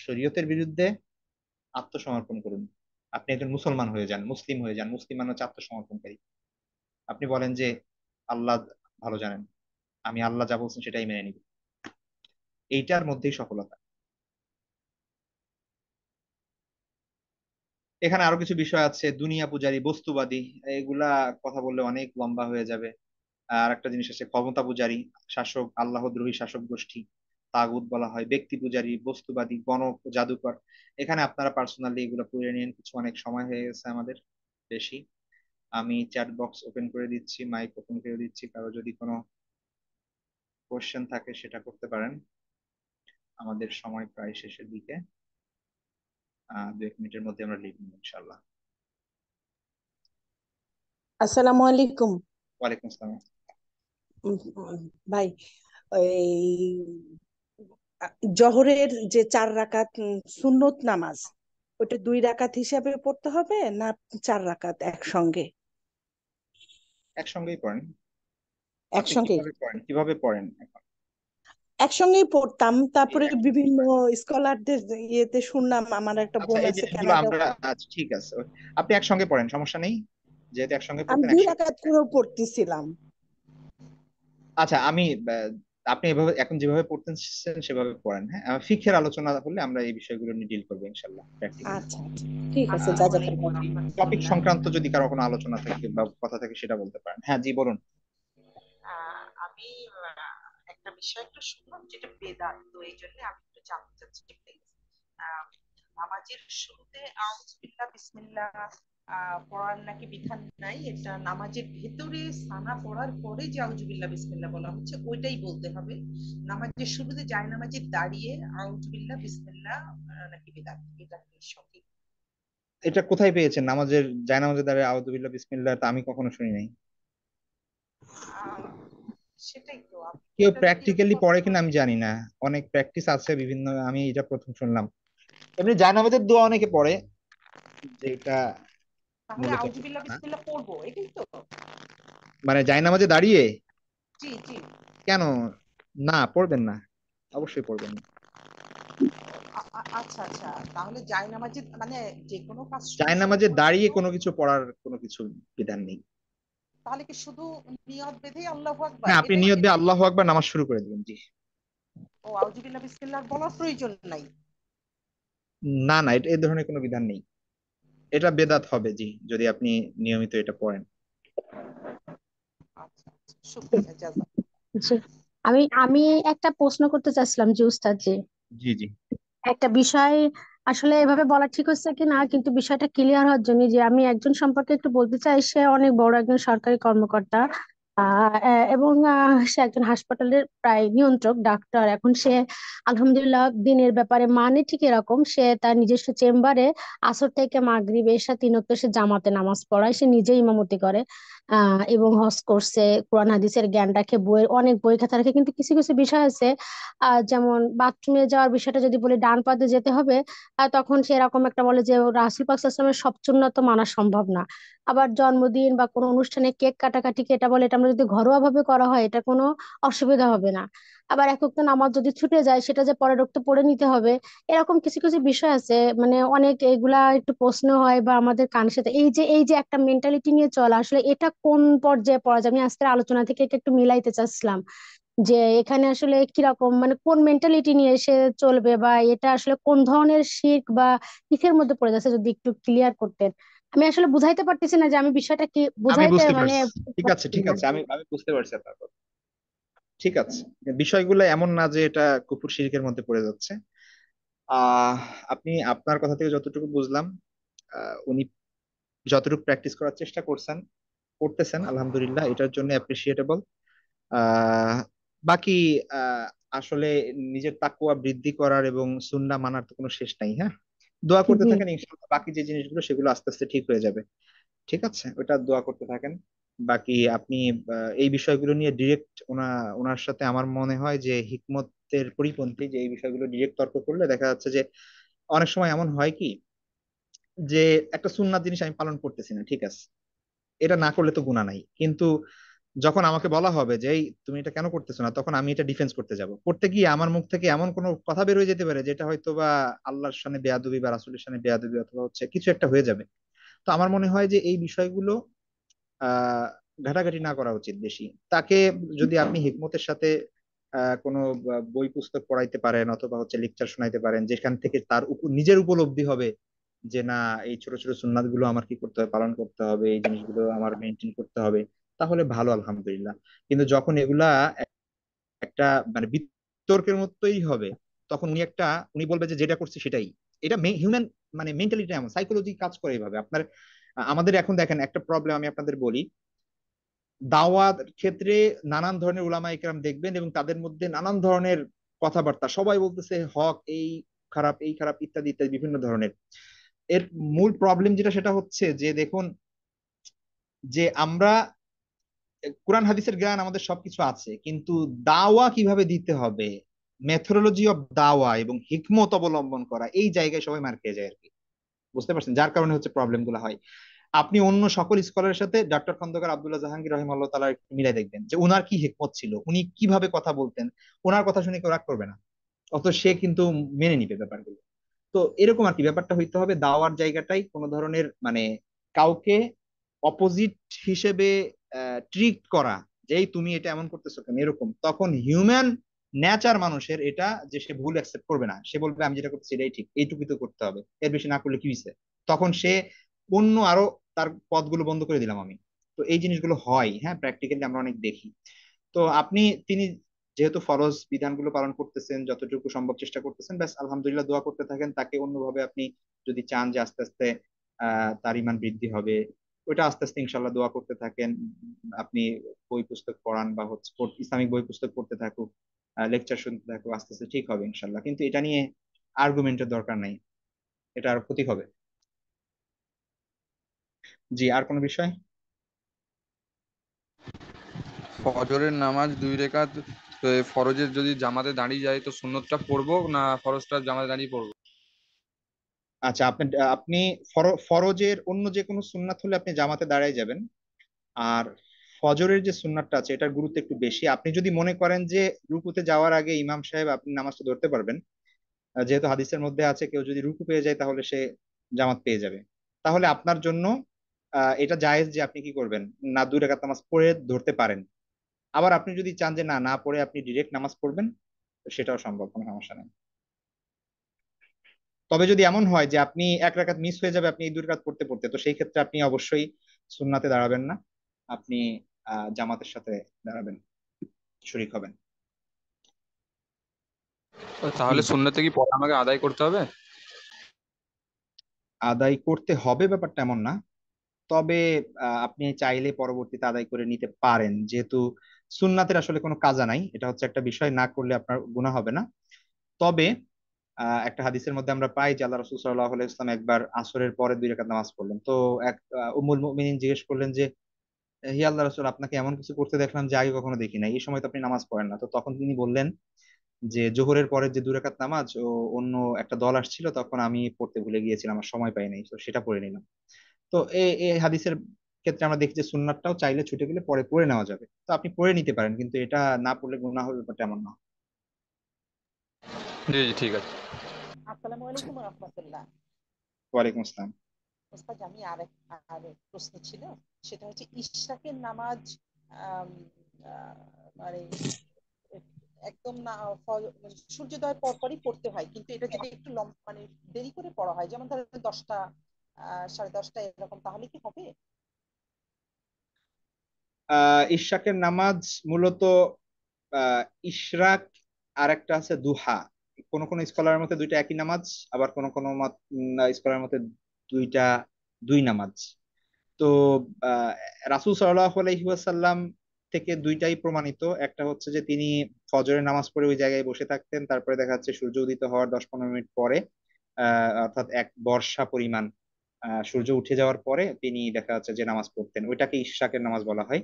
শরীয়তের বিরুদ্ধে, আত্মসমর্পণ করুন। আপনি একজন মুসলমান হয়ে যান, মুসলিম হয়ে যান। মুসলিম মানে হচ্ছে আত্মসমর্পণকারী। আপনি বলেন যে আল্লাহ ভালো জানেন, আমি আল্লাহ যা বলছেন সেটাই মেনে নিব। এইটার মধ্যেই সফলতা। এখানে আরো কিছু বিষয় আছে, দুনিয়া পূজারী, বস্তুবাদী, এগুলা কথা বললে অনেক লম্বা হয়ে যাবে। আর একটা জিনিস আছে ক্ষমতা পূজারী, শাসক, আল্লাহদ্রোহী শাসক গোষ্ঠী, তাগুত বলা হয়। ব্যক্তি পূজারী, বস্তুবাদী, গণক, জাদুকর। এখানে আপনারা পার্সোনালি এগুলো পড়ে নিন, কিছু অনেক সময় হয়ে গেছে আমাদের বেশি। আমি চ্যাট বক্স ওপেন করে দিচ্ছি, মাইক ওপেন করে দিচ্ছি, কারো যদি কোনো কোশ্চেন থাকে সেটা করতে পারেন। আমাদের সময় প্রায় শেষের দিকে, 2 মিনিটের মধ্যে আমরা লিভ নিব ইনশাল্লাহ। আসসালামু আলাইকুম। ওয়ালাইকুম আসসালাম। উম, ভাই, এই জোহরের যে 4 রাকাত সুন্নত নামাজ, ওটা 2 রাকাত হিসাবে পড়তে হবে না 4 রাকাত একসঙ্গে? একসঙ্গেই পড়েন। আপনি একসঙ্গে। কিভাবে পড়েন, কিভাবে পড়েন এখন? একসঙ্গেই পড়তাম, তারপরে বিভিন্ন স্কলারদের ইয়েতে শুনলাম, আমার একটা আচ্ছা, বোন এই আছে জিনিসগুলো কানাডা। আমরা, আচ্ছা ঠিক আছে, আপনি একসঙ্গে পড়েন, সমস্যা নেই, যেহেতু একসঙ্গে আমি পড়তেন দুই একসঙ্গে। রাকাত করেও পড়তেছিলাম। আচ্ছা, আমি আপনি এভাবে এখন যেভাবে পড়তেছেন সেভাবে পড়েন, হ্যাঁ। ফিকহের আলোচনা হলে আমরা এই বিষয়গুলো নিয়ে ডিল করবো ইনশাল্লাহ প্র্যাকটিক্যালি। আচ্ছা আচ্ছা, ঠিক আছে, আসসালামু আলাইকুম জাজাকাল্লাহ। টপিক রহমতুল্লাহ। সংক্রান্ত যদি কারো কোনো আলোচনা থাকে বা কথা থাকে সেটা বলতে পারেন। হ্যাঁ জি, বলুন। আমি একটা বিষয় একটু শুনলাম যেটা বেদাত, তো এই জন্য আমি একটু জানতে চাচ্ছি প্লিজ। নামাজের শুরুতে আউযুবিল্লাহ বিসমিল্লাহ পড়ার নাকি বিধান নাই, এটা নামাজের ভেতরে সানা পড়ার পরে যে আউযুবিল্লাহ বিসমিল্লাহ বলা হচ্ছে ওইটাই বলতে হবে। নামাজের শুরুতে জায়নামাজে দাঁড়িয়ে আউযুবিল্লাহ বিসমিল্লাহ নাকি বিধান, এটা কি সঠিক? এটা কোথায় পেয়েছেন নামাজের জায়নামাজে দাঁড়িয়ে আউযু বিল্লাহ বিসমিল্লাহ? তা আমি কখনো শুনি নাই। আহ, সেটাই তো, আপনি কেউ এটা যদি প্র্যাকটিক্যালি এরকম পড়ে কিনা আমি জানি না, অনেক প্র্যাকটিস আছে বিভিন্ন, আমি এটা প্রথম শুনলাম। এমনি জায়নামাজের দোয়া অনেকে পড়ে, যেটা তাহলে মূলত আউযুবিল্লাহ না, বিসমিল্লাহ পড়বো, এটাই তো? মানে জায়নামাজে দাঁড়িয়ে জি জি। কেন? না, পড়বেন না, অবশ্যই পড়বেন না। আচ্ছা আচ্ছা, তাহলে জায়নামাজে মানে যে কোনো কাজ শুরু করার জায়নামাজে পরে দাঁড়িয়ে শুধু, কোনো কিছু পড়ার কোনো কিছু বিধান নেই। তাহলে কি শুধু নিয়ত বেঁধেই আল্লাহু আকবার হ্যাঁ, আপনি এটাই নিয়ত দিয়ে এটাই? আল্লাহু আকবার নামাজ শুরু করে দিবেন, জি। ও আউযুবিল্লাহ বিসমিল্লাহ বলার প্রয়োজন নাই? না না, এটা এই ধরনের কোনো বিধান নেই। এটা বেদাত হবে, জি, যদি আপনি নিয়মিত এটা পড়েন। আচ্ছা আচ্ছা, শুকরিয়া জাযা। জি, আমি আমি একটা প্রশ্ন করতে চাচ্ছিলাম যে উস্তাদ, জি জি জি। একটা বিষয় আসলে এভাবে বলা ঠিক হচ্ছে কি না, কিন্তু বিষয়টা ক্লিয়ার হওয়ার জন্য যে আমি একজন সম্পর্কে একটু বলতে চাই। সে অনেক বড় একজন সরকারি কর্মকর্তা, এবং সে একজন হাসপাতালের প্রায় নিয়ন্ত্রক ডাক্তার। এখন সে আলহামদুলিল্লাহ দিনের ব্যাপারে মানে ঠিক এরকম, সে তার নিজস্ব চেম্বারে আসর থেকে মাগরিব এশা তিন ওয়াক্ত সে জামাতে নামাজ পড়ায়, সে নিজেই ইমামতি করে। এবং হজ করছে, কোরআন হাদিসের জ্ঞান রাখে, বইয়ের অনেক বই খাতা রাখে। কিন্তু কিছু কিছু বিষয় আছে, যেমন বাথরুমে যাওয়ার বিষয়টা যদি বলি ডান পাতে যেতে হবে, তখন সে এরকম একটা বলে যে রাসূল পাক সাল্লাল্লাহু আলাইহি ওয়াসাল্লামের সব সুন্নাত তো মানা সম্ভব না। আবার জন্মদিন বা কোনো অনুষ্ঠানে কেক কাটাকাটি এটা বলে, এটা আমরা যদি ঘরোয়া ভাবে করা হয় এটা কোনো অসুবিধা হবে না। আবার এক ওয়াক্ত নামাজ যদি ছুটে যায় সেটা যে পরের ওয়াক্ত পড়ে নিতে হবে, এরকম কিছু কিছু বিষয় আছে। মানে অনেক এগুলা একটু প্রশ্ন হয় বা আমাদের কানের সাথে এই যে একটা মেন্টালিটি নিয়ে চলা, আসলে এটা কোন পর্যায়ে পড়া যায়? আমি আজকের আলোচনা থেকে এটা একটু মিলাইতে চাচ্ছিলাম যে এখানে আসলে কিরকম, মানে কোন মেন্টালিটি নিয়ে এসে চলবে, বা এটা আসলে কোন ধরনের শিরক বা কিসের মধ্যে পড়ে যাচ্ছে, যদি একটু ক্লিয়ার করতেন। আমি আসলে বুঝাইতে পারতেছি না যে আমি বিষয়টা কি আমি বুঝাইতে বুঝতে মানে পারছি, ঠিক আছে ঠিক আছে, আমি আমি বুঝতে পারছি আপনার কথা। ঠিক আছে, বিষয়গুলো এমন না যে এটা কুফর শিরকের মধ্যে পড়ে যাচ্ছে। আহ আপনি আপনার কথা থেকে যতটুকু বুঝলাম, উনি যতটুকু প্র্যাকটিস করার চেষ্টা করছেন, করতেছেন, আলহামদুলিল্লাহ, এটার জন্য অ্যাপ্রিসিয়েটেবল। আহ বাকি আহ আসলে নিজের তাকওয়া বৃদ্ধি করার এবং সুন্নাহ মানার তো কোনো শেষ নাই, হ্যাঁ। দোয়া করতে জি। থাকেন, ইনশাআল্লাহ বাকি যে জিনিসগুলো সেগুলো আস্তে আস্তে ঠিক হয়ে যাবে। ঠিক আছে, ওটা দোয়া করতে থাকেন। বাকি আপনি এই বিষয়গুলো নিয়ে ডিরেক্ট ওনার সাথে আমার মনে হয় যে হিকমতের পরিপন্থী, যে এই বিষয়গুলো ডিরেক্ট তর্ক করলে দেখা যাচ্ছে যে অনেক সময় এমন হয় কি, যে একটা সুন্নাত জিনিস আমি পালন করতেছি না, ঠিক আছে, এটা না করলে তো গুনাহ নাই, কিন্তু যখন আমাকে বলা হবে যে এই তুমি এটা কেন করতেছো না, তখন আমি এটা ডিফেন্স করতে যাব, করতে গিয়ে আমার মুখ থেকে এমন কোনো কথা বের হয়ে যেতে পারে যেটা হয়তো বা আল্লাহর সামনে বেয়াদবি বা রাসূলের সামনে বেয়াদবি, অথবা হচ্ছে কিছু একটা হয়ে যাবে। তো আমার মনে হয় যে এই বিষয়গুলো আহ ঘাটাঘাটি না করা উচিত বেশি। তাকে যদি আপনি হিকমতের সাথে কোনো বই পুস্তক পড়াইতে পারেন, অথবা হচ্ছে লেকচার শোনাইতে পারেন, যেখান থেকে তার নিজের উপলব্ধি হবে যে না, এই ছোট ছোট সুন্নাত গুলো আমার কি করতে হবে, পালন করতে হবে, এই জিনিসগুলো আমার মেনটেন করতে হবে, তাহলে ভালো, আলহামদুলিল্লাহ। কিন্তু যখন এগুলা একটা মানে বিতর্কের মতোই হবে, তখন উনি বলবে যে যেটা করছে সেটাই, এটা হিউম্যান মানে মেন্টালিটি, এমন সাইকোলজি কাজ করে এইভাবে আপনার। আমাদের এখন দেখেন একটা প্রবলেম আমি আপনাদের বলি, দাওয়াত ক্ষেত্রে নানান ধরনের উলামা ইকরাম দেখবেন, এবং তাদের মধ্যে নানান ধরনের কথাবার্তা, সবাই বলতেছে হক এই খারাপ, এই খারাপ, ইত্যাদি ইত্যাদি বিভিন্ন ধরনের। এর মূল প্রবলেম যেটা, সেটা হচ্ছে যে দেখুন, যে আমরা কোরআন হাদিসের জ্ঞান আমাদের সবকিছু আছে, কিন্তু দাওয়া কিভাবে দিতে হবে, মেথোডোলজি অফ দাওয়া এবং হিকমত অবলম্বন করা, এই জায়গায় সবাই মার খেয়ে যায় আর কি। বুঝতে পারছেন, যার কারণে হচ্ছে প্রবলেম গুলো হয়। আপনি অন্য সকল স্কলারের সাথে ডক্টর খন্দকার আব্দুল্লাহ জাহাঙ্গীর রহিমাহুল্লাহ তাআলা একটু মিলাই দেখবেন যে ওনার কি হিকমত ছিল, উনি কিভাবে কথা বলতেন। ওনার কথা শুনে কেউ রাগ করবে না, অত সে কিন্তু মেনে নিবে ব্যাপারগুলো। তো এরকম আর কি ব্যাপারটা হইতে হবে, দাওয়ার জায়গাটাই কোনো ধরনের মানে কাউকে অপোজিট হিসেবে ট্রিট করা, যেই তুমি এটা এমন করতেছো কেন এরকম, তখন হিউম্যান নেচার মানুষের এটা যে সে ভুল অ্যাকসেপ্ট করবে না, সে বলবে আমি যেটা করতেছি এটাই ঠিক, এইটুকুই তো করতে হবে, এর বেশি না করলে কি হয়েছে। তখন সে অন্য আরো তার পথগুলো বন্ধ করে দিলাম আমি। তো এই জিনিসগুলো হয়, হ্যাঁ, প্র্যাকটিক্যালি আমরা অনেক দেখি। তো তিনি যেহেতু ফরজ বিধানগুলো পালন করতেছেন, যতটুকু সম্ভব চেষ্টা করতেছেন, ব্যাস আলহামদুলিল্লাহ, দোয়া করতে থাকেন। তাকে অন্যভাবে আপনি যদি চান যে আস্তে আস্তে তার ইমান বৃদ্ধি হবে, ওইটা আস্তে আস্তে ইনশাল্লাহ দোয়া করতে থাকেন। আপনি বই পুস্তক পড়ান বা হচ্ছে ইসলামিক বই পুস্তক পড়তে থাকুক, লেকচার শুনতে থাকুক, আস্তে আস্তে ঠিক হবে ইনশাল্লাহ। কিন্তু এটা নিয়ে আর্গুমেন্টের দরকার নাই, এটা আর ক্ষতি হবে। জি, আর কোনো বিষয়? ফজরের নামাজ 2 রাকাত, ফরজের যদি জামাতে দাঁড়িয়ে যায় তো সুন্নতটা পড়বো না ফরজটা জামাতে দাঁড়িয়ে পড়বো? আচ্ছা, আপনি আপনি ফরজের অন্য যে কোনো সুন্নাত হলে আপনি জামাতে দাঁড়ায় যাবেন। আর ফজরের যে সুন্নাতটা আছে এটার গুরুত্ব একটু বেশি। আপনি যদি মনে করেন যে রুকুতে যাওয়ার আগে ইমাম সাহেব আপনি নামাজটা ধরতে পারবেন, যেহেতু হাদিসের মধ্যে আছে কেউ যদি রুকু পেয়ে যায় তাহলে সে জামাত পেয়ে যাবে, তাহলে আপনার জন্য এটা জায়েজ যে আপনি কি করবেন, না 2 রাকাত নামাজ পড়ে ধরতে পারেন। আবার আপনি যদি চান যে না না পড়ে আপনি ডিরেক্ট নামাজ পড়বেন, তো সেটাও সম্ভব, কোনো সমস্যা নেই। তবে যদি এমন হয় যে আপনি 1 রাকাত মিস হয়ে যাবে আপনি এই 2 রাকাত পড়তে পড়তে, তো সেই ক্ষেত্রে আপনি অবশ্যই সুন্নাতে দাঁড়াবেন না, আপনি জামাতের সাথে দাঁড়াবেন, শরীক হবেন। তো তাহলে সুন্নতে কি পড়া আমাকে আদায় করতে হবে? আদায় করতে হবে ব্যাপারটা এমন না, তবে আপনি চাইলে পরবর্তীতে আদায় করে নিতে পারেন, যেহেতু সুন্নাতের আসলে কোনো কাজা নাই, এটা হচ্ছে একটা বিষয়, না করলে আপনার গুনাহ হবে না। তবে একটা হাদিসের মধ্যে আমরা পাই যে আল্লাহ রাসূল সাল্লাল্লাহু আলাইহি ওয়াসাল্লাম একবার আসরের পরে 2 রাকাত নামাজ পড়লেন। তো এক উম্মুল মুমিনিন জিজ্ঞেস করলেন যে হে আল্লাহ রাসূল, আপনাকে এমন কিছু করতে দেখলাম যে আগে কখনো দেখি নাই, এই সময় তো আপনি নামাজ পড়েন না। তো তখন তিনি বললেন যে জোহরের পরে যে 2 রাকাত নামাজ ও অন্য একটা দল আসছিল তখন আমি পড়তে ভুলে গিয়েছিলাম, আমার সময় পাই নাই, তো সেটা পড়ে নিলাম। তো এই হাদিসের ক্ষেত্রে আমরা দেখি যে সুন্নাতটাও চাইলে ছুটে গেলে পরে পড়ে নেওয়া যাবে, তো আপনি পড়ে নিতে পারেন, কিন্তু এটা না পড়লে গুনাহ হবে ব্যাপারটা এমন না। জি জি, ঠিক আছে। আসসালামু আলাইকুম রহমতুল্লাহ। ওয়ালাইকুম আসসালাম। ওস্তাদ, আমি আর এক প্রশ্ন ছিল, সেটা হচ্ছে ইশরাকের নামাজ আম, মানে একদম না মানে সূর্যোদয়ের পরপরই পড়তে হয়, কিন্তু এটা যদি একটু মানে দেরি করে পড়া হয়, যেমন ধরেন 10টা 10:30 এরকম, তাহলে কি হবে? ইশরাকের নামাজ মূলত আহ ইশরাক আর একটা আছে দুহা। কোন কোন স্কলারের মতে দুইটা একই নামাজ, আবার কোন কোন স্কলারের মতে দুইটা দুই নামাজ। তো আহ রাসূল সাল্লাল্লাহু আলাইহি ওয়াসাল্লাম থেকে দুইটাই প্রমাণিত। একটা হচ্ছে যে তিনি ফজরের নামাজ পড়ে ওই জায়গায় বসে থাকতেন, তারপরে দেখা যাচ্ছে সূর্য উদিত হওয়ার 10-15 মিনিট পরে অর্থাৎ এক বর্ষা পরিমাণ সূর্য উঠে যাওয়ার পরে তিনি দেখা যাচ্ছে যে নামাজ পড়তেন, ওইটাকে ইশরাকের নামাজ বলা হয়।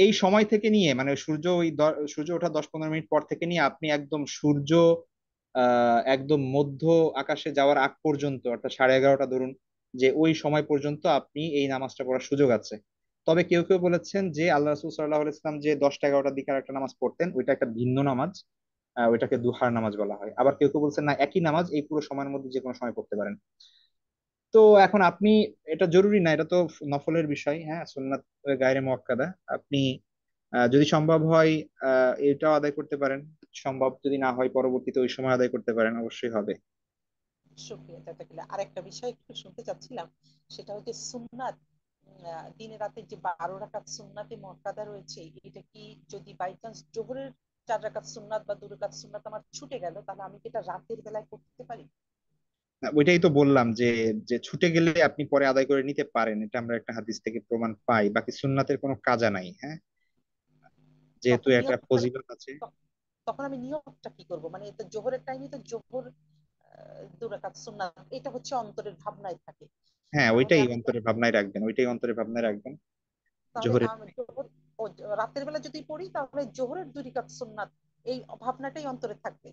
এই সময় থেকে নিয়ে মানে সূর্য ওঠা 10-15 মিনিট পর থেকে নিয়ে আপনি একদম সূর্য একদম মধ্য আকাশে যাওয়ার আগ পর্যন্ত, অর্থাৎ 11:30 ধরুন, যে ওই সময় পর্যন্ত আপনি এই নামাজটা পড়ার সুযোগ আছে। তবে কেউ কেউ বলেছেন যে আল্লাহ রাসূল সাল্লাল্লাহু আলাইহি ওয়াসাল্লাম যে 10টা 11টার দিকে আর একটা নামাজ পড়তেন, ওইটা একটা ভিন্ন নামাজ, ওইটাকে দুহার নামাজ বলা হয়। আবার কেউ কেউ বলছেন না, একই নামাজ, এই পুরো সময়ের মধ্যে যে কোনো সময় পড়তে পারেন। তো এখন আপনি, এটা জরুরি না, এটা তো নফলের বিষয়, হ্যাঁ, সুন্নাত গায়রে মুআক্কাদা। আপনি যদি সম্ভব হয় এটাও আদায় করতে পারেন, সম্ভব যদি না হয় পরবর্তীতে ওই সময় আদায় করতে পারেন, অবশ্যই হবে। শুক্রিয়া জাযাকাল্লাহ। আর একটা বিষয় একটু শুনতে চাচ্ছিলাম, সেটা হচ্ছে সুন্নাত দিনে রাতে যে 12 রাকাত সুন্নাতে মুআক্কাদা রয়েছে, এটা কি যদি বাই চান্স জোহরের 4 রাকাত সুন্নাত বা 2 রাকাত সুন্নাত আমার ছুটে গেল, তাহলে আমি কি এটা রাতের বেলায় করতে পারি? ওইটাই তো বললাম যে যে ছুটে গেলে আপনি পরে আদায় করে নিতে পারেন, এটা আমরা একটা হাদিস থেকে প্রমাণ পাই, বাকি সুন্নাতের কোনো কাজা নাই, হ্যাঁ, যেহেতু তখন একটা নিয়ত মানে ফজিলত আছে। তখন আমি নিয়তটা কি করব? মানে এটা জোহরের টাইমে তো জোহর 2 রাকাত সুন্নাত, এটা হচ্ছে অন্তরের ভাবনায় থাকে। হ্যাঁ, তাহলে ওইটাই আমি অন্তরে ভাবনায় রাখবেন, ওইটাই অন্তরে ভাবনায় রাখবেন। তাহলে জোহরের, রাতের বেলা যদি পড়ি তাহলে জোহরের 2 রাকাত সুন্নাত এই ভাবনাটাই অন্তরে থাকবে।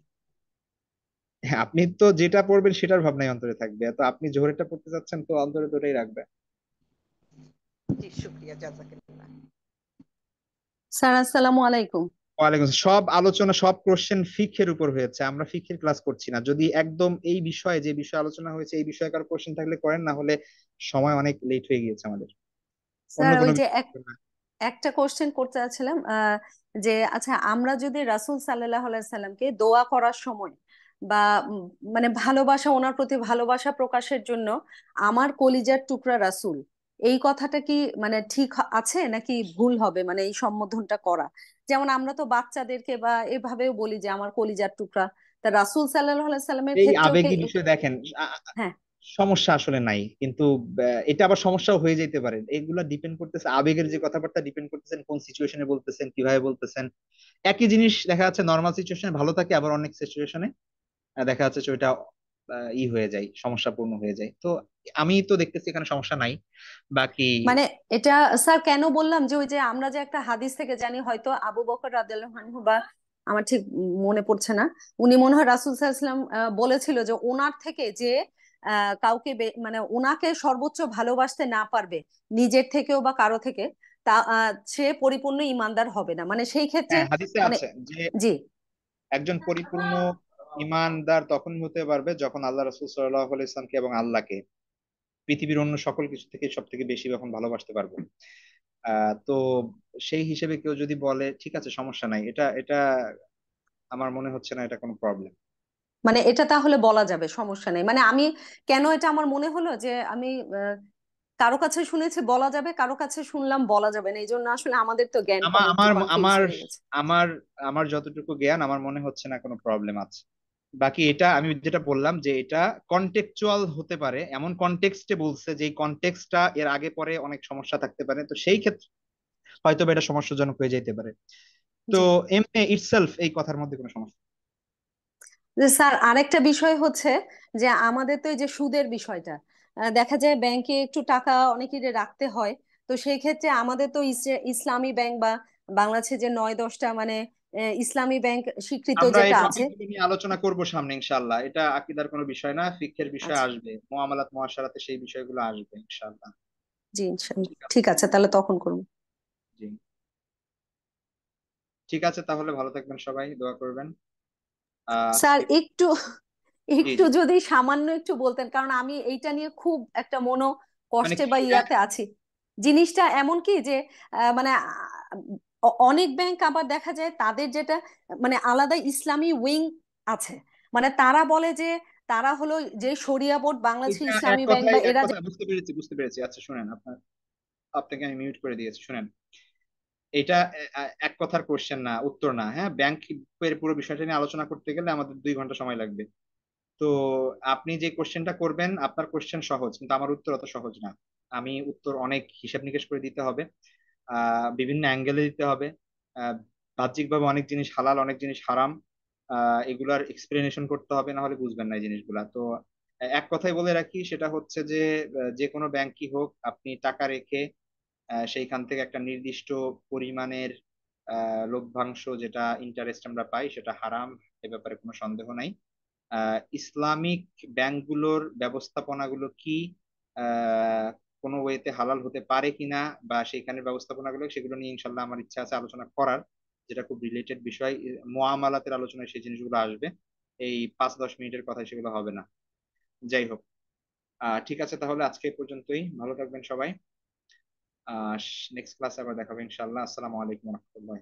হ্যাঁ, আপনি তো যেটা পড়বেন সেটার ভাবনাই অন্তরে থাকবে, তো আপনি জোহরেরটা পড়তে চাচ্ছেন তো অন্তরে তো ওটাই রাখবে। জি, শুক্রিয়া, জাজাকাল্লাহ। স্যার আসসালামু আলাইকুম। ওয়ালাইকুম আসসালাম। সব আলোচনা সব কোশ্চেন ফিকহের উপর হয়েছে, আমরা ফিকহের ক্লাস করছি না। যদি একদম এই বিষয়ে যে বিষয়ে আলোচনা হয়েছে এই বিষয়ে কারো কোশ্চেন থাকলে করেন, না হলে সময় অনেক লেট হয়ে গিয়েছে আমাদের। অন্য স্যার কোনো ওই যে বিষয়। একটা কোশ্চেন করতে চাচ্ছিলাম, যে আচ্ছা আমরা যদি রাসূল সাল্লাল্লাহু আলাইহি সাল্লামকে দোয়া করার সময় বা মানে ভালোবাসা, ওনার প্রতি ভালোবাসা প্রকাশের জন্য আমার কলিজার টুকরা রাসূল, এই কথাটা কি মানে ঠিক আছে নাকি ভুল হবে, মানে এই সম্বোধনটা করা? যেমন আমরা তো বাচ্চাদেরকে বা এভাবেও বলি যে আমার কলিজার টুকরা, তা রাসূল সাল্লাল্লাহু আলাইহি সাল্লামের এই ক্ষেত্রেও কি? আবেগী বিষয় দেখেন, হ্যাঁ। সমস্যা আসলে নাই, কিন্তু এটা আবার সমস্যাও হয়ে যেতে পারে। এগুলা ডিপেন্ড করতেছে, আবেগের যে কথাবার্তা ডিপেন্ড করতেছেন কোন সিচুয়েশনে বলতেছেন, কিভাবে বলতেছেন। একই জিনিস দেখা যাচ্ছে নর্মাল সিচুয়েশনে ভালো থাকে, আবার অনেক সিচুয়েশনে দেখা যাচ্ছে যে ওইটা হয়ে যায়, সমস্যাপূর্ণ হয়ে যায়। তো আমি তো দেখতেছি এখানে সমস্যা নাই। বাকি মানে এটা স্যার কেন বললাম যে ওই যে আমরা যে একটা হাদিস থেকে জানি, হয়তো আবু বকর রাদিয়াল্লাহু আনহু বা আমার ঠিক মনে পড়ছে না, উনি মনে হয় রাসূল সাল্লাল্লাহু আলাইহি ওয়াসাল্লাম বলেছিল যে ওনার থেকে যে কাউকে মানে ওনাকে সর্বোচ্চ ভালোবাসতে না পারবে নিজের থেকেও বা কারো থেকে, তা সে পরিপূর্ণ ইমানদার হবে না, মানে সেই ক্ষেত্রে হ্যাঁ, হাদিসে মানে। আছে যে জি। একজন পরিপূর্ণ ইমানদার তখনই হতে পারবে যখন আল্লাহ রাসূল সাল্লাল্লাহু আলাইহি ওয়াসাল্লামকে এবং আল্লাহকে পৃথিবীর অন্য সকল কিছু থেকে সব থেকে বেশি যখন ভালোবাসতে পারবে। তো সেই হিসেবে কেউ যদি বলে ঠিক আছে, সমস্যা নাই, এটা এটা আমার মনে হচ্ছে না এটা কোনো প্রবলেম। মানে এটা তাহলে বলা যাবে, সমস্যা নেই। মানে আমি কেন এটা আমার মনে হলো যে আমি কারো কাছে শুনেছি বলা যাবে, কারো কাছে শুনলাম বলা যাবে না, এই জন্য আসলে আমাদের তো জ্ঞান আমার কম, একটু আমার কনফিউজ আমার হয়ে গেছে। আমার আমার যতটুকু জ্ঞান, আমার মনে হচ্ছে না কোনো প্রবলেম আছে। বাকি এটা আমি যেটা বললাম যে এটা কন্টেক্সচুয়াল হতে পারে, এমন কনটেক্সটে বলছে যে কনটেক্সটটা এর আগে পরে অনেক সমস্যা থাকতে পারে, তো সেই ক্ষেত্রে হয়তো বা এটা সমস্যাজনক হয়ে যেতে পারে। তো জি। এমনি ইটসেলফ এই কথার মধ্যে কোনো সমস্যা যে স্যার আরেকটা বিষয় হচ্ছে যে আমাদের তো এই যে সুদের বিষয়টা, দেখা যায় ব্যাংকে একটু টাকা অনেকেরই রাখতে হয়, তো সেই ক্ষেত্রে আমাদের তো ইসলামী ব্যাংক বা বাংলাদেশে যে 9-10টা মানে ইসলামী ব্যাংক স্বীকৃত আমরা এই যেটা আছে। টপিকগুলো নিয়ে আলোচনা করব সামনে ইনশাআল্লাহ। এটা আকীদার কোনো বিষয় না, ফিকহের বিষয় আচ্ছা। আসবে, মুআমালাত মুআশারাতে সেই বিষয়গুলো আসবে ইনশাআল্লাহ। জি ইনশাল্লাহ, ঠিক আছে। ঠিক আছে তাহলে তখন করুন। জি, ঠিক আছে, তাহলে ভালো থাকবেন সবাই, দোয়া করবেন। স্যার আজকে একটু জি একটু জি, যদি সামান্য একটু বলতেন, কারণ আমি এইটা নিয়ে খুব একটা মনো মানে কষ্টে কি বা ইয়াতে আছি। জিনিসটা এমন কি যে মানে অনেক ব্যাংক আবার দেখা যায় তাদের যেটা মানে আলাদা ইসলামী উইং আছে, মানে তারা বলে যে তারা হলো যে শরিয়া বোর্ড বাংলাদেশ এটা এক ইসলামী ব্যাংক কথায় বা এক এরা কথা বুঝতে পেরেছি, বুঝতে পেরেছি। আচ্ছা শুনেন, আপনাকে আমি মিউট করে দিয়েছি, শুনেন। এটা এক কথার কোশ্চেন না, উত্তর না। হ্যাঁ, ব্যাংকের পুরো বিষয়টা নিয়ে আলোচনা করতে গেলে আমাদের 2 ঘন্টা সময় লাগবে। তো আপনি যে কোশ্চেনটা করবেন, আপনার কোশ্চেন সহজ, কিন্তু আমার উত্তর অত সহজ না। আমি উত্তর অনেক হিসাব নিকেশ করে দিতে হবে, বিভিন্ন অ্যাঙ্গেলে দিতে হবে। আহ, বাহ্যিকভাবে অনেক জিনিস হালাল, অনেক জিনিস হারাম, এগুলার এক্সপ্লেনেশন করতে হবে, না হলে বুঝবেন না এই জিনিসগুলা। তো এক কথাই বলে রাখি, সেটা হচ্ছে যে যে কোনো ব্যাংকই হোক, আপনি টাকা রেখে সেইখান থেকে একটা নির্দিষ্ট পরিমাণের লভ্যাংশ যেটা ইন্টারেস্ট আমরা পাই সেটা হারাম, এ ব্যাপারে কোনো সন্দেহ নাই। ইসলামিক ব্যাংকগুলোর ব্যবস্থাপনাগুলো কি কোনো ওয়েতে হালাল হতে পারে কিনা, বা সেইখানের ব্যবস্থাপনাগুলো, সেগুলো নিয়ে ইনশাল্লাহ আমার ইচ্ছা আছে আলোচনা করার, যেটা খুব রিলেটেড বিষয়। মুআমালাতের আলোচনায় সেই জিনিসগুলো আসবে, এই 5-10 মিনিটের কথায় সেগুলো হবে না। যাই হোক, ঠিক আছে, তাহলে আজকে এ পর্যন্তই, ভালো থাকবেন সবাই। নেক্সট ক্লাসে আবার দেখাবো ইনশাল্লাহ। আসসালামু আলাইকুম রহমতুল্লাহ।